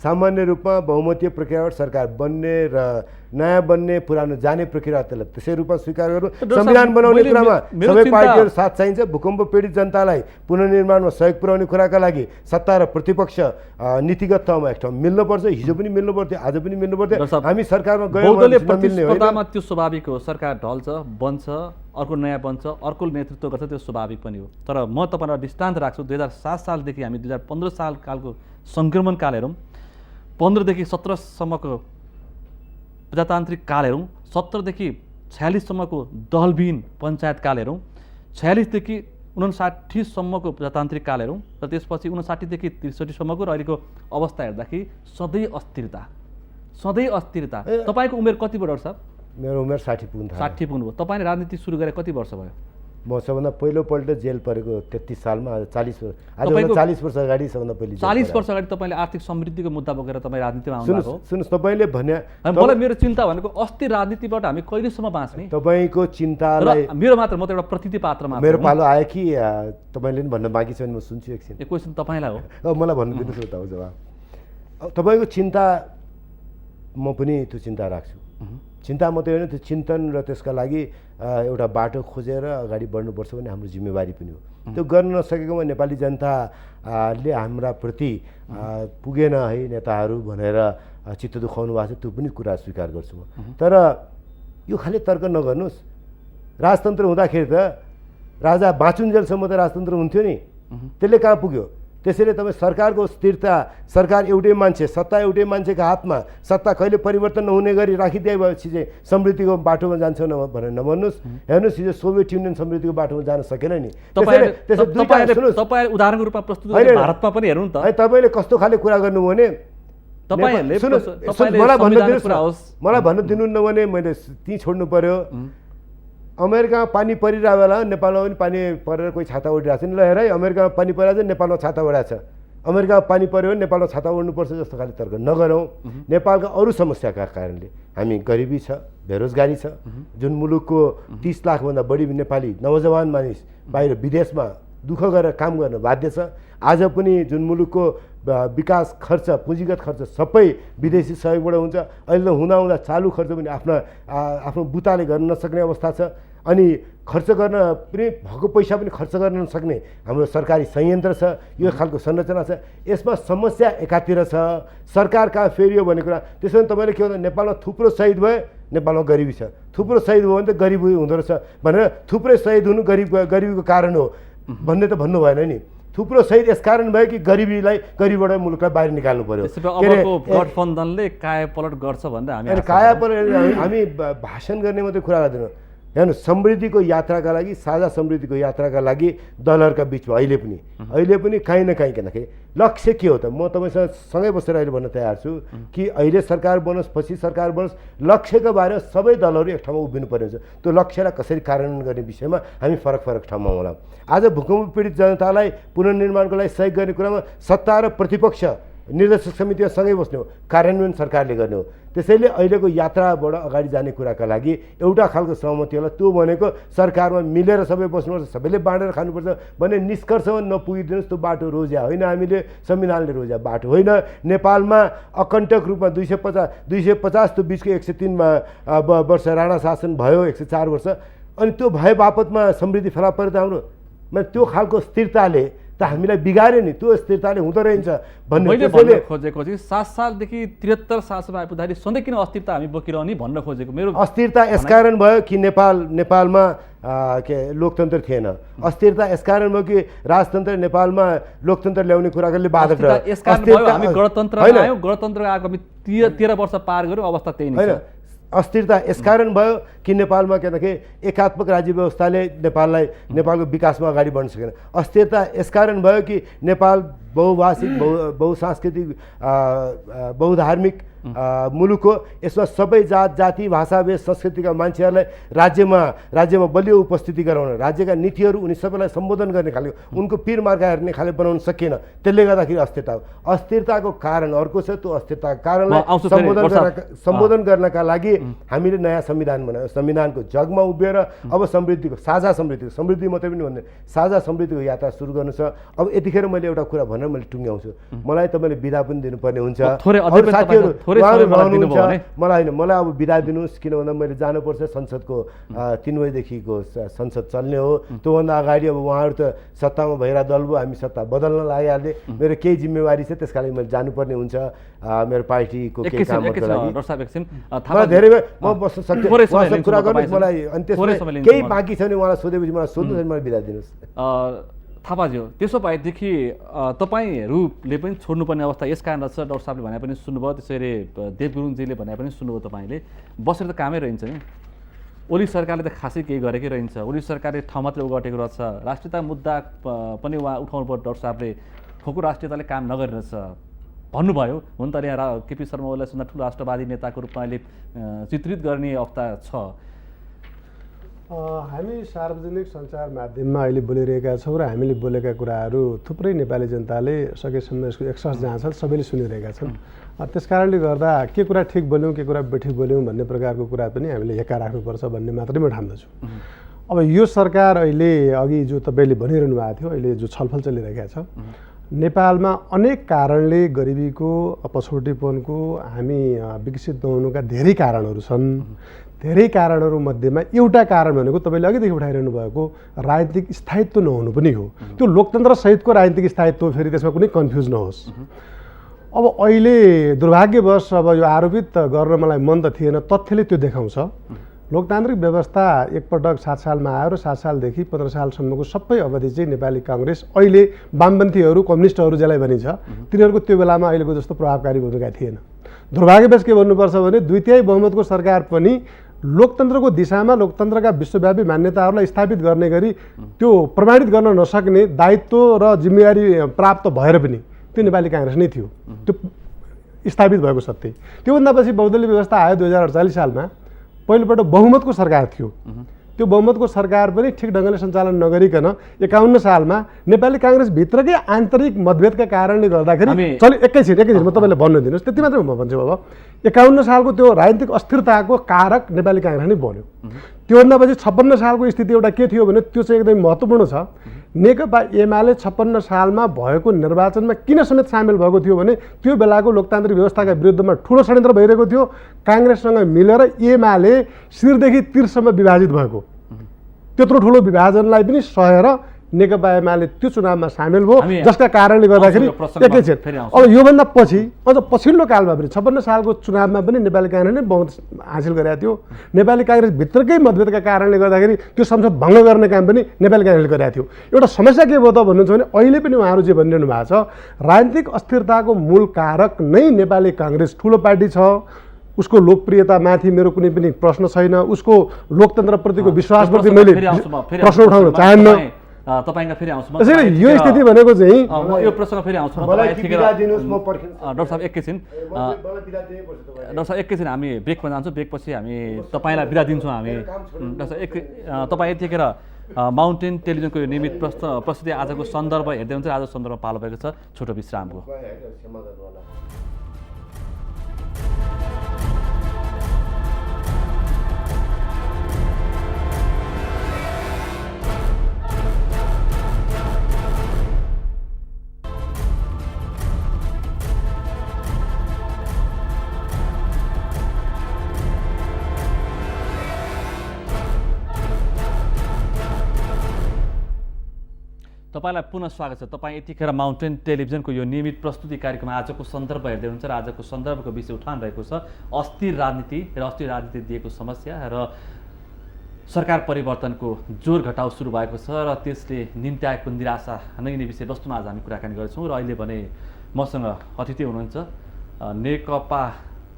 सामान्य रूपमा बहुमतीय प्रक्रियाबाट सरकार बन्ने र नयाँ बन्ने, पुरानो जाने प्रक्रिया त्यसलाई त्यसै रूपमा स्वीकार गर्नु। संविधान बनाउने कुरामा सबै पार्टीहरू साथ चाहिन्छ। भूकम्प पीडित जनतालाई पुनर्निर्माणमा सहयोग पुर्याउने कुराका लागि सत्ता र प्रतिपक्ष नीतिगत तहमा एक ठाउँ मिल्नुपर्छ। हिजो पनि मिल्नु पर्थ्यो, आज पनि मिल्नु पर्थ्यो। हामी सरकारमा गयौँ प्रतिस्पर्धामा त्यो स्वाभाविक हो, सरकार ढल्छ, बन्छ, अर्को नयाँ बन्छ, अर्को नेतृत्व गर्छ, त्यो स्वाभाविक पनि हो। तर म तपाईँलाई दृष्टान्त राख्छु। 2007 सालदेखि हामी 2015 साल कालको सङ्क्रमण काल हेरौँ, 15 देखि 17 सम्मको प्रजातान्त्रिक काल हेरौँ, 17 देखि 46 सम्मको दलविहीन पञ्चायत काल हेरौँ, 46 देखि 59 सम्मको प्रजातान्त्रिक काल हेरौँ, र त्यसपछि 59 देखि 63 सम्मको र अहिलेको अवस्था हेर्दाखेरि सधैँ अस्थिरता। तपाईँको उमेर कति वर्ष छ? मेरो उमेर 60 पुग्नुभयो। तपाईँले राजनीति सुरु गरे कति वर्ष भयो? म सबभन्दा पहिलोपल्ट जेल परेको 33 सालमा, आज 40 वर्ष अगाडि सबभन्दा पहिले 40 वर्ष अगाडि तपाईँले आर्थिक समृद्धिको मुद्दा बोकेर तपाईँ राजनीतिमा आउनुभएको हो। सुन्नुहोस्, तपाईँले भने मलाई मेरो चिन्ता भनेको अस्थिर राजनीतिबाट हामी कहिलेसम्म बाँच्ने? तपाईँको चिन्तालाई मेरो मात्र, म त एउटा प्रतिनिधि पात्र मात्र। मेरो पालो आयो कि तपाईँले पनि भन्न बाँकी छ भने म सुन्छु एकछिन। यो क्वेसन तपाईँलाई हो, मलाई भन्नु दिनुहोस् न जवाब। तपाईँको चिन्ता म पनि त्यो चिन्ता राख्छु। चिन्ता मात्रै होइन, त्यो चिन्तन र त्यसका लागि एउटा बाटो खोजेर अगाडि बढ्नुपर्छ भन्ने हाम्रो जिम्मेवारी पनि हो। त्यो गर्न नसकेकोमा नेपाली जनताले हाम्रा प्रति पुगेन है नेताहरू भनेर चित्त दुखाउनु भएको छ, त्यो पनि कुरा स्वीकार गर्छु म। तर यो खालि तर्क नगर्नुहोस्। राजतन्त्र हुँदाखेरि त राजा बाँचुन्जेलसम्म त राजतन्त्र हुन्थ्यो नि, त्यसले कहाँ पुग्यो? त्यसैले तपाईँ सरकारको स्थिरता, सरकार एउटै मान्छे, सत्ता एउटै मान्छेको हातमा, सत्ता कहिले परिवर्तन नहुने गरी राखिदिएपछि चाहिँ समृद्धिको बाटोमा जान्छ भनेर नभन्नुहोस्। हेर्नुहोस्, हिजो सोभियत युनियन समृद्धिको बाटोमा जान सकेन नि। तपाईँ उदाहरणको रूपमा प्रस्तुत भारतमा पनि हेर्नु त, तपाईँले कस्तो खाले कुरा गर्नुभयो भने मलाई भन्न दिनुहुन्न भने मैले त्यहीँ छोड्नु पर्यो। अमेरिकामा पानी परिरहेको बेला नेपालमा पनि पानी परेर कोही छाता ओढिरहेको छ नि। ल हेर है, अमेरिकामा पानी परिरहेको छ, नेपालमा छाता ओढाएको छ। अमेरिकामा पानी पऱ्यो भने नेपालमा छाता ओढ्नुपर्छ जस्तो खाले तर्क नगरौँ। नेपालका अरू समस्याका कारणले हामी गरिबी छ, बेरोजगारी छ। जुन मुलुकको 30 लाखभन्दा बढी नेपाली नौजवान मानिस बाहिर विदेशमा दुःख गरेर काम गर्न बाध्य छ। आज पनि जुन मुलुकको विकास खर्च, पुँजीगत खर्च सबै विदेशी सहयोगबाट हुन्छ। अहिले त हुँदा चालु खर्च पनि आफ्नो बुताले गर्न नसक्ने अवस्था छ। अनि खर्च गर्न पनि भएको पैसा पनि खर्च गर्न नसक्ने हाम्रो सरकारी संयन्त्र छ। यो खालको संरचना छ। यसमा समस्या एकातिर छ, सरकार कहाँ फेरियो भन्ने कुरा। त्यसो भने तपाईँले के भन्दा नेपालमा थुप्रो शहीद भयो, नेपालमा गरिबी छ। थुप्रो शहीद भयो भने त गरिबी हुँदो रहेछ भनेर थुप्रै शहीद हुनु गरिबीको कारण हो भन्ने त भन्नु भएन नि। थुप्रो शहीद यसकारण भयो कि गरिबीबाट मुलुकलाई बाहिर निकाल्नु पर्यो। गठबन्धनले कायापलट गर्छ भन्दा हामी भाषण गर्ने मात्रै कुरा गर्दैनौँ। हेर्नु, समृद्धिको यात्राका लागि, साझा समृद्धिको यात्राका लागि दलहरूका बिचमा अहिले पनि काहीँ न काहीँ किनकि लक्ष्य के हो त? म तपाईँसँग सँगै बसेर अहिले भन्न तयार छु कि अहिले सरकार बनोस्, पछि सरकार बनोस्, लक्ष्यको बारेमा सबै दलहरू एक ठाउँमा उभिनु पर्ने हुन्छ। त्यो लक्ष्यलाई कसरी कार्यान्वयन गर्ने विषयमा हामी फरक ठाउँमा होला। आज भूकम्प पीडित जनतालाई पुनर्निर्माणको लागि सहयोग गर्ने कुरामा सत्ता र प्रतिपक्ष निर्देशक समितिमा सँगै बस्ने हो, कार्यान्वयन सरकारले गर्ने हो। त्यसैले अहिलेको यात्राबाट अगाडि जाने कुराका लागि एउटा खालको सहमति होला। त्यो भनेको सरकारमा मिलेर सबै बस्नुपर्छ, सबैले बाँडेर खानुपर्छ भन्ने निष्कर्षमा नपुगिदिनुहोस्। त्यो बाटो रोज्या होइन, हामीले संविधानले रोज्या बाटो होइन। नेपालमा अकण्टक रूपमा 250 त्यो बिचको 103 वर्ष राणा शासन भयो, 104 वर्ष अनि त्यो भए बापतमा समृद्धि फेला पऱ्यो त हाम्रो मैले त्यो खालको स्थिरताले त हामीलाई बिगार्यो नि, त्यो स्थिरताले हुँदो रहेछ भन्ने। मैले भन्न खोजेको चाहिँ 7 सालदेखि 73 सालसम्म आइपुग्दाखेरि सधैँ किन अस्थिरता हामी बोकिरहने भन्न खोजेको मेरो अस्थिरता यसकारण भयो कि नेपालमा के लोकतन्त्र थिएन, अस्थिरता यसकारण भयो कि राजतन्त्र नेपालमा लोकतन्त्र ल्याउने कुराले बाधक रह्यो। हामी गणतन्त्रमा आयौँ, गणतन्त्र आएको हामी 13 वर्ष पार गऱ्यौँ, अवस्था त्यही नै छ। अस्थिरता यसकारण भयो कि नेपालमा के भन्दाखेरि एकात्मक राज्य व्यवस्थाले नेपालको विकासमा अगाडि बढ्न सकेन। अस्थिरता यसकारण भयो कि नेपाल बहुभाषिक बहुसांस्कृतिक बहुधार्मिक मुलुक हो, यसमा सबै जात जाति भाषा भेष संस्कृतिका मान्छेहरूलाई राज्यमा बलियो उपस्थिति गराउन, राज्यका नीतिहरू उनी सबैलाई सम्बोधन गर्ने खालको उनको पीर मार्का हेर्ने खाले बनाउन सकिएन। त्यसले गर्दाखेरि अस्थिरता हो। अस्थिरताको कारण अर्को छ, त्यो अस्थिरताको कारणलाई सम्बोधन गर्नका लागि हामीले नयाँ संविधान बनायौँ। संविधानको जगमा उभिएर अब साझा समृद्धि मात्रै पनि भन्दैन, साझा समृद्धिको यात्रा सुरु गर्नु छ। अब यतिखेर मैले एउटा कुरा भनेर मैले टुङ्ग्याउँछु, मलाई तपाईँले बिदा पनि दिनुपर्ने हुन्छ। मलाई अब बिदा दिनुहोस्, किन भन्दा मैले जानुपर्छ, संसदको 3 बजेदेखिको संसद चल्ने हो। त्योभन्दा अगाडि अब उहाँहरू त सत्तामा भइरहेको दल भयो, हामी सत्ता बदल्न लागिहाल्ने, मेरो केही जिम्मेवारी छ, त्यस कारण मैले जानुपर्ने हुन्छ मेरो पार्टीको केही कामको लागि। धेरै म बस्न सक्छु कुरा गर्नुहोस् मलाई, अनि त्यसमा केही बाँकी छ भने उहाँलाई सोधेपछि मलाई सोध्नु मलाई बिदा दिनुहोस्। थापाज्यू, त्यसो भएदेखि तपाईँहरूले पनि छोड्नुपर्ने अवस्था यस कारण रहेछ। डाक्टर साहबले भने पनि सुन्नुभयो, त्यसरी देव गुरुङजीले भने पनि सुन्नुभयो। तपाईँले बसेर त कामै रहन्छ नि, ओली सरकारले त खासै केही गरेकै रहन्छ, ओली सरकारले ठाउँ मात्रै उगटेको रहेछ। राष्ट्रियता मुद्दा पनि उहाँ उठाउनु पर्यो, डाक्टर साहबले खोको राष्ट्रियताले काम नगरिरहेछ भन्नुभयो। हुन त यहाँ केपी शर्मा ओलीलाई सुन्दा ठुलो राष्ट्रवादी नेताको रूपमा अहिले चित्रित गर्ने अवस्था छ। हामी सार्वजनिक सञ्चार माध्यममा अहिले बोलिरहेका छौँ र हामीले बोलेका कुराहरू थुप्रै नेपाली जनताले सकेसम्म यसको एक्सेस जहाँ छ सबैले सुनिरहेका छन्। त्यस कारणले गर्दा के कुरा ठिक बोल्यौँ के कुरा बेठिक बोल्यौँ भन्ने प्रकारको कुरा पनि हामीले हेक्का राख्नुपर्छ भन्ने मात्रै म ठान्दछु। अब यो सरकार अहिले अघि जो तपाईँले भनिरहनु भएको थियो, अहिले जो छलफल चलिरहेका छ, नेपालमा अनेक कारणले गरिबीको पछौटेपनको हामी विकसित नहुनुका धेरै कारणहरू छन्। धेरै कारणहरू मध्येमा एउटा कारण भनेको तपाईँले अघिदेखि उठाइरहनु भएको राजनीतिक स्थायित्व नहुनु पनि हो। त्यो लोकतन्त्र सहितको राजनीतिक स्थायित्व, फेरि त्यसमा कुनै कन्फ्युज नहोस्। अब अहिले दुर्भाग्यवश अब यो आरोपित गर्न मलाई मन त थिएन, तथ्यले त्यो देखाउँछ। लोकतान्त्रिक व्यवस्था एकपटक 7 सालमा आयो र 7 सालदेखि 15 सालसम्मको सबै अवधि चाहिँ नेपाली काङ्ग्रेस, अहिले वामपन्थीहरू कम्युनिस्टहरू जसलाई भनिन्छ, तिनीहरूको त्यो बेलामा अहिलेको जस्तो प्रभावकारी भूमिका थिएन। दुर्भाग्यवश के भन्नुपर्छ भने 2/3 बहुमतको सरकार पनि लोकतन्त्रको दिशामा लोकतन्त्रका विश्वव्यापी मान्यताहरूलाई स्थापित गर्ने गरी त्यो प्रमाणित गर्न नसक्ने दायित्व र जिम्मेवारी प्राप्त भएर पनि त्यो नेपाली काङ्ग्रेस नै थियो, त्यो स्थापित भएको सत्य। त्योभन्दा पछि बहुदलीय व्यवस्था आयो 2048 सालमा, पहिलोपटक बहुमतको सरकार थियो। त्यो बहुमतको सरकार पनि ठिक ढङ्गले सञ्चालन नगरिकन 51 सालमा नेपाली काङ्ग्रेसभित्रकै आन्तरिक मतभेदका कारणले गर्दाखेरि एकैछिन म तपाईँलाई भन्न दिनुहोस्, त्यति मात्रै म भन्छु। अब 51 सालको त्यो राजनीतिक अस्थिरताको कारक नेपाली काङ्ग्रेस नै बन्यो। त्योभन्दा पछि 56 सालको स्थिति एउटा के थियो भने त्यो चाहिँ एकदमै महत्त्वपूर्ण छ। नेकपा एमाले 56 सालमा भएको निर्वाचनमा किन समेत सामेल भएको थियो भने त्यो बेलाको लोकतान्त्रिक व्यवस्थाका विरुद्धमा ठुलो षड्यन्त्र भइरहेको थियो। काङ्ग्रेससँग मिलेर एमाले शिरदेखि तिरसम्म विभाजित भएको, त्यत्रो ठुलो विभाजनलाई पनि सहेर नेकपा एमाले त्यो चुनावमा सामेल भयो, जसका कारणले गर्दाखेरि एकैछिन अब योभन्दा पछि अझ पछिल्लो कालमा पनि 56 सालको चुनावमा पनि नेपाली काङ्ग्रेसले बहुमत हासिल गरेका थियो। नेपाली काङ्ग्रेसभित्रकै मतभेदका कारणले गर्दाखेरि त्यो संसद भङ्ग गर्ने काम पनि नेपाली काङ्ग्रेसले गरेका थियो। एउटा समस्या के भयो त भन्नुहुन्छ भने अहिले पनि उहाँहरू जे भनिरहनु भएको छ, राजनीतिक अस्थिरताको मूल कारक नै नेपाली काङ्ग्रेस ठुलो पार्टी छ, उसको लोकप्रियतामाथि मेरो कुनै पनि प्रश्न छैन, उसको लोकतन्त्रप्रतिको विश्वासप्रति मैले प्रश्न उठाउन चाहन्न। तपाईँका फेरि आउँछु त्यसैले यो स्थिति भनेको चाहिँ यो प्रश्न फेरि आउँछु। डाक्टर साहब एकैछिन, डाक्टर साहब एकैछिन हामी ब्रेकमा जान्छौँ, ब्रेकपछि हामी तपाईँलाई बिदा दिन्छौँ। हामी डाक्टर साहब तपाईँ यतिखेर माउन्टेन टेलिभिजनको यो नियमित प्रस्तुति आजको सन्दर्भ हेर्दै हुन्छ। आज सन्दर्भमा पालो भएको छ छोटो विश्रामको। तपाईँलाई पुनः स्वागत छ। तपाईँ यतिखेर माउन्टेन टेलिभिजनको यो नियमित प्रस्तुति कार्यक्रम आजको सन्दर्भ हेर्दै हुनुहुन्छ र आजको सन्दर्भको विषय उठान रहेको छ अस्थिर राजनीति र अस्थिर राजनीति दिएको समस्या र सरकार परिवर्तनको जोर घटाउ सुरु भएको छ र त्यसले निम्ति आएको निराशा नै विषयवस्तुमा आज हामी कुराकानी गर्छौँ। र अहिले भने मसँग अतिथि हुनुहुन्छ नेकपा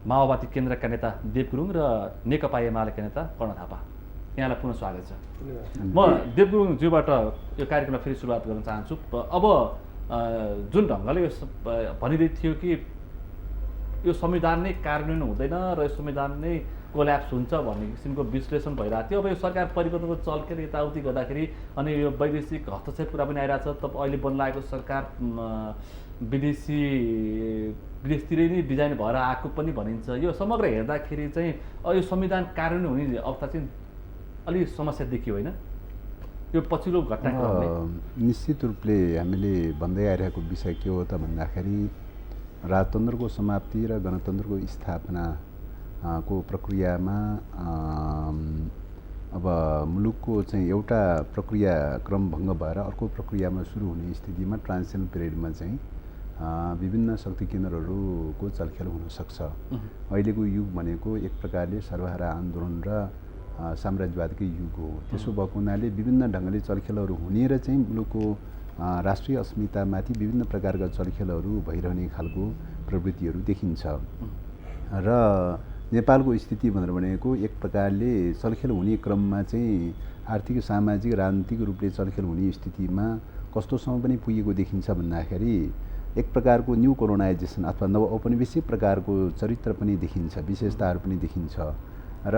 माओवादी केन्द्रका नेता देव गुरुङ र नेकपा एमालेका नेता कर्ण थापा। यहाँलाई पुनः स्वागत छ। म देव गुरुङज्यूबाट यो कार्यक्रमलाई फेरि सुरुवात गर्न चाहन्छु। अब जुन ढङ्गले यो भनिँदै थियो कि यो संविधान नै कार्यान्वयन हुँदैन र यो संविधान नै कोल्याप्स हुन्छ भन्ने किसिमको विश्लेषण भइरहेको थियो। अब यो सरकार परिवर्तनको चलखेल यताउति गर्दाखेरि अनि यो वैदेशिक हस्तक्षेप कुरा पनि आइरहेको छ। अहिले बन्न लागेको सरकार विदेशतिरै नै डिजाइन भएर आएको पनि भनिन्छ। यो समग्र हेर्दाखेरि चाहिँ यो संविधान कार्यान्वयन हुने अवस्था चाहिँ अलि समस्या देखियो होइन यो पछिल्लो घटनाक्रमले? निश्चित रूपले हामीले भन्दै आइरहेको विषय के हो त भन्दाखेरि राजतन्त्रको समाप्ति र गणतन्त्रको स्थापना को प्रक्रियामा अब मुलुकको चाहिँ एउटा प्रक्रिया क्रम भङ्ग भएर अर्को प्रक्रियामा सुरु हुने स्थितिमा ट्रान्जिसन पिरियडमा चाहिँ विभिन्न शक्ति केन्द्रहरूको चलखेल हुनसक्छ। अहिलेको युग भनेको एक प्रकारले सर्वहारा आन्दोलन र साम्राज्यवादकै युग हो। त्यसो भएको हुनाले विभिन्न ढङ्गले चलखेलहरू हुने र चाहिँ मुलुकको राष्ट्रिय अस्मितामाथि विभिन्न प्रकारका चलखेलहरू भइरहने खालको प्रवृत्तिहरू देखिन्छ र नेपालको स्थिति भनेर भनेको एक प्रकारले चलखेल हुने क्रममा चाहिँ आर्थिक सामाजिक राजनीतिक रूपले चलखेल हुने स्थितिमा कस्तोसम्म पनि पुगेको देखिन्छ भन्दाखेरि एक प्रकारको न्यू कोलोनाइजेसन अथवा नव औपनिवेशिक प्रकारको चरित्र पनि देखिन्छ, विशेषताहरू पनि देखिन्छ र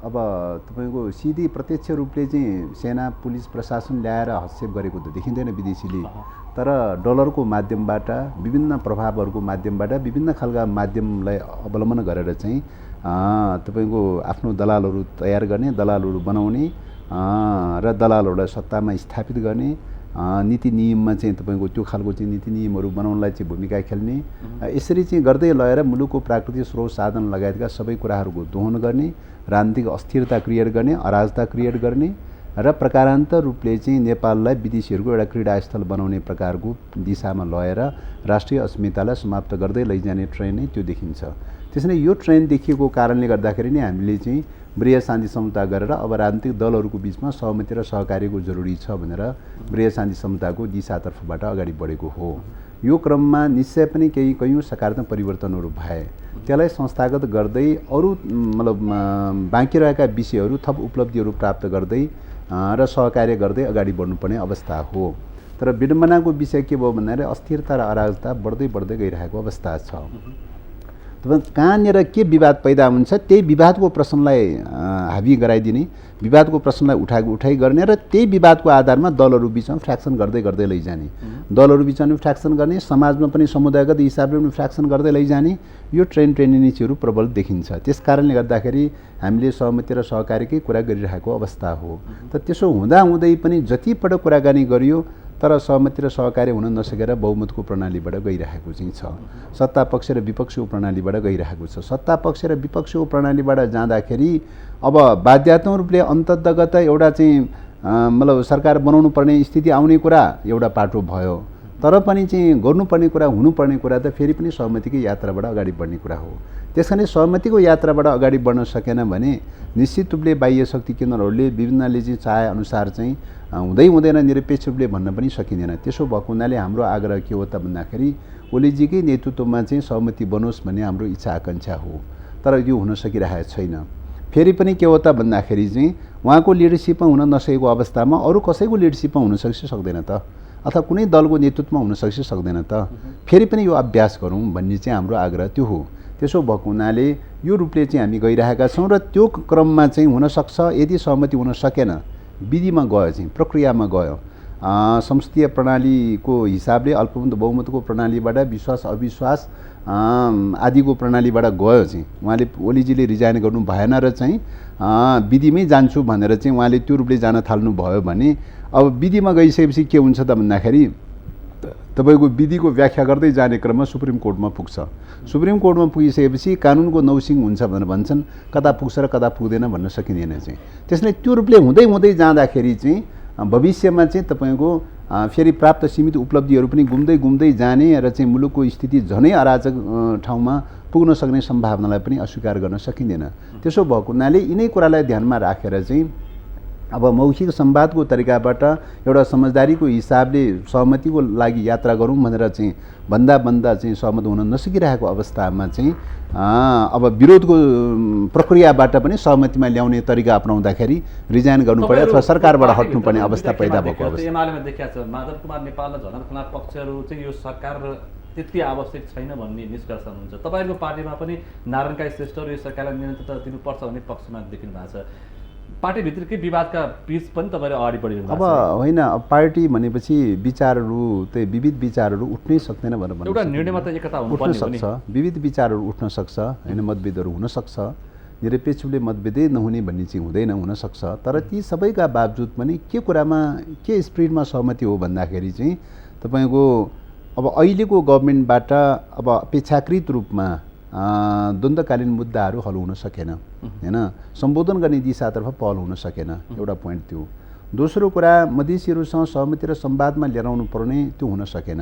अब तपाईँको सिधै प्रत्यक्ष रूपले चाहिँ सेना पुलिस प्रशासन ल्याएर हस्तक्षेप गरेको त देखिँदैन विदेशीले, तर डलरको माध्यमबाट विभिन्न प्रभावहरूको माध्यमबाट विभिन्न खालका माध्यमलाई अवलम्बन गरेर चाहिँ तपाईँको आफ्नो दलालहरू तयार गर्ने, दलालहरू बनाउने र दलालहरूलाई सत्तामा स्थापित गर्ने, नीति नियममा चाहिँ तपाईँको त्यो खालको चाहिँ नीति नियमहरू बनाउनलाई चाहिँ भूमिका खेल्ने, यसरी चाहिँ गर्दै लगेर मुलुकको प्राकृतिक स्रोत साधन लगायतका सबै कुराहरूको दोहन गर्ने, राजनीतिक अस्थिरता क्रिएट गर्ने, अराजकता क्रिएट गर्ने र प्रकारान्तर रूपले चाहिँ नेपाललाई विदेशीहरूको एउटा क्रीडास्थल बनाउने प्रकारको दिशामा लगेर राष्ट्रिय अस्मितालाई समाप्त गर्दै लैजाने ट्रेन्ड नै त्यो देखिन्छ। त्यसैले यो ट्रेन्ड देखिएको कारणले गर्दाखेरि नै हामीले चाहिँ वृहत शान्ति समझौता गरेर अब राजनीतिक दलहरूको बिचमा सहमति र सहकार्यको जरुरी छ भनेर वृहत शान्ति समझौताको दिशातर्फबाट अगाडि बढेको हो। यो क्रममा निश्चय पनि कयौँ सकारात्मक परिवर्तनहरू भए, त्यसलाई संस्थागत गर्दै अरू मतलब बाँकी रहेका विषयहरू थप उपलब्धिहरू प्राप्त गर्दै र सहकार्य गर्दै अगाडि बढ्नुपर्ने अवस्था हो। तर विडम्बनाको विषय के भयो भन्दाखेरि अस्थिरता र अराजकता बढ्दै गइरहेको अवस्था छ। कहाँनिर के विवाद पैदा हुन्छ त्यही विवादको प्रश्नलाई हावी गराइदिने, विवादको प्रश्नलाई उठाइ गर्ने र त्यही विवादको आधारमा दलहरू बिचमा फ्र्याक्सन गर्दै लैजाने, दलहरू बिचमा फ्र्याक्सन गर्ने, समाजमा पनि समुदायगत हिसाबले पनि फ्र्याक्सन गर्दै लैजाने, यो टेन्डेन्सीहरू प्रबल देखिन्छ। त्यस कारणले गर्दाखेरि हामीले सहमति र सहकार्यकै कुरा गरिरहेको अवस्था हो। त त्यसो हुँदाहुँदै पनि जतिपटक कुराकानी गरियो तर सहमति र सहकार्य हुन नसकेर बहुमतको प्रणालीबाट गइरहेको चाहिँ छ, सत्ता पक्ष र विपक्षीय प्रणालीबाट गइरहेको छ। सत्ता पक्ष र विपक्षीय प्रणालीबाट जाँदाखेरि अब बाध्यात्मक रूपले अन्तर्गत एउटा चाहिँ मतलब सरकार बनाउनु पर्ने स्थिति आउने कुरा एउटा पाटो भयो, तर पनि चाहिँ गर्नुपर्ने कुरा हुनुपर्ने कुरा त फेरि पनि सहमतिकै यात्राबाट अगाडि बढ्ने कुरा हो। त्यसकारण सहमतिको यात्राबाट अगाडि बढ्न सकेन भने निश्चित रूपले बाह्य शक्ति केन्द्रहरूले विभिन्नले चाहिँ चाहे अनुसार चाहिँ हुँदैन निरपेक्ष रूपले भन्न पनि सकिँदैन। त्यसो भएको हुनाले हाम्रो आग्रह के हो त भन्दाखेरि ओलीजीकै नेतृत्वमा चाहिँ सहमति बनोस् भन्ने हाम्रो इच्छा आकाङ्क्षा हो, तर यो हुन सकिरहेको छैन। फेरि पनि के हो त भन्दाखेरि चाहिँ उहाँको लिडरसिपमा हुन नसकेको अवस्थामा अरू कसैको लिडरसिपमा हुन सक्दैन त, अथवा कुनै दलको नेतृत्वमा हुन सक्दैन त, फेरि पनि यो अभ्यास गरौँ भन्ने चाहिँ हाम्रो आग्रह त्यो हो। त्यसो भएको हुनाले यो रूपले चाहिँ हामी गइरहेका छौँ र त्यो क्रममा चाहिँ हुनसक्छ यदि सहमति हुन सकेन, विधिमा गयो चाहिँ प्रक्रियामा गयो, संसदीय प्रणालीको हिसाबले अल्पमत बहुमतको प्रणालीबाट विश्वास अविश्वास आदिको प्रणालीबाट गयो चाहिँ उहाँले ओलीजीले रिजाइन गर्नु भएन र चाहिँ विधिमै जान्छु भनेर चाहिँ उहाँले त्यो रूपले जान थाल्नुभयो भने अब विधिमा गइसकेपछि के हुन्छ त भन्दाखेरि तपाईँको विधिको व्याख्या गर्दै जाने क्रममा सुप्रिम कोर्टमा पुग्छ। सुप्रिम कोर्टमा पुगिसकेपछि कानुनको नौसिङ हुन्छ भनेर भन्छन्, कता पुग्छ र कता पुग्दैन भन्न सकिँदैन चाहिँ। त्यसले त्यो रूपले हुँदै जाँदाखेरि चाहिँ भविष्यमा चाहिँ तपाईँको फेरि प्राप्त सीमित उपलब्धिहरू पनि गुम्दै जाने र चाहिँ मुलुकको स्थिति झनै अराजक ठाउँमा पुग्न सक्ने सम्भावनालाई पनि अस्वीकार गर्न सकिँदैन। त्यसो भएको हुनाले यिनै कुरालाई ध्यानमा राखेर चाहिँ अब मौखिक संवादको तरिकाबाट एउटा समझदारीको हिसाबले सहमतिको लागि यात्रा गरौँ भनेर चाहिँ भन्दा चाहिँ सहमत हुन नसकिरहेको अवस्थामा चाहिँ अब विरोधको प्रक्रियाबाट पनि सहमतिमा ल्याउने तरिका अपनाउँदाखेरि रिजाइन गर्नुपर्ने अथवा सरकारबाट हट्नुपर्ने अवस्था पैदा भएको अवस्था। एमालेमा देखिएको छ माधव कुमार नेपाल र झलनाथ खनाल पक्षहरू चाहिँ यो सरकार त्यति आवश्यक छैन भन्ने निष्कर्ष हुन्छ। तपाईँहरूको पार्टीमा पनि नारायण काई श्रेष्ठहरू यो सरकारलाई निरन्तरता दिनुपर्छ भन्ने पक्षमा देखिनु भएको छ। पार्टीभित्रकै विवादका बीच पनि तपाईँहरू अगाडि बढिरहनु भएको छ। अब होइन, पार्टी भनेपछि विचारहरू त्यही विविध विचारहरू उठ्नै सक्दैन भनेर एउटा निर्णयमा त एकता उठ्न सक्छ, विविध विचारहरू उठ्न सक्छ होइन, मतभेदहरू हुनसक्छ, निरपेक्षले मतभेदै नहुने भन्ने चाहिँ हुनसक्छ। तर ती सबैका बावजुद पनि के कुरामा के स्पिरिटमा सहमति हो भन्दाखेरि चाहिँ तपाईँको अब अहिलेको गभर्मेन्टबाट अब अपेक्षाकृत रूपमा द्वन्द्वकालीन मुद्दाहरू हल हुन सकेन होइन, सम्बोधन गर्ने दिशातर्फ पहल हुन सकेन, एउटा पोइन्ट त्यो। दोस्रो कुरा मधेसीहरूसँग सहमति र संवादमा लिएर आउनु पर्ने त्यो हुन सकेन,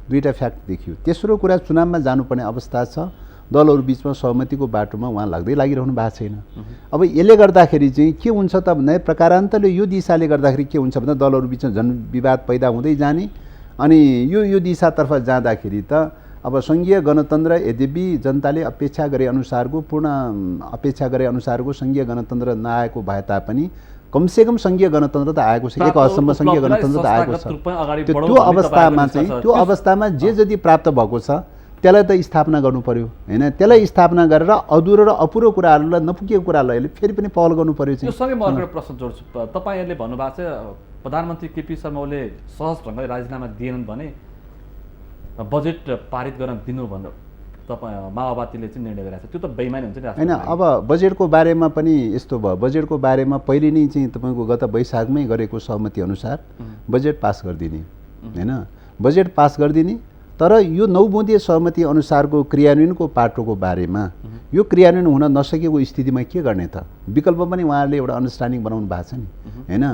दुईवटा फ्याक्ट देखियो। तेस्रो कुरा चुनावमा जानुपर्ने अवस्था छ, दलहरू बिचमा सहमतिको बाटोमा उहाँ लागिरहनु भएको छैन। अब यसले गर्दाखेरि चाहिँ के हुन्छ त भन्दा प्रकारान्तरले यो दिशाले गर्दाखेरि के हुन्छ भन्दा दलहरू बिचमा झन् विवाद पैदा हुँदै जाने अनि यो दिशातर्फ जाँदाखेरि त अब सङ्घीय गणतन्त्र यद्यपि जनताले पूर्ण अपेक्षा गरे अनुसारको सङ्घीय गणतन्त्र नआएको भए तापनि कमसेकम सङ्घीय गणतन्त्र त आएको छ, एक हदसम्म सङ्घीय गणतन्त्र त आएको छ। त्यो अवस्थामा जे जति प्राप्त भएको छ त्यसलाई त स्थापना गर्नु पर्यो होइन, त्यसलाई स्थापना गरेर अधुरो र अपुरो कुराहरूलाई नपुगेको कुरालाई फेरि पनि पहल गर्नु पर्यो। यो सँगै म अर्को प्रश्न जोड्छु। तपाईँहरूले भन्नुभएको छ प्रधानमन्त्री केपी शर्मा ओलीले सहज ढङ्गले राजीनामा दिएनन् भने बजेट पारित गर्न दिनु भनेर तपाईँ माओवादीले चाहिँ निर्णय गरेको छ, त्यो त बेइमानी हुन्छ नि होइन। अब बजेटको बारेमा पनि यस्तो भयो, बजेटको बारेमा पहिले नै चाहिँ तपाईँको गत वैशाखमै गरेको सहमति अनुसार बजेट पास गरिदिने होइन, बजेट पास गरिदिने। तर यो 9 बुँदे सहमति अनुसारको क्रियान्वयनको पाटोको बारेमा यो क्रियान्वयन हुन नसकेको स्थितिमा के गर्ने त, विकल्प पनि उहाँहरूले एउटा अन्डरस्ट्यान्डिङ बनाउनु भएको छ नि होइन।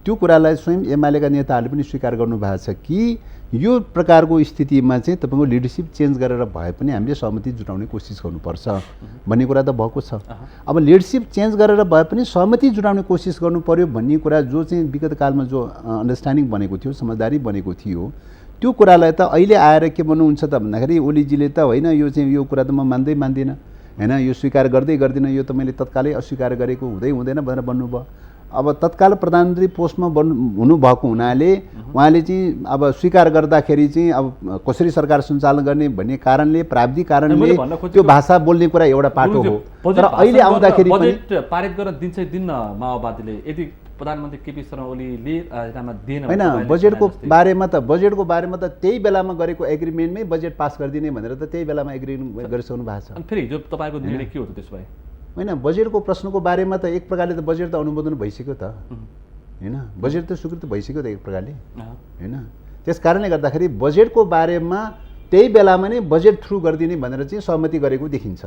त्यो कुरालाई स्वयं एमालेका नेताहरूले पनि स्वीकार गर्नु भएको छ कि यो प्रकारको स्थितिमा चाहिँ तपाईँको लिडरसिप चेन्ज गरेर भए पनि हामीले सहमति जुटाउने कोसिस गर्नुपर्छ भन्ने कुरा त भएको छ। अब लिडरसिप चेन्ज गरेर भए पनि सहमति जुटाउने कोसिस गर्नु पर्यो भन्ने कुरा जो चाहिँ विगत कालमा जो अन्डरस्ट्यान्डिङ बनेको थियो, समझदारी बनेको थियो, त्यो कुरालाई त अहिले आएर के भन्नुहुन्छ त भन्दाखेरि ओलीजीले त होइन यो चाहिँ यो कुरा त म मान्दिनँ होइन, यो स्वीकार गर्दिनँ, यो त मैले तत्कालै अस्वीकार गरेको हुँदैन भनेर भन्नुभयो। अब तत्काल प्रधानमन्त्री पोस्टमा हुनुभएको हुनाले उहाँले चाहिँ अब स्वीकार गर्दाखेरि चाहिँ अब कसरी सरकार सञ्चालन गर्ने भन्ने कारणले प्राविधिक कारणले त्यो भाषा बोल्ने कुरा एउटा पाटो हो। तर अहिले आउँदाखेरि बजेट पारित गर्न दिन्छ दिन्न माओवादीले यदि प्रधानमन्त्री केपी शर्मा ओलीले राजीनामा दिएन होइन। बजेटको बारेमा त त्यही बेलामा गरेको एग्रिमेन्टमै बजेट पास गरिदिने भनेर त त्यही बेलामा एग्रिमेन्ट गरिसक्नु भएको छ। अनि फेरि हिजो तपाईँको निर्णय के हो त त्यसो भए? होइन, बजेटको प्रश्नको बारेमा त एक प्रकारले त बजेट त अनुमोदन भइसक्यो त होइन, बजेट त स्वीकृत भइसक्यो त एक प्रकारले होइन। त्यस कारणले गर्दाखेरि बजेटको बारेमा त्यही बेलामा नै बजेट थ्रु गरिदिने भनेर चाहिँ सहमति गरेको देखिन्छ।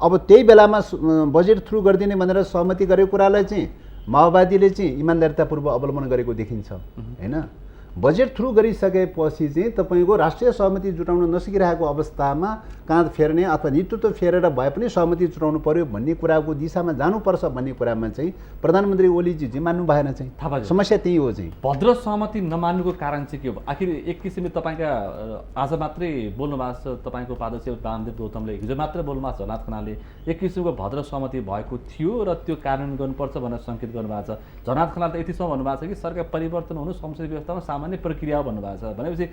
अब त्यही बेलामा बजेट थ्रु गरिदिने भनेर सहमति गरेको कुरालाई चाहिँ माओवादीले चाहिँ इमान्दारितापूर्वक अवलम्बन गरेको देखिन्छ होइन। बजेट थ्रु गरिसकेपछि चाहिँ तपाईँको राष्ट्रिय सहमति जुटाउन नसकिरहेको अवस्थामा काँध फेर्ने अथवा नेतृत्व फेरेर भए पनि सहमति जुटाउनु पर्यो भन्ने कुराको दिशामा जानुपर्छ भन्ने कुरामा चाहिँ प्रधानमन्त्री ओलीजी चाहिँ मान्नु भएन चाहिँ। समस्या त्यही हो चाहिँ। भद्र सहमति नमान्नुको कारण चाहिँ के हो? आखिर एक किसिमले तपाईँका आज मात्रै बोल्नु भएको छ तपाईँको उपाध्यक्ष वामदेव गौतमले, हिजो मात्रै बोल्नु भएको छ झलनाथ खनालले, एक किसिमको भद्र सहमति भएको थियो र त्यो कार्यान्वयन गर्नुपर्छ भनेर सङ्केत गर्नुभएको छ। झलनाथ खनाल त यतिसम्म भन्नुभएको छ कि सरकार परिवर्तन हुनु संसदीय व्यवस्थामा सामान्य प्रक्रिया भन्नुभएको छ। भनेपछि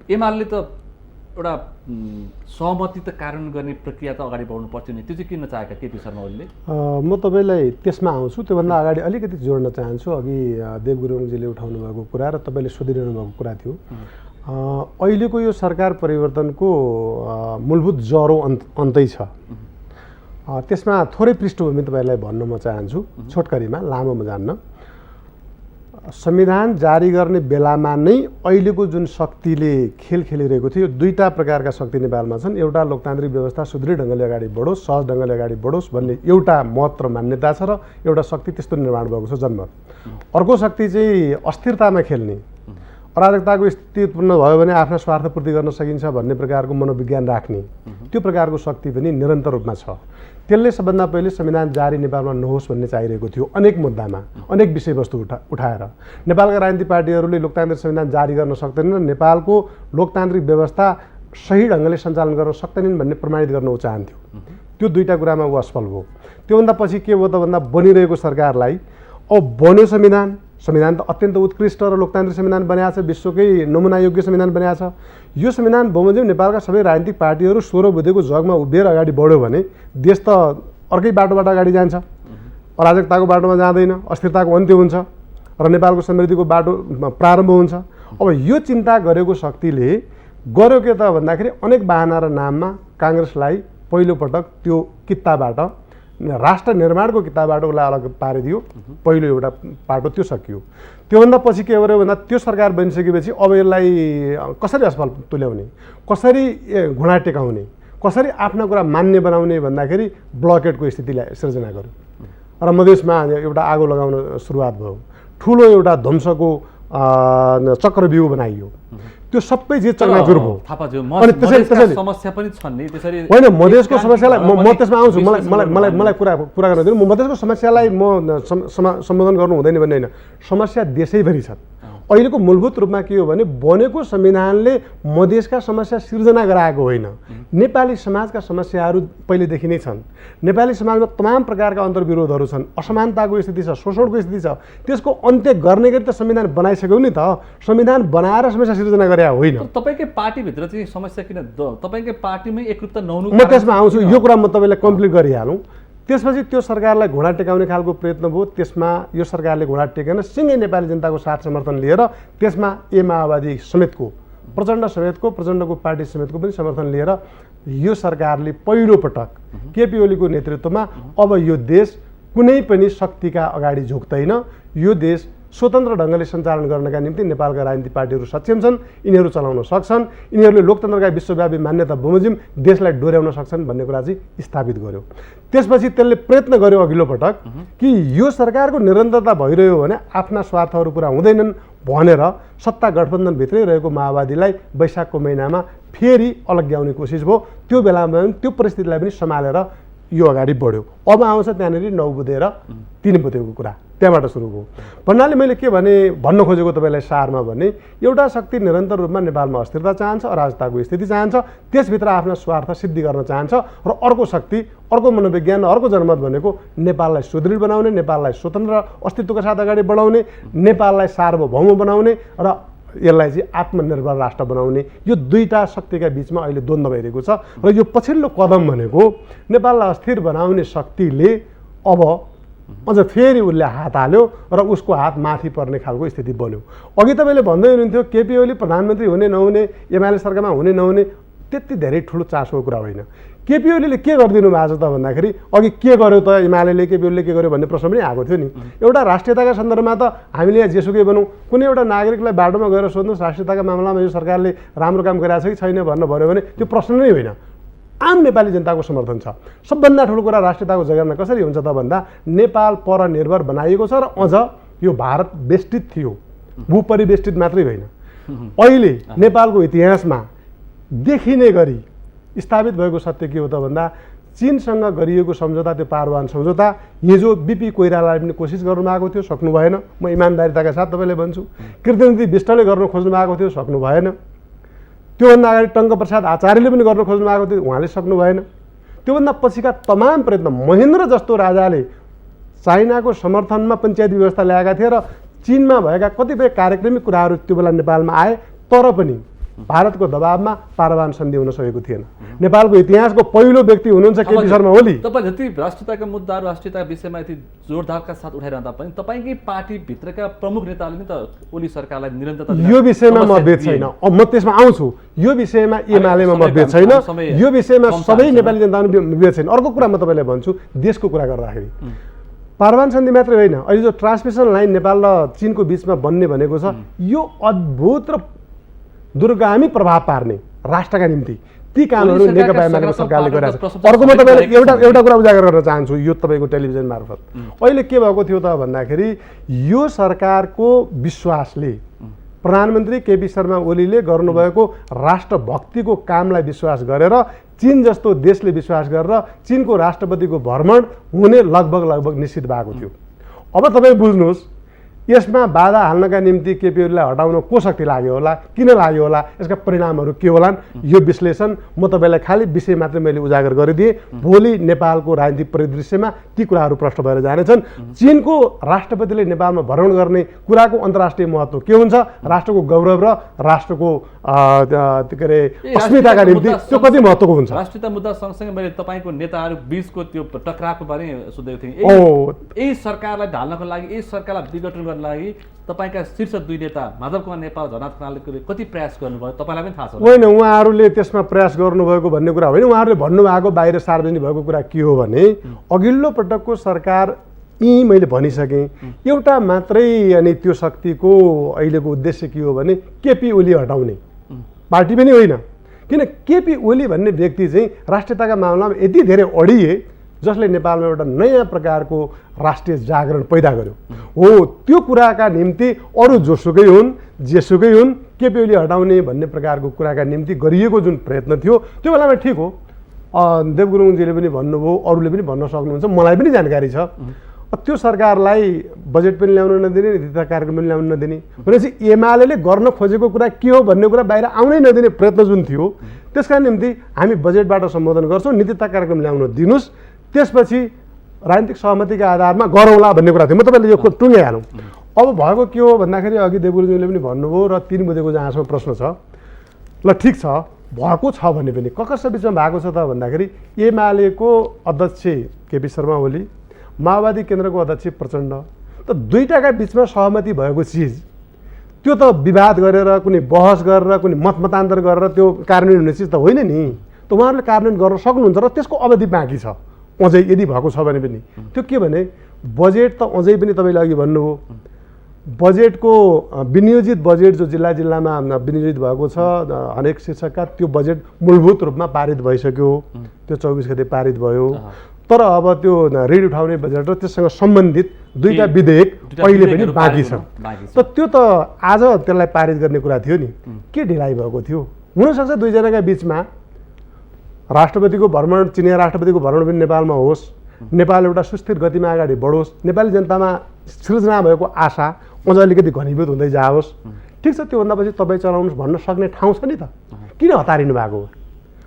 एमाले त एउटा सहमति त कार्यान्वयन गर्ने प्रक्रिया त अगाडि बढाउनु पर्थ्यो नि, त्यो चाहिँ किन चाहेका केपी शर्मा ओलीले? म तपाईँलाई त्यसमा आउँछु। त्योभन्दा अगाडि अलिकति जोड्न चाहन्छु। अघि देव गुरुङजीले उठाउनु भएको कुरा र तपाईँले सोधिरहनु भएको कुरा थियो, अहिलेको यो सरकार परिवर्तनको मूलभूत जरो अन्तै छ। त्यसमा थोरै पृष्ठभूमि तपाईँलाई भन्न म चाहन्छु, छोटकरीमा, लामोमा जान्न। संविधान जारी गर्ने बेलामा नै अहिलेको जुन शक्तिले खेल खेलिरहेको थियो, दुईटा प्रकारका शक्ति नेपालमा छन्। एउटा लोकतान्त्रिक व्यवस्था सुदृढ ढङ्गले अगाडि बढोस्, सहज ढङ्गले अगाडि बढोस् भन्ने एउटा मत र मान्यता छ र एउटा शक्ति त्यस्तो निर्माण भएको छ जनमत। अर्को शक्ति चाहिँ अस्थिरतामा खेल्ने, अराजकताको स्थिति उत्पन्न भयो भने आफ्ना स्वार्थ पूर्ति गर्न सकिन्छ भन्ने प्रकारको मनोविज्ञान राख्ने त्यो प्रकारको शक्ति पनि निरन्तर रूपमा छ। त्यसले सबभन्दा पहिले संविधान जारी नेपालमा नहोस् भन्ने चाहिरहेको थियो अनेक मुद्दामा, अनेक विषयवस्तु उठाएर। नेपालका राजनीतिक पार्टीहरूले लोकतान्त्रिक संविधान जारी गर्न सक्दैनन्, नेपालको लोकतान्त्रिक व्यवस्था सही ढङ्गले सञ्चालन गर्न सक्दैनन् भन्ने प्रमाणित गर्न ऊ चाहन्थ्यो। त्यो दुईटा कुरामा ऊ असफल भयो। त्योभन्दा पछि के भयो त भन्दा बनिरहेको सरकारलाई अब बन्यो संविधान त अत्यन्त उत्कृष्ट र लोकतान्त्रिक संविधान बनाएको छ, विश्वकै नमुनायोग्य संविधान बनाएको छ। यो संविधान बमोजिम नेपालका सबै राजनीतिक पार्टीहरू 16 बुँदेको जगमा उभिएर अगाडि बढ्यो भने देश त अर्कै बाटोबाट अगाडि जान्छ, अराजकताको बाटोमा जाँदैन, अस्थिरताको अन्त्य हुन्छ र नेपालको समृद्धिको बाटो प्रारम्भ हुन्छ। अब यो चिन्ता गरेको शक्तिले गर्यो के त भन्दाखेरि अनेक बाहना र नाममा काङ्ग्रेसलाई पहिलोपटक त्यो कित्ताबाट, राष्ट्र निर्माणको किताबाट उसलाई अलग पारिदियो। पहिलो एउटा पाटो त्यो सकियो। त्योभन्दा पछि के गर्यो भन्दा त्यो सरकार बनिसकेपछि अब यसलाई कसरी असफल तुल्याउने, कसरी घुँडा टेकाउने, कसरी आफ्ना कुरा मान्य बनाउने भन्दाखेरि ब्लकेटको स्थितिलाई सिर्जना गर्यो र मधेसमा एउटा आगो लगाउन सुरुवात भयो। ठुलो एउटा ध्वंसको चक्रव्यूह बनाइयो। त्यो सबै जे चकनाचुर भयो। अनि त्यसैले समस्या पनि छन् नि त्यसरी होइन, मधेसको समस्यालाई म त्यसमा आउँछु। मलाई कुरा गर्न दिनु। म मधेसको समस्यालाई म सम्बोधन गर्नु हुँदैन भन्ने होइन, समस्या देशैभरि छन्। अहिलेको मूलभूत रूपमा के हो भने बनेको संविधानले मधेसका समस्या सिर्जना गराएको होइन, नेपाली समाजका समस्याहरू पहिलेदेखि नै छन्। नेपाली समाजमा तमाम प्रकारका अन्तर्विरोधहरू छन्, असमानताको स्थिति छ, शोषणको स्थिति छ। त्यसको अन्त्य गर्ने गरी त संविधान बनाइसक्यौ नि त। संविधान बनाएर समस्या सिर्जना गरे होइन। तपाईँकै पार्टीभित्र चाहिँ समस्या किन? तपाईँकै पार्टीमै एकरूपता नहुनु। म त्यसमा आउँछु। यो कुरा म तपाईँलाई कम्प्लिट गरिहालौँ। त्यसपछि त्यो सरकारलाई घुँडा टेकाउने खालको प्रयत्न भयो। त्यसमा यो सरकारले घुँडा टेकेन, सिँगै नेपाली जनताको साथ समर्थन लिएर त्यसमा माओवादी समेतको, प्रचण्डको पार्टी समेतको पनि समर्थन लिएर यो सरकारले पहिलोपटक केपी ओलीको नेतृत्वमा अब यो देश कुनै पनि शक्तिका अगाडि झुक्दैन, यो देश स्वतन्त्र ढङ्गले सञ्चालन गर्नका निम्ति नेपालका राजनीतिक पार्टीहरू सक्षम छन्, यिनीहरू चलाउन सक्छन्, यिनीहरूले लोकतन्त्रका विश्वव्यापी मान्यता बमोजिम देशलाई डोर्याउन सक्छन् भन्ने कुरा चाहिँ स्थापित गर्यो। त्यसपछि त्यसले प्रयत्न गर्यो अघिल्लो पटक कि यो सरकारको निरन्तरता भइरह्यो भने आफ्ना स्वार्थहरू पुरा हुँदैनन् भनेर सत्ता गठबन्धनभित्रै रहेको माओवादीलाई वैशाखको महिनामा फेरि अलग्याउने कोसिस भयो। त्यो बेलामा त्यो परिस्थितिलाई पनि सम्हालेर यो अगाडि बढ्यो। अब आउँछ त्यहाँनिर 9 बुँदे र 3 बुँदेको कुरा, त्यहाँबाट सुरु भयो। भन्नाले मैले के भन्न खोजेको तपाईँलाई सारमा भने एउटा शक्ति निरन्तर रूपमा नेपालमा अस्थिरता चाहन्छ, अराजकताको स्थिति चाहन्छ, त्यसभित्र आफ्नो स्वार्थ सिद्धि गर्न चाहन्छ र अर्को शक्ति, अर्को मनोविज्ञान, अर्को जनमत भनेको नेपाललाई सुदृढ बनाउने, नेपाललाई स्वतन्त्र अस्तित्वका साथ अगाडि बढाउने, नेपाललाई सार्वभौम बनाउने र यसलाई चाहिँ आत्मनिर्भर राष्ट्र बनाउने, यो दुईटा शक्तिका बिचमा अहिले द्वन्द्व भइरहेको छ। र यो पछिल्लो कदम भनेको नेपाललाई अस्थिर बनाउने शक्तिले अब अझ फेरि उसले हात हाल्यो र उसको हात माथि पर्ने खालको स्थिति बन्यो। अघि तपाईँले भन्दै हुनुहुन्थ्यो केपी ओली प्रधानमन्त्री हुने नहुने, एमाले सरकारमा हुने नहुने त्यति धेरै ठुलो चासोको कुरा होइन। केपी ओलीले के गरिदिनु भएको छ त भन्दाखेरि अघि के गर्यो त एमाले, केपी ओलीले के गर्यो भन्ने प्रश्न पनि आएको थियो नि। एउटा राष्ट्रियताका सन्दर्भमा त हामीले यहाँ जेसुकै बनौँ, कुनै एउटा नागरिकलाई बाटोमा गएर सोध्नुहोस् राष्ट्रियताका मामलामा यो सरकारले राम्रो काम गरिरहेको छ कि छैन भन्न भन्यो भने त्यो प्रश्न नै होइन, आम नेपाली जनताको समर्थन छ। सबभन्दा ठुलो कुरा राष्ट्रियताको जगेर्ना कसरी हुन्छ त भन्दा नेपाल परनिर्भर बनाइएको छ र अझ यो भारत बेष्टित थियो, भूपरिवेष्टित मात्रै होइन। अहिले नेपालको इतिहासमा देखिने गरी स्थापित भएको सत्य के हो त भन्दा चीनसँग गरिएको सम्झौता, त्यो पारवान सम्झौता हिजो बीपी कोइरालाले पनि कोसिस गर्नुभएको थियो, सक्नु भएन। म इमान्दारिताका साथ तपाईँलाई भन्छु। कृष्णनिधि विष्टले गर्न खोज्नु भएको थियो, सक्नु भएन। त्योभन्दा अगाडि टङ्कप्रसाद आचार्यले पनि गर्न खोज्नु भएको थियो, उहाँले सक्नु भएन। त्योभन्दा पछिका तमाम प्रयत्न, महेन्द्र जस्तो राजाले चाइनाको समर्थनमा पञ्चायती व्यवस्था ल्याएका थिए र चीनमा भएका कतिपय कार्यक्रमिक कुराहरू त्यो बेला नेपालमा आए, तर पनि भारतको दबावमा पारवान सन्धि हुन सकेको थिएन। नेपालको इतिहासको पहिलो व्यक्ति हुनुहुन्छ केपी शर्मा ओली। तपाईँ जति राष्ट्रियताका मुद्दाहरू, राष्ट्रियताका विषयमा यति जोरदारका साथ उठाइरहँदा पनि तपाईँकै पार्टीभित्रका प्रमुख नेताले नि त ओली सरकारलाई निरन्तरता यो विषयमा मतभेद छैन। म त्यसमा आउँछु। यो विषयमा एमालेमा मतभेद छैन, यो विषयमा सबै नेपाली जनतामा मतभेद छैन। अर्को कुरा म तपाईँलाई भन्छु, देशको कुरा गर्दाखेरि पारवान सन्धि मात्रै होइन, अहिले जो ट्रान्समिसन लाइन नेपाल र चीनको बिचमा बन्ने भनेको छ, यो अद्भुत र दूरगामी प्रभाव पार्ने राष्ट्रका निम्ति ती कामहरू नेकपा एमालेको सरकारले गरेको छ। अर्को म तपाईँलाई एउटा कुरा उजागर गर्न चाहन्छु यो तपाईँको टेलिभिजन मार्फत। अहिले के भएको थियो त भन्दाखेरि यो सरकारको विश्वासले प्रधानमन्त्री केपी शर्मा ओलीले गर्नुभएको राष्ट्रभक्तिको कामलाई विश्वास गरेर चीन जस्तो देशले विश्वास गरेर चीनको राष्ट्रपतिको भ्रमण हुने लगभग निश्चित भएको थियो। अब तपाईँ बुझ्नुहोस्, यसमा बाधा हाल्नका निम्ति केपी ओलीलाई हटाउन को शक्ति लाग्यो होला, किन लाग्यो होला, यसका परिणामहरू के होलान्, यो विश्लेषण म तपाईँलाई खालि विषय मात्रै मैले उजागर गरिदिएँ। भोलि नेपालको राजनीतिक परिदृश्यमा ती कुराहरू प्रश्न भएर जानेछन्। चीनको राष्ट्रपतिले नेपालमा भ्रमण गर्ने कुराको अन्तर्राष्ट्रिय महत्त्व के हुन्छ, राष्ट्रको गौरव र राष्ट्रको के अरे अस्मिताका निम्ति त्यो कति महत्त्वको हुन्छ। राष्ट्रियता मुद्दा सँगसँगै मैले तपाईँको नेताहरू बिचको त्यो टकरावको बारे सोधेको थिएँ। यही सरकारलाई ढाल्नको लागि, यही सरकारलाई विघटन गर्नको लागि तपाईँका शीर्ष दुई नेता माधव कुमार नेपाल, झलनाथ खनालले कति प्रयास गर्नुभयो तपाईँलाई पनि थाहा छ? होइन, उहाँहरूले त्यसमा प्रयास गर्नुभएको भन्ने कुरा होइन। उहाँहरूले भन्नुभएको बाहिर सार्वजनिक भएको कुरा के हो भने अघिल्लो पटकको सरकार यी मैले भनिसकेँ एउटा मात्रै अनि त्यो शक्तिको अहिलेको उद्देश्य के हो भने केपी ओली हटाउने, पार्टी पनि होइन। किन केपी ओली भन्ने व्यक्ति चाहिँ राष्ट्रियताका मामलामा यति धेरै अडिए जसले नेपालमा एउटा नयाँ प्रकारको राष्ट्रिय जागरण पैदा गर्यो। हो, त्यो कुराका निम्ति अरू जोसुकै हुन् जेसुकै हुन् केपी ओली हटाउने भन्ने प्रकारको कुराका निम्ति गरिएको जुन प्रयत्न थियो त्यो बेलामा ठिक हो। देवगुरुङजीले पनि भन्नुभयो, अरूले पनि भन्न सक्नुहुन्छ, मलाई पनि जानकारी छ। त्यो सरकारलाई बजेट पनि ल्याउन नदिने, नीतिगत कार्यक्रम पनि ल्याउन नदिने भनेपछि एमाले गर्न खोजेको कुरा के हो भन्ने कुरा बाहिर आउनै नदिने प्रयत्न जुन थियो, त्यसका निम्ति हामी बजेटबाट सम्बोधन गर्छौँ, नीतिगत कार्यक्रम ल्याउन दिनुहोस्, त्यसपछि राजनीतिक सहमतिका आधारमा गरौँला भन्ने कुरा थियो। म तपाईँले यो टुङ्गाइहालौँ। अब भएको के हो भन्दाखेरि अघि देवगुरुजीले पनि भन्नुभयो र 3 बुँदेको जहाँसम्म प्रश्न छ, ल ठिक छ भएको छ भने पनि कसको बिचमा भएको छ त भन्दाखेरि एमालेको अध्यक्ष केपी शर्मा ओली, माओवादी केन्द्रको अध्यक्ष प्रचण्ड, त दुईटाका बिचमा सहमति भएको चिज त्यो त विवाद गरेर कुनै बहस गरेर कुनै मतमतान्तर गरेर त्यो कार्यान्वयन हुने चिज त होइन नि। त उहाँहरूले कार्यान्वयन गर्न सक्नुहुन्छ र त्यसको अवधि बाँकी छ अझै यदि भएको छ भने पनि। त्यो के भने बजेट त अझै पनि तपाईँले अघि भन्नुभयो, बजेटको विनियोजित बजेट जो जिल्ला जिल्लामा विनियोजित भएको छ हरेक शीर्षकका, त्यो बजेट मूलभूत रूपमा पारित भइसक्यो। त्यो 24 गते पारित भयो। तर अब त्यो ऋण उठाउने बजेट र त्यससँग सम्बन्धित दुईटा विधेयक अहिले पनि बाँकी छ। त त्यो त आज त्यसलाई पारित गर्ने कुरा थियो नि, के ढिलाइ भएको थियो? हुनसक्छ दुईजनाका बिचमा राष्ट्रपतिको भ्रमण, चिनिया राष्ट्रपतिको भ्रमण पनि नेपालमा होस्, नेपाल एउटा सुस्थिर गतिमा अगाडि बढोस्, नेपाली जनतामा सृजना भएको आशा अझ अलिकति घनीभूत हुँदै जाओस्। ठिक छ, त्योभन्दा पछि तपाईँ चलाउनुहोस् भन्न सक्ने ठाउँ छ नि त, किन हतारिनु भएको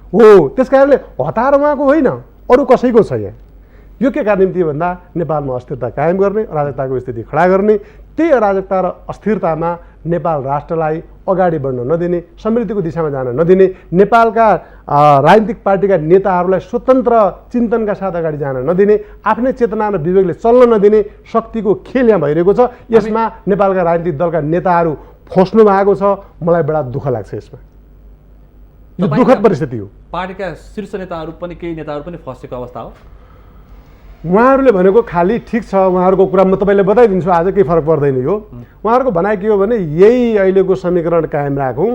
हो? त्यस कारणले हतार उहाँको होइन, अरू कसैको छ यहाँ। यो के का निम्ति भन्दा नेपालमा अस्थिरता कायम गर्ने, अराजकताको स्थिति खडा गर्ने, त्यही अराजकता र अस्थिरतामा नेपाल राष्ट्रलाई अगाडि बढ्न नदिने, समृद्धिको दिशामा जान नदिने, नेपालका राजनीतिक पार्टीका नेताहरूलाई स्वतन्त्र चिन्तनका साथ अगाडि जान नदिने, आफ्नै चेतना र विवेकले चल्न नदिने शक्तिको खेल यहाँ भइरहेको छ। यसमा नेपालका राजनीतिक दलका नेताहरू फस्नु भएको छ। मलाई बडा दुःख लाग्छ यसमा। यो दुःखद परिस्थिति हो। पार्टीका शीर्ष नेताहरू पनि, केही नेताहरू पनि फसेको अवस्था हो। उहाँहरूले भनेको खालि ठिक छ, उहाँहरूको कुरा म तपाईँले बताइदिन्छु, आज केही फरक पर्दैन यो। उहाँहरूको भनाइ के हो भने यही अहिलेको समीकरण कायम राखौँ,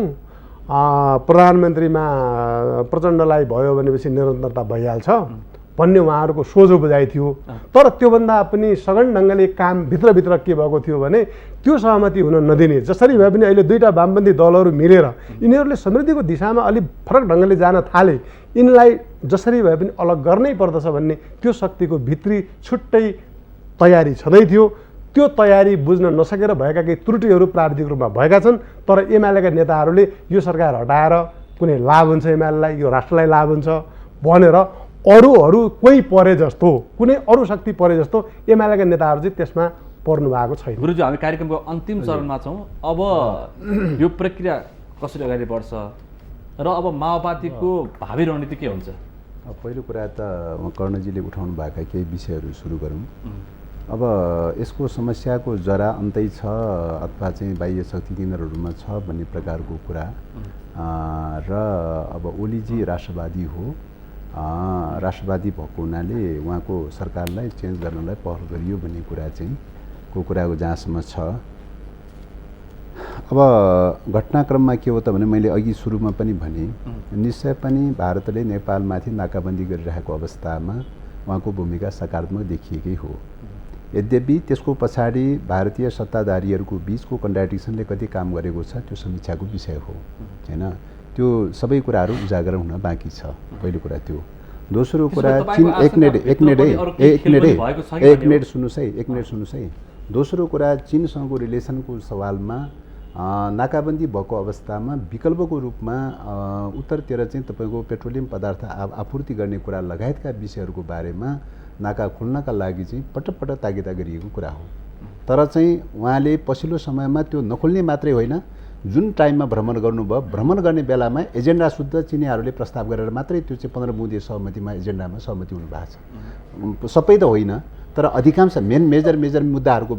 प्रधानमन्त्रीमा प्रचण्डलाई भयो भनेपछि निरन्तरता भइहाल्छ भन्ने उहाँहरूको सोझो बुझाइ थियो। तर त्योभन्दा पनि सघन ढङ्गले काम भित्रभित्र के भएको थियो भने त्यो सहमति हुन नदिने, जसरी भए पनि अहिले दुईटा वामपन्थी दलहरू मिलेर यिनीहरूले समृद्धिको दिशामा अलिक फरक ढङ्गले जान थाले, यिनलाई जसरी भए पनि अलग गर्नै पर्दछ भन्ने त्यो शक्तिको भित्री छुट्टै तयारी छँदै थियो। त्यो तयारी बुझ्न नसकेर भएका केही त्रुटिहरू प्राविधिक रूपमा भएका छन्। तर एमालेका नेताहरूले यो सरकार हटाएर कुनै लाभ हुन्छ एमालेलाई, यो राष्ट्रलाई लाभ हुन्छ भनेर अरूहरू कोही परे जस्तो, कुनै अरू शक्ति परे जस्तो एमालेका नेताहरू चाहिँ त्यसमा पर्नु भएको छैन। गुरुजी, हामी कार्यक्रमको अन्तिम चरणमा छौँ। अब यो प्रक्रिया कसरी अगाडि बढ्छ र अब माओवादीको भावी रणनीति के हुन्छ? पहिलो कुरा त कर्णजीले उठाउनु भएका केही विषयहरू सुरु गरौँ। अब यसको समस्याको जरा अन्तै छ अथवा चाहिँ बाह्य शक्ति केन्द्रहरूमा छ भन्ने प्रकारको कुरा र अब ओलीजी राष्ट्रवादी हो, राष्ट्रवादी भएको हुनाले उहाँको सरकारलाई चेन्ज गर्नलाई पहल गरियो भन्ने कुरा चाहिँ कुराको जहाँसम्म छ। अब घटनाक्रममा के हो त भने मैले अघि सुरुमा पनि भने निश्चय पनि भारतले नेपालमाथि नाकाबन्दी गरिरहेको अवस्थामा उहाँको भूमिका सकारात्मक देखिएकै हो। यद्यपि त्यसको पछाडि भारतीय सत्ताधारीहरूको बिचको कन्ट्राडिक्सनले कति काम गरेको छ त्यो समीक्षाको विषय हो हैन। त्यो सबै कुराहरू उजागर हुन बाँकी छ। पहिलो कुरा त्यो। दोस्रो कुरा चीन एक मिनट सुन्नुहोस् है। दोस्रो कुरा चीनसँगको रिलेसनको सवालमा नाकाबन्दी भएको अवस्थामा विकल्पको रूपमा उत्तरतिर चाहिँ तपाईँको पेट्रोलियम पदार्थ आपूर्ति गर्ने कुरा लगायतका विषयहरूको बारेमा नाका खोल्नका लागि चाहिँ पटक पटक तागिदा गरिएको कुरा हो। तर चाहिँ उहाँले पछिल्लो समयमा त्यो नखोल्ने मात्रै होइन, जुन टाइममा भ्रमण गर्नुभयो भ्रमण गर्ने बेलामा एजेन्डा शुद्ध चिनीहरूले प्रस्ताव गरेर मात्रै त्यो चाहिँ 15 बुँदे सहमतिमा एजेन्डामा सहमति हुनुभएको छ। सबै त होइन, तर अधिकांश मेजर मुद्दाहरूको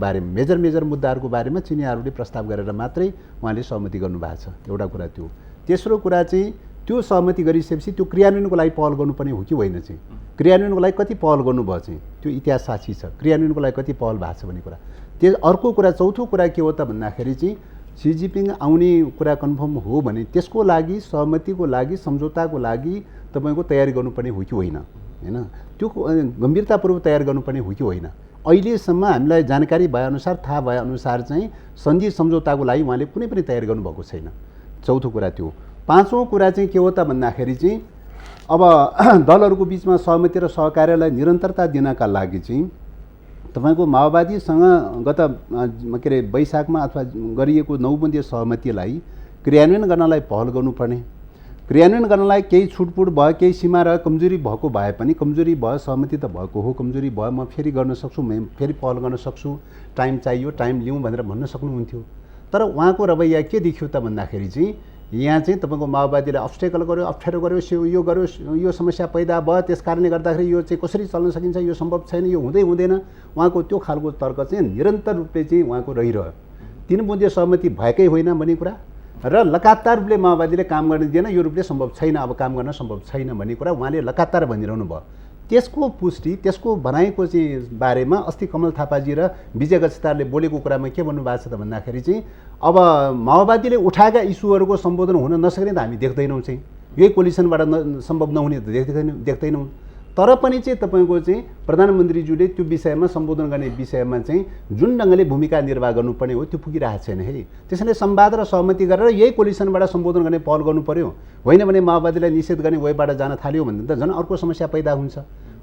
बारेमा चिनीहरूले प्रस्ताव गरेर मात्रै उहाँले सहमति गर्नुभएको छ। एउटा कुरा त्यो। तेस्रो कुरा चाहिँ त्यो सहमति गरिसकेपछि त्यो क्रियान्वयनको लागि पहल गर्नुपर्ने हो कि होइन चाहिँ, क्रियान्वयनको लागि कति पहल गर्नुभयो चाहिँ त्यो इतिहास साक्षी छ। क्रियान्वयनको लागि कति पहल भएको छ भन्ने कुरा। त्यो अर्को कुरा। चौथो कुरा के हो त भन्दाखेरि चाहिँ सी जिनपिङ आउने कुरा कन्फर्म हो भने त्यसको लागि सहमतिको लागि सम्झौताको लागि तपाईँको तयारी गर्नुपर्ने हो कि होइन हैन। त्यो गम्भीरतापूर्वक तयार गर्नुपर्ने हो कि होइन। अहिलेसम्म हामीलाई जानकारी भएअनुसार थाहा भएअनुसार चाहिँ सन्धि सम्झौताको लागि उहाँले कुनै पनि तयारी गर्नुभएको छैन। चौथो कुरा त्यो। पाँचौँ कुरा चाहिँ के हो त भन्दाखेरि चाहिँ अब दलहरूको बिचमा सहमति र सहकार्यलाई निरन्तरता दिनका लागि चाहिँ तपाईँको माओवादीसँग गत वैशाखमा अथवा गरिएको 9 बुँदे सहमतिलाई क्रियान्वयन गर्नलाई पहल गर्नुपर्ने। क्रियान्वयन गर्नलाई केही छुटपुट भयो, केही सीमा र कमजोरी भएको भए पनि कमजोरी भयो, सहमति त भएको हो, कमजोरी भयो, म फेरि गर्न सक्छु, म फेरि पहल गर्न सक्छु, टाइम चाहियो, टाइम लिउँ भनेर भन्न सक्नुहुन्थ्यो। तर उहाँको रवैया के देखियो त भन्दाखेरि चाहिँ यहाँ चाहिँ तपाईँको माओवादीले अब्स्टेकल गर्यो, अप्ठ्यारो गर्यो, यो गर्यो, यो समस्या पैदा भयो, त्यस कारणले गर्दाखेरि यो चाहिँ कसरी चल्न सकिन्छ, यो सम्भव छैन, यो हुँदैन। उहाँको त्यो खालको तर्क चाहिँ निरन्तर रूपले चाहिँ उहाँको रहिरह्यो। 3 बुँदे सहमति भएकै होइन भन्ने कुरा र लगातार रूपले माओवादीले काम गर्न दिएन, यो रूपले सम्भव छैन, अब काम गर्न सम्भव छैन भन्ने कुरा उहाँले लगातार भनिरहनु भयो। त्यसको पुष्टि, त्यसको भनाइको चाहिँ बारेमा अस्ति कमल थापाजी र विजय गजतारले बोलेको कुरामा के भन्नुभएको छ त भन्दाखेरि चाहिँ अब माओवादीले उठाएका इस्युहरूको सम्बोधन हुन नसक्ने त हामी देख्दैनौँ चाहिँ, यही कोलिसनबाट सम्भव नहुने त देख्दैनौँ। तर पनि चाहिँ तपाईँको चाहिँ प्रधानमन्त्रीज्यूले त्यो विषयमा सम्बोधन गर्ने विषयमा चाहिँ जुन ढङ्गले भूमिका निर्वाह गर्नुपर्ने हो त्यो पुगिरहेको छैन है। त्यसैले संवाद र सहमति गरेर यही कोलिसनबाट सम्बोधन गर्ने पहल गर्नु पर्यो, होइन भने माओवादीलाई निषेध गर्ने वेबाट जान थाल्यो भने त झन् अर्को समस्या पैदा हुन्छ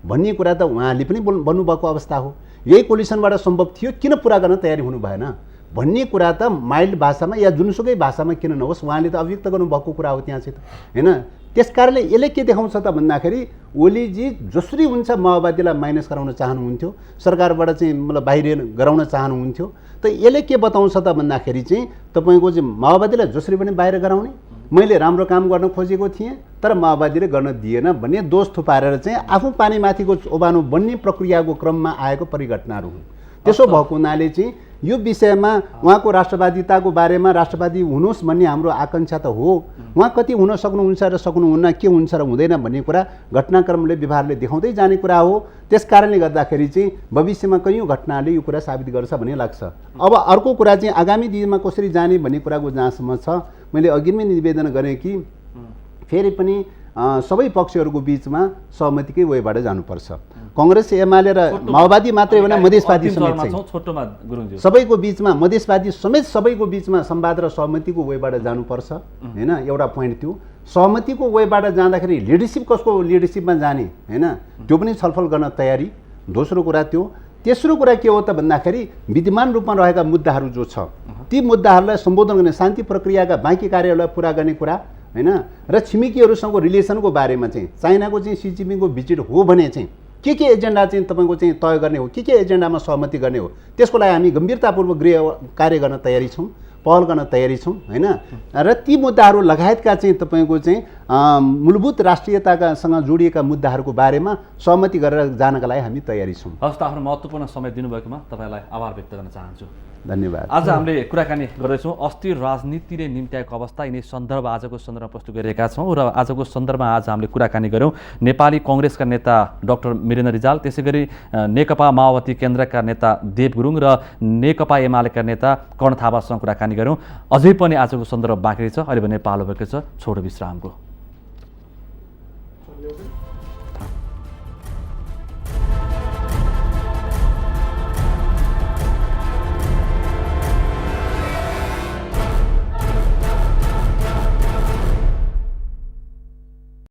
भन्ने कुरा त उहाँले पनि भन्नुभएको अवस्था हो। यही कोलिसनबाट सम्भव थियो, किन पुरा गर्न तयारी हुनु भएन भन्ने कुरा त माइल्ड भाषामा या जुनसुकै भाषामा किन नहोस् उहाँले त अभिव्यक्त गर्नुभएको कुरा हो त्यहाँ चाहिँ त हैन। त्यस कारणले यसले के देखाउँछ त भन्दाखेरि ओलीजी जसरी हुन्छ माओवादीलाई माइनस गराउन चाहनुहुन्थ्यो, सरकारबाट चाहिँ मतलब बाहिर गराउन चाहनुहुन्थ्यो। त यसले के बताउँछ त भन्दाखेरि चाहिँ तपाईँको चाहिँ माओवादीलाई जसरी पनि बाहिर गराउने, मैले राम्रो काम गर्न खोजेको थिएँ तर माओवादीले गर्न दिएन भन्ने दोष थुपारेर चाहिँ आफू पानीमाथिको ओबानो बन्ने प्रक्रियाको क्रममा आएको परिघटनाहरू हुन्। त्यसो भएको हुनाले चाहिँ यो विषयमा उहाँको राष्ट्रवादिताको बारेमा राष्ट्रवादी हुनुहोस् भन्ने हाम्रो आकाङ्क्षा त हो, उहाँ कति हुन सक्नुहुन्छ र सक्नुहुन्न, के हुन्छ र हुँदैन भन्ने कुरा घटनाक्रमले व्यवहारले देखाउँदै जाने कुरा हो। त्यस कारणले गर्दाखेरि चाहिँ भविष्यमा कैयौँ घटनाले यो कुरा साबित गर्छ भन्ने लाग्छ। अब अर्को कुरा चाहिँ आगामी दिनमा कसरी जाने भन्ने कुराको जहाँसम्म छ, मैले अघि नै निवेदन गरेँ कि फेरि पनि सबै पक्षहरूको बिचमा सहमतिकै वेबाट जानुपर्छ। कांग्रेस एमाले र माओवादी मात्रै होइन मधेसवादी समेत सबैको बिचमा, मधेसवादी समेत सबैको बिचमा संवाद र सहमतिको वेबाट जानुपर्छ हैन। एउटा पोइन्ट त्यो सहमतिको वेबाट जाँदाखेरि लिडरसिप कसको लिडरसिपमा जाने हैन त्यो पनि छलफल गर्न तयारी। दोस्रो कुरा त्यो। तेस्रो कुरा के हो त भन्दाखेरि विद्यमान रूपमा रहेका मुद्दाहरू जो छ ती मुद्दाहरूलाई सम्बोधन गर्ने, शान्ति प्रक्रियाका बाँकी कार्यहरूलाई पुरा गर्ने कुरा हैन र छिमेकीहरूसँगको रिलेसनको बारेमा चाहिँ चाइनाको चाहिँ सी जिनपिङको भिजिट हो भने चाहिँ के एजेन्डा चाहिँ तपाईँको चाहिँ तय गर्ने हो, के एजेन्डामा सहमति गर्ने हो, त्यसको लागि हामी गम्भीरतापूर्वक गृह कार्य गर्न तयारी छौँ, पहल गर्न तयारी छौँ हैन। र ती मुद्दाहरू लगायतका चाहिँ तपाईँको चाहिँ मूलभूत राष्ट्रियतासँग जोडिएका मुद्दाहरूको बारेमा सहमति गरेर जानका लागि हामी तयारी छौँ। हस् त, आफ्नो महत्त्वपूर्ण समय दिनुभएकोमा तपाईँलाई आभार व्यक्त गर्न चाहन्छु। धन्यवाद। आज हामीले कुराकानी गर्दैछौँ अस्थिर राजनीतिले निम्त्याएको अवस्था, यिनी सन्दर्भ आजको सन्दर्भमा प्रस्तुत गरिरहेका छौँ र आजको सन्दर्भमा आज हामीले कुराकानी गऱ्यौँ नेपाली कङ्ग्रेसका नेता डाक्टर वीरेन्द्र रिजाल, त्यसै गरी नेकपा माओवादी केन्द्रका नेता देव गुरुङ र नेकपा एमालेका नेता कर्ण थापासँग कुराकानी गऱ्यौँ। अझै पनि आजको सन्दर्भ बाँकी छ, अहिले भने पालो भएको छ छोटो विश्रामको।